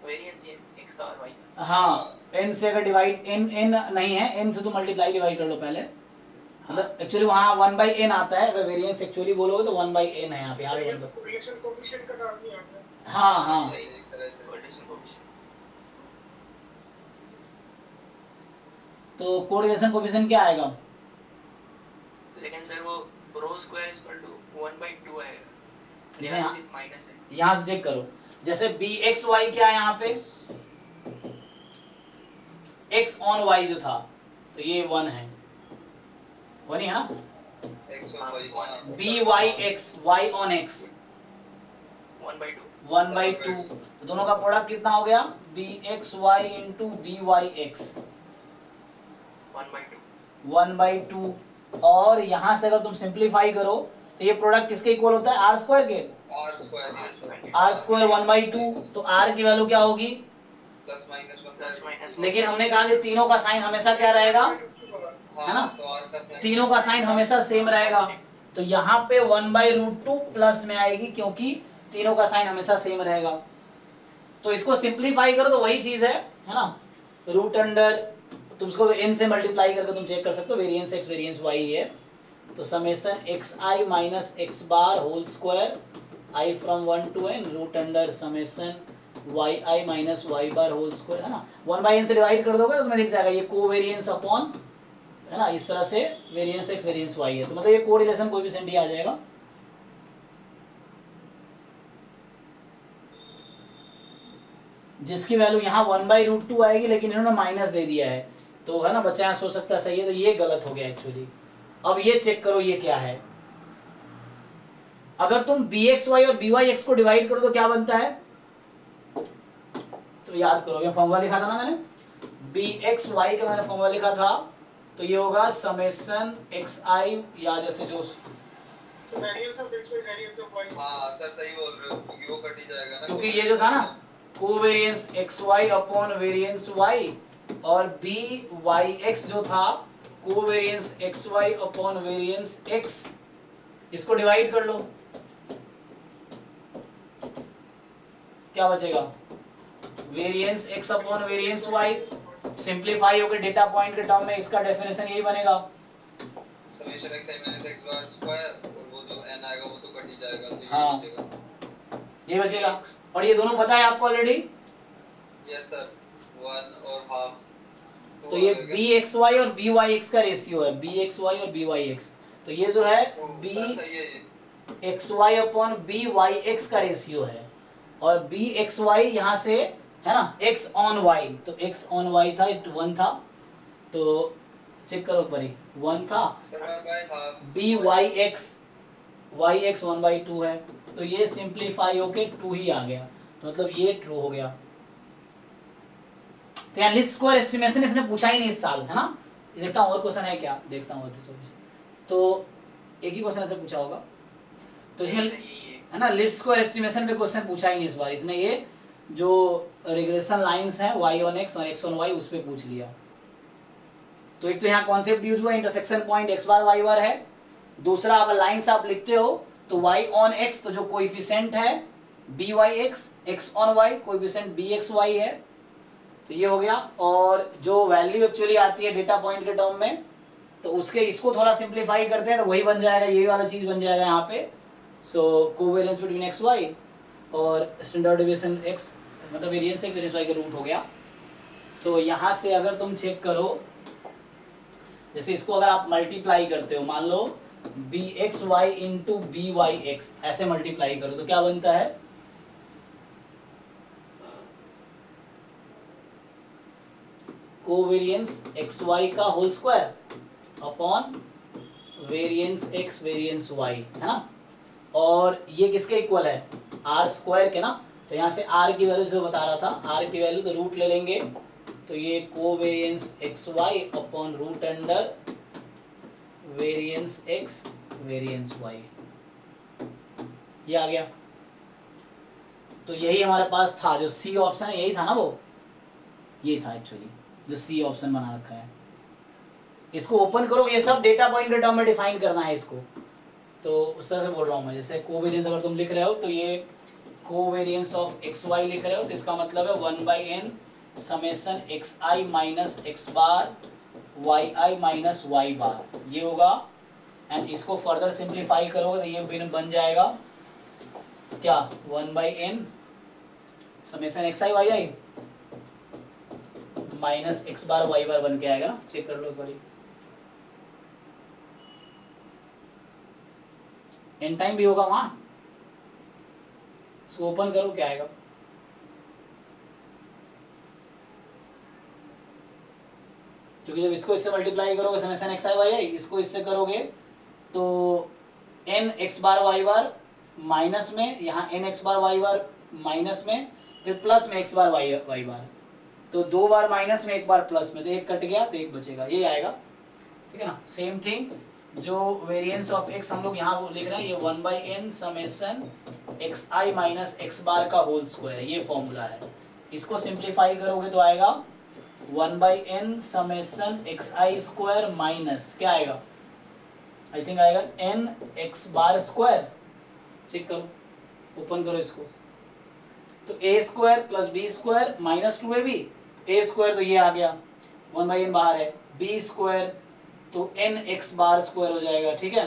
वेरिएंस ये x का और y का। हाँ, n से अगर डिवाइड, n नहीं है, n से तो मल्टीप्लाई डिवाइड कर लो पहले, मतलब एक्चुअली वहाँ 1/n आता है, अगर वेरिएंस एक्चुअली बोलोगे तो 1/n है यहाँ पे, यहाँ पे ये मतलब। रिलेशन कोएफिशिएंट का डाल दिया आपने। हाँ हाँ, यही एक तरह से। कोएफिशिएंट कोएफिशिएंट तो कोरिलेशन कोएफिशिएंट क्या आएगा? लेकिन सर वो रो स्क्वायर इक्वल टू 1/2 है, जैसे यहाँ माइनस है। यहाँ से चेक करो, जैसे bxy क्या है यहाँ पे, x ऑन y जो था, तो ये 1 है, 1 ही है ना। x और y, हाँ। byx y ऑन x 1/2 1/2, तो दोनों का प्रोडक्ट कितना हो गया? bxy इंटू byx 1/2 1/2, और यहाँ से अगर तुम सिंप्लीफाई करो तो ये प्रोडक्ट किसके इक्वल होता है? आर स्क्वायर के। r स्क्वायर, ये सर आर स्क्वायर 1/2, तो आर की वैल्यू क्या होगी? Plus minus plus minus 1/2। लेकिन हमने कहा कि तीनों का साइन हमेशा क्या रहेगा? हाँ, है ना? तो r का साइन तीनों का साइन हमेशा सेम रहेगा, तो यहाँ पे 1/√2 प्लस में आएगी, क्योंकि तीनों का साइन हमेशा सेम रहेगा। तो इसको सिंप्लीफाई करो तो वही चीज है ना, रूट अंडर, तुम इसको n से मल्टीप्लाई करके तुम चेक कर सकते हो, वेरिएंस x वेरिएंस y है, तो summation xi minus x bar whole square i from 1 to n root under summation yi minus y bar whole square, है ना। 1/n से डिवाइड कर दोगे तो तुम्हें दिख जाएगा ये कोवेरिएंस अपॉन, है ना, इस तरह से वेरिएंस x वेरिएंस y है, तो मतलब ये कोरिलेशन कोएफिशिएंट ही आ जाएगा। जिसकी वैल्यू यहाँ 1/√2 आएगी, लेकिन इन्होंने माइनस दे दिया है, तो है ना बच्चा यहाँ सोच सकता है सही है, तो ये गलत हो गया एक्चुअली। अब ये चेक करो ये क्या है, अगर तुम bxy और byx को डिवाइड करो तो क्या बनता है? तो याद करो, ये फॉर्मूला लिखा था ना मैंने, bxy का मैंने फॉर्मूला लिखा था, तो ये होगा समेशन xi, या जैसे जो तो variance of x by variance of y। हाँ सर सही बोल रहे हो, क्योंकि वो कट ही जाएगा ना, क्योंकि ये जो था ना covariance xy upon variance y, और byx जो था covariance xy upon variance x, इसको डिवाइड कर लो, क्या बचेगा? Variance x upon variance y, simplify होकर डेटा पॉइंट के टर्म में इसका डेफिनेशन यही बनेगा। Summation xi minus x bar square, और वो जो n आएगा वो तो कट ही जाएगा, तो ये हाँ। बचेगा। ये बचेगा, और ये दोनों पता है आपको ऑलरेडी, यस सर, 1 और हाफ, तो ये bxy और byx का रेशियो है, bxy और byx, तो ये जो है सही है ये। bxy अपॉन byx का रेशियो है, और bxy यहाँ से है ना x ऑन y, तो x ऑन y था 1 था, तो चेक करो परी 1 था, square by half byx yx 1/2 है, तो ये सिंप्लीफाई होके 2 ही आ गया, तो मतलब ये ट्रू हो गया। तो यहाँ लीस्ट स्क्वायर एस्टिमेशन इसने पूछा ही नहीं इस साल, है ना। देखता हूँ और क्वेश्चन है क्या, देखता हूँ तो एक ही क्वेश्चन ऐसे पूछा होगा, तो इसमें है ना लीस्ट स्क्वायर एस्टिमेशन पे क्वेश्चन पूछा ही नहीं इस बार इसने, ये जो रिग्रेशन लाइंस हैं y on x और x on y उस पे पूछ लिया। तो एक तो यहाँ कॉन्सेप्ट यूज हुआ, intersection point x bar y बार है। दूसरा आप लाइंस आप लिखते हो तो y ऑन x, तो जो कोएफिशिएंट है byx, x on y coefficient bxy है, तो ये हो गया। और जो वैल्यू एक्चुअली आती है डेटा पॉइंट के टर्म में, तो उसके इसको थोड़ा सिंप्लीफाई करते हैं तो वही बन जाएगा, यही वाला चीज बन जाएगा यहाँ पे। सो कोवेरिएंस बिटवीन एक्स वाई और स्टैंडर्ड डेविएशन एक्स, मतलब वेरिएंस एक्स वेरिएंस वाई का रूट हो गया। सो यहाँ से अगर तुम चेक करो, जैसे इसको अगर आप मल्टीप्लाई करते हो, मान लो B X Y into B Y X, ऐसे मल्टीप्लाई करो तो क्या बनता है, कोवेरिएंस एक्स वाई का whole square upon variance X variance Y, है ना। और ये किसके इक्वल है, आर स्क्वायर के ना। तो यहाँ से आर की वैल्यू जो बता रहा था, आर की वैल्यू तो रूट ले लेंगे, तो ये covariance X Y upon root under variance X variance Y, ये आ गया। तो यही हमारे पास था, जो सी ऑप्शन है यही था ना, वो ये था एक्चुअली जो सी ऑप्शन बना रखा है। इसको ओपन करो, ये सब डेटा पॉइंट के टर्म में डिफाइन करना है इसको, तो उस तरह से बोल रहा हूँ मैं। जैसे कोवेरिएंस अगर तुम लिख रहे हो तो ये कोवेरिएंस ऑफ एक्स वाई लिख रहे हो, तो इसका मतलब है 1/n summation X I minus X bar Y I minus Y बार, ये होगा। एंड इसको फर्दर सिंप्लीफाई करोगे तो ये बन जाएगा क्या, 1/n summation X I Y I minus X bar Y बार बन के आएगा ना। चेक कर लो एक बारी, एन टाइम भी होगा वहां, इसको ओपन करो क्या आएगा, क्योंकि जब इसको इससे मल्टीप्लाई करोगे समेशन एक्स आई वाई आई, इसको इससे करोगे तो एन एक्स बार वाई बार माइनस में, यहाँ एन एक्स बार वाई बार माइनस में, फिर प्लस में एक्स बार वाई वाई बार, तो 2 बार माइनस में 1 बार प्लस में, तो एक कट गया तो एक बचेगा, ये आएगा, ठीक है ना। सेम थिंग जो वेरिएंस ऑफ एक्स हम लोग यहाँ लिख रहे हैं, ये 1/n summation X I minus X बार का होल स्क्वायर है, ये फॉर्मूला है। इसको सिंप्लीफाई करोगे तो आएगा 1/n summation X I square minus क्या आएगा, आई थिंक आएगा n X bar square. Check करो, ओपन करो इसको, तो a square plus B square minus 2ab, a square तो ये आ गया, 1/n बाहर है, b स्क्वायर तो n x बार स्क्वायर हो जाएगा, ठीक है।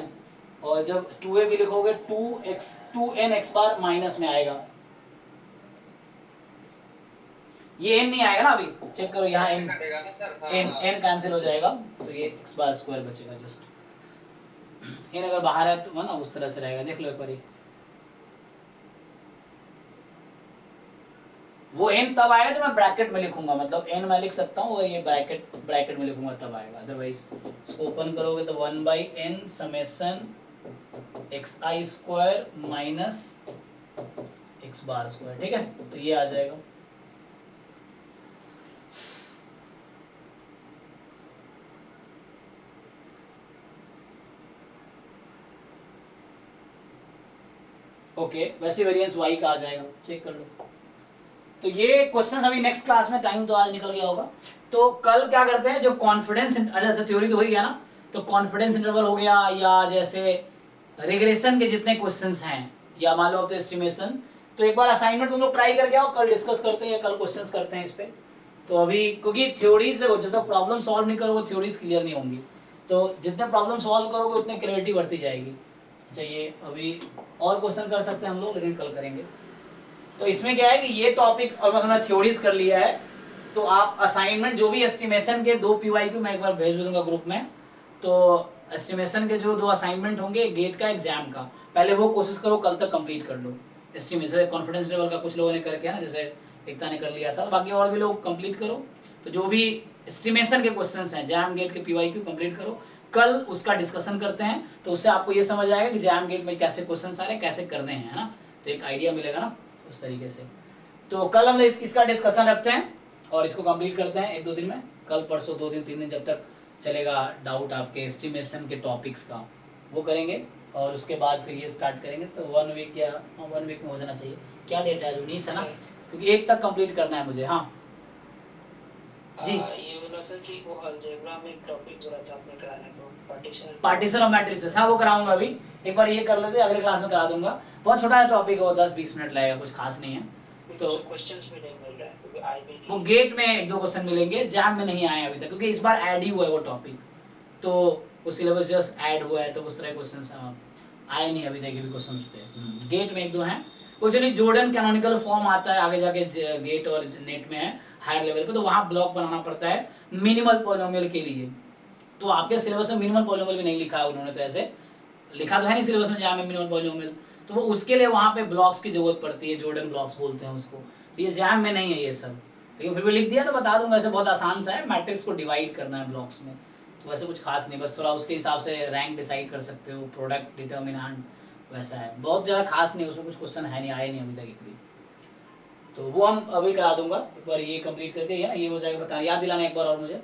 और जब 2ab लिखोगे 2n x बार माइनस में आएगा, ये n नहीं आएगा ना अभी, चेक करो यहाँ n कटेगा ना सर, n कैंसिल हो जाएगा, तो ये x बार स्क्वायर बचेगा जस्ट। n अगर बाहर है तो ना उस तरह से रहेगा, देख लो एक बार। वो n तब आएगा जब मैं ब्रैकेट में लिखूंगा, मतलब n मैं लिख सकता हूँ, ये ब्रैकेट में लिखूंगा तब आएगा, अदरवाइज इसको ओपन करोगे तो 1/n summation X I square minus X bar square, ठीक है, तो ये आ जाएगा। ओके, वैसे वेरिएंस y का आ जाएगा, चेक कर लो। तो ये क्वेश्चंस अभी नेक्स्ट क्लास में, टाइम तो आज निकल गया होगा, तो कल क्या करते हैं, जो कॉन्फिडेंस, अच्छा थ्योरी तो हो ही गया ना, तो कॉन्फिडेंस इंटरवल हो गया, या जैसे रिग्रेशन के जितने क्वेश्चंस हैं, या मान लो अब तो एस्टिमेशन, तो एक बार असाइनमेंट तुम लोग ट्राई करके आओ, कल डिस्कस करते हैं या कल क्वेश्चंस करते हैं इस पे। तो अभी क्योंकि थ्योरीज देखो, जब तक प्रॉब्लम सॉल्व नहीं करोगे थ्योरीज क्लियर नहीं होंगी, तो जितने प्रॉब्लम सॉल्व करोगे उतने क्रिएटिविटी बढ़ती जाएगी। चाहिए अभी और क्वेश्चन कर सकते हैं हम लोग, लेकिन कल करेंगे। तो इसमें क्या है कि ये टॉपिक और हमने थ्योरीज कर लिया है, तो आप असाइनमेंट जो भी एस्टिमेशन के 2 PYQ मैं एक बार भेज दूंगा ग्रुप में, तो एस्टिमेशन के जो 2 असाइनमेंट होंगे, गेट का एग्जाम का, पहले वो कोशिश करो कल तक कंप्लीट कर लो। एस्टिमेशन कॉन्फिडेंस लेवल का कुछ लोगों ने करके ना, जैसे एकता ने कर लिया था, बाकी और भी लोग कंप्लीट करो। तो जो भी एस्टिमेशन के क्वेश्चंस हैं, जैम गेट के PYQ कंप्लीट करो, कल उसका डिस्कशन करते हैं, तो उससे आपको ये समझ आएगा कि जैम गेट में कैसे क्वेश्चंस आ रहे हैं, कैसे करने हैं, है ना, तो एक आइडिया मिलेगा ना उस तरीके से। तो कल हम इसका डिस्कशन रखते हैं और इसको कंप्लीट करते हैं 1-2 दिन में, कल परसों 2 दिन 3 दिन जब तक चलेगा डाउट आपके एस्टिमेशन के टॉपिक्स का, वो करेंगे। और उसके बाद फिर ये स्टार्ट करेंगे, तो 1 वीक या 1 वीक में हो जाना चाहिए। क्या डेट है, 19 है ना, क्योंकि 1 तक कंप्लीट करना है मुझे। हाँ जी ये बोला था कि वो अलजेब्रा में एक टॉपिक बोला था आपने कराने को, पार्टीशन ऑफ मैट्रिसेस, हाँ वो कराऊंगा अभी, एक बार ये कर लेते, अगले क्लास में करा दूंगा। बहुत छोटा है टॉपिक, वो 10-20 मिनट लगेगा, कुछ खास नहीं है। तो क्वेश्चंस भी नहीं मिल रहा है क्योंकि आई भी वो गेट में 1-2 क्वेश्चन मिलेंगे, जैम में नहीं आए अभी तक, क्योंकि इस बार ऐड ही हुआ है वो टॉपिक, तो वो सिलेबस जस्ट ऐड हुआ है, तो उस तरह क्वेश्चन आए नहीं अभी तक भी क्वेश्चन पे। गेट में 1-2 हैं, कुछ नहीं। जॉर्डन कैनोनिकल फॉर्म आता है आगे जाके, गेट और नेट में है हायर लेवल पे, तो वहाँ ब्लॉक बनाना पड़ता है मिनिमल पॉलिनोमियल के लिए। तो आपके सिलेबस में मिनिमल पॉलिनोमियल भी नहीं लिखा है उन्होंने, तो ऐसे लिखा तो है नहीं सिलेबस में जैम में मिनिमल पॉलिनोमियल, तो वो उसके लिए वहाँ पे ब्लॉक्स की जरूरत पड़ती है, जॉर्डन ब्लॉक्स बोलते हैं उसको। तो ये जैम में नहीं है ये सब, लेकिन फिर भी लिख दिया तो बता दूंगा। ऐसे बहुत आसान सा है, मैट्रिक्स को डिवाइड करना है ब्लॉक्स में, तो वैसे कुछ खास नहीं, बस थोड़ा उसके हिसाब से रैंक डिसाइड कर सकते हो, प्रोडक्ट डिटर्मिनेंट वैसा है, बहुत ज़्यादा खास नहीं, उसमें कुछ क्वेश्चन है नहीं, आए नहीं अभी तक एक भी। तो वो हम अभी करा दूंगा, एक बार ये कंप्लीट करके या ये हो जाएगा, बता याद दिलाना एक बार और मुझे,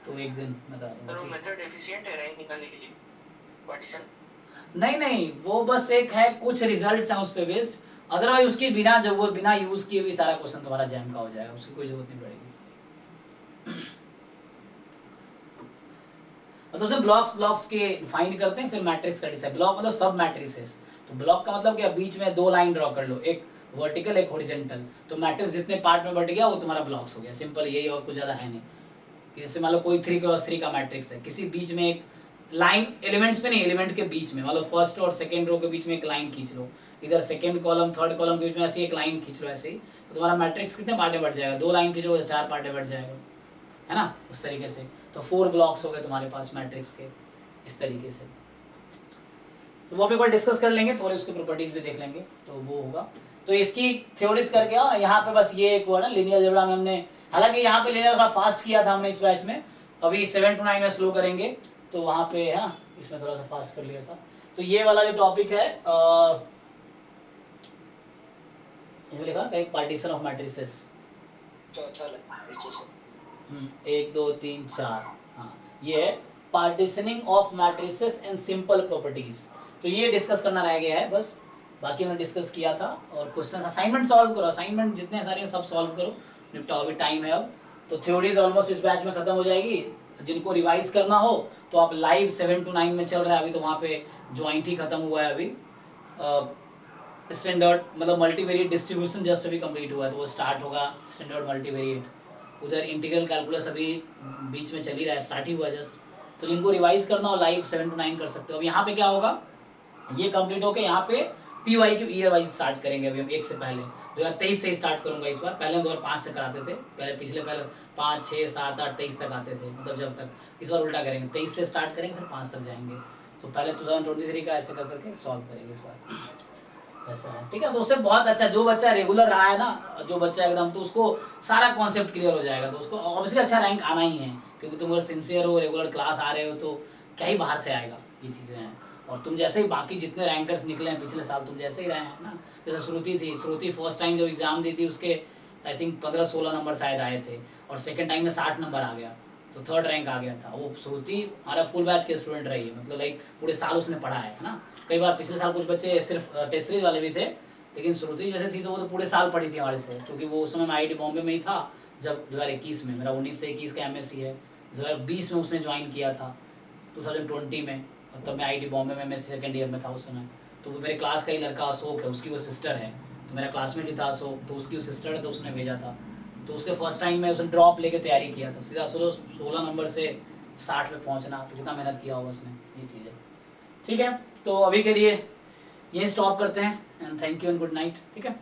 तो एक दिन मैं करा दूंगा। वो मेथड एफिशिएंट है रैंक निकालने के लिए पार्टीशन? नहीं, वो बस एक है, कुछ रिजल्ट्स हैं उस पे बेस्ड, अदरवाइज उसकी बिना जरूरत, बिना यूज किए भी सारा क्वेश्चन तुम्हारा जैम का हो जाएगा, उसकी कोई जरूरत नहीं पड़ेगी। मतलब से ब्लॉक्स के फाइंड करते हैं, फिर मैट्रिक्स का डिसाइड। ब्लॉक मतलब सब मैट्रिसेस, तो ब्लॉक का मतलब क्या, बीच में 2 लाइन ड्रॉ कर लो, एक वर्टिकल एक हॉरिजॉन्टल, तो मैट्रिक्स जितने पार्ट में बट गया वो तुम्हारा ब्लॉक्स हो गया, सिंपल यही, और कुछ ज्यादा है नहीं। जैसे मान लो कोई 3x3 का मैट्रिक्स है, किसी बीच में एक लाइन, एलिमेंट्स पे नहीं, एलिमेंट के बीच में, मान लो फर्स्ट और सेकंड रो के बीच में एक लाइन खींच लो, इधर सेकंड कॉलम थर्ड कॉलम के बीच में ऐसी एक लाइन खींच लो, ऐसे ही तो तुम्हारा मैट्रिक्स कितने पार्ट में बढ़ जाएगा, 2 लाइन खींचोगे 4 पार्ट में बढ़ जाएगा, है ना, उस तरीके से। तो 4 ब्लॉक्स हो गए तुम्हारे पास मैट्रिक्स के, इस तरीके से। तो वो एक बार डिस्कस कर लेंगे, थोड़े उसके प्रॉपर्टीज भी देख लेंगे, तो वो होगा। तो इसकी थ्योरीज करके आओ, यहाँ पे बस ये एक हुआ ना लीनियर अलजेब्रा में हमने, हालांकि यहाँ पे लीनियर थोड़ा फास्ट किया था हमने इस बैच में, अभी 7 to 9 में स्लो करेंगे, तो वहाँ पे है इसमें थोड़ा सा फास्ट कर लिया था। तो ये वाला जो टॉपिक है, इसमें लिखा है पार्टीशन ऑफ मैट्रिसेस, 1 2 3 4, हाँ ये है partitioning of matrices and simple properties. तो ये डिस्कस करना रह गया है बस, बाकी हमने डिस्कस किया था। और क्वेश्चन असाइनमेंट सॉल्व करो, असाइनमेंट जितने सारे हैं सब सॉल्व करो, निपटाओ, अभी टाइम है अब। तो थ्योरीज ऑलमोस्ट इस बैच में खत्म हो जाएगी, जिनको रिवाइज करना हो तो आप लाइव 7 to 9 में चल रहा है अभी, तो वहाँ पे ज्वाइंट ही खत्म हुआ है अभी, स्टैंडर्ड मतलब मल्टीवेरिएट डिस्ट्रीब्यूशन जस्ट अभी कंप्लीट हुआ है, तो वो स्टार्ट होगा स्टैंडर्ड मल्टीवेरिएट। उधर इंटीग्रल कैलकुलस अभी बीच में चल ही रहा है, स्टार्ट ही हुआ जस्ट। तो जिनको रिवाइज करना हो लाइव 7 to 9 कर सकते हो। अब यहाँ पे क्या होगा, ये कंप्लीट होके यहाँ पे PYQ ईयर वाइज स्टार्ट करेंगे अभी हम, एक से पहले 2023 से स्टार्ट करूंगा इस बार, पहले 2005 से कराते थे, पहले 5 6 7 8 23 तक आते थे, मतलब जब तक, इस बार उल्टा करेंगे, 23 से स्टार्ट करेंगे फिर 5 तक जाएंगे। तो पहले 2023 का ऐसे कर करके सॉल्व करेंगे इस बार, ऐसा है, ठीक है। तो उससे बहुत अच्छा, जो बच्चा रेगुलर रहा है ना, जो बच्चा एकदम, तो उसको सारा कॉन्सेप्ट क्लियर हो जाएगा, तो उसको ऑब्वियसली अच्छा रैंक आना ही है, क्योंकि तुम अगर सिंसियर हो, रेगुलर क्लास आ रहे हो, तो क्या ही बाहर से आएगा, ये चीज़ें हैं। और तुम जैसे ही बाकी जितने रैंकर्स निकले हैं पिछले साल, तुम जैसे ही रहे हैं ना, जैसे श्रुति फर्स्ट टाइम जब एग्जाम दी थी उसके आई थिंक 15-16 नंबर शायद आए थे, और सेकंड टाइम में 60 नंबर आ गया, तो 3rd रैंक आ गया था। वो श्रुति हमारा फुल बैच के स्टूडेंट रही है, मतलब लाइक पूरे साल उसने पढ़ा है ना। कई बार पिछले साल कुछ बच्चे सिर्फ टेस्ट सीरीज वाले भी थे, लेकिन श्रुति जैसे थी तो वो तो पूरे साल पढ़ी थी हमारे से, क्योंकि वो उस समय मैं IIT बॉम्बे में ही था जब 2021 में, मेरा 19 से 21 का MSc है, 2020 में उसने ज्वाइन किया था 2020 में, तब मैं IIT बॉम्बे में MSc सेकेंड ईयर में था उस समय। तो वो मेरे क्लास का ही लड़का अशोक है, उसकी वो सिस्टर है, तो मेरा क्लासमेट ही था अशोक, तो उसकी वो सिस्टर है, तो उसने भेजा था। तो उसके फर्स्ट टाइम में उसने ड्रॉप लेके तैयारी किया था, सीधा 16 नंबर से 60 पे पहुंचना, तो कितना मेहनत किया होगा उसने, ये चीज़ है, ठीक है। तो अभी के लिए यही स्टॉप करते हैं, and thank you and good night, ठीक है।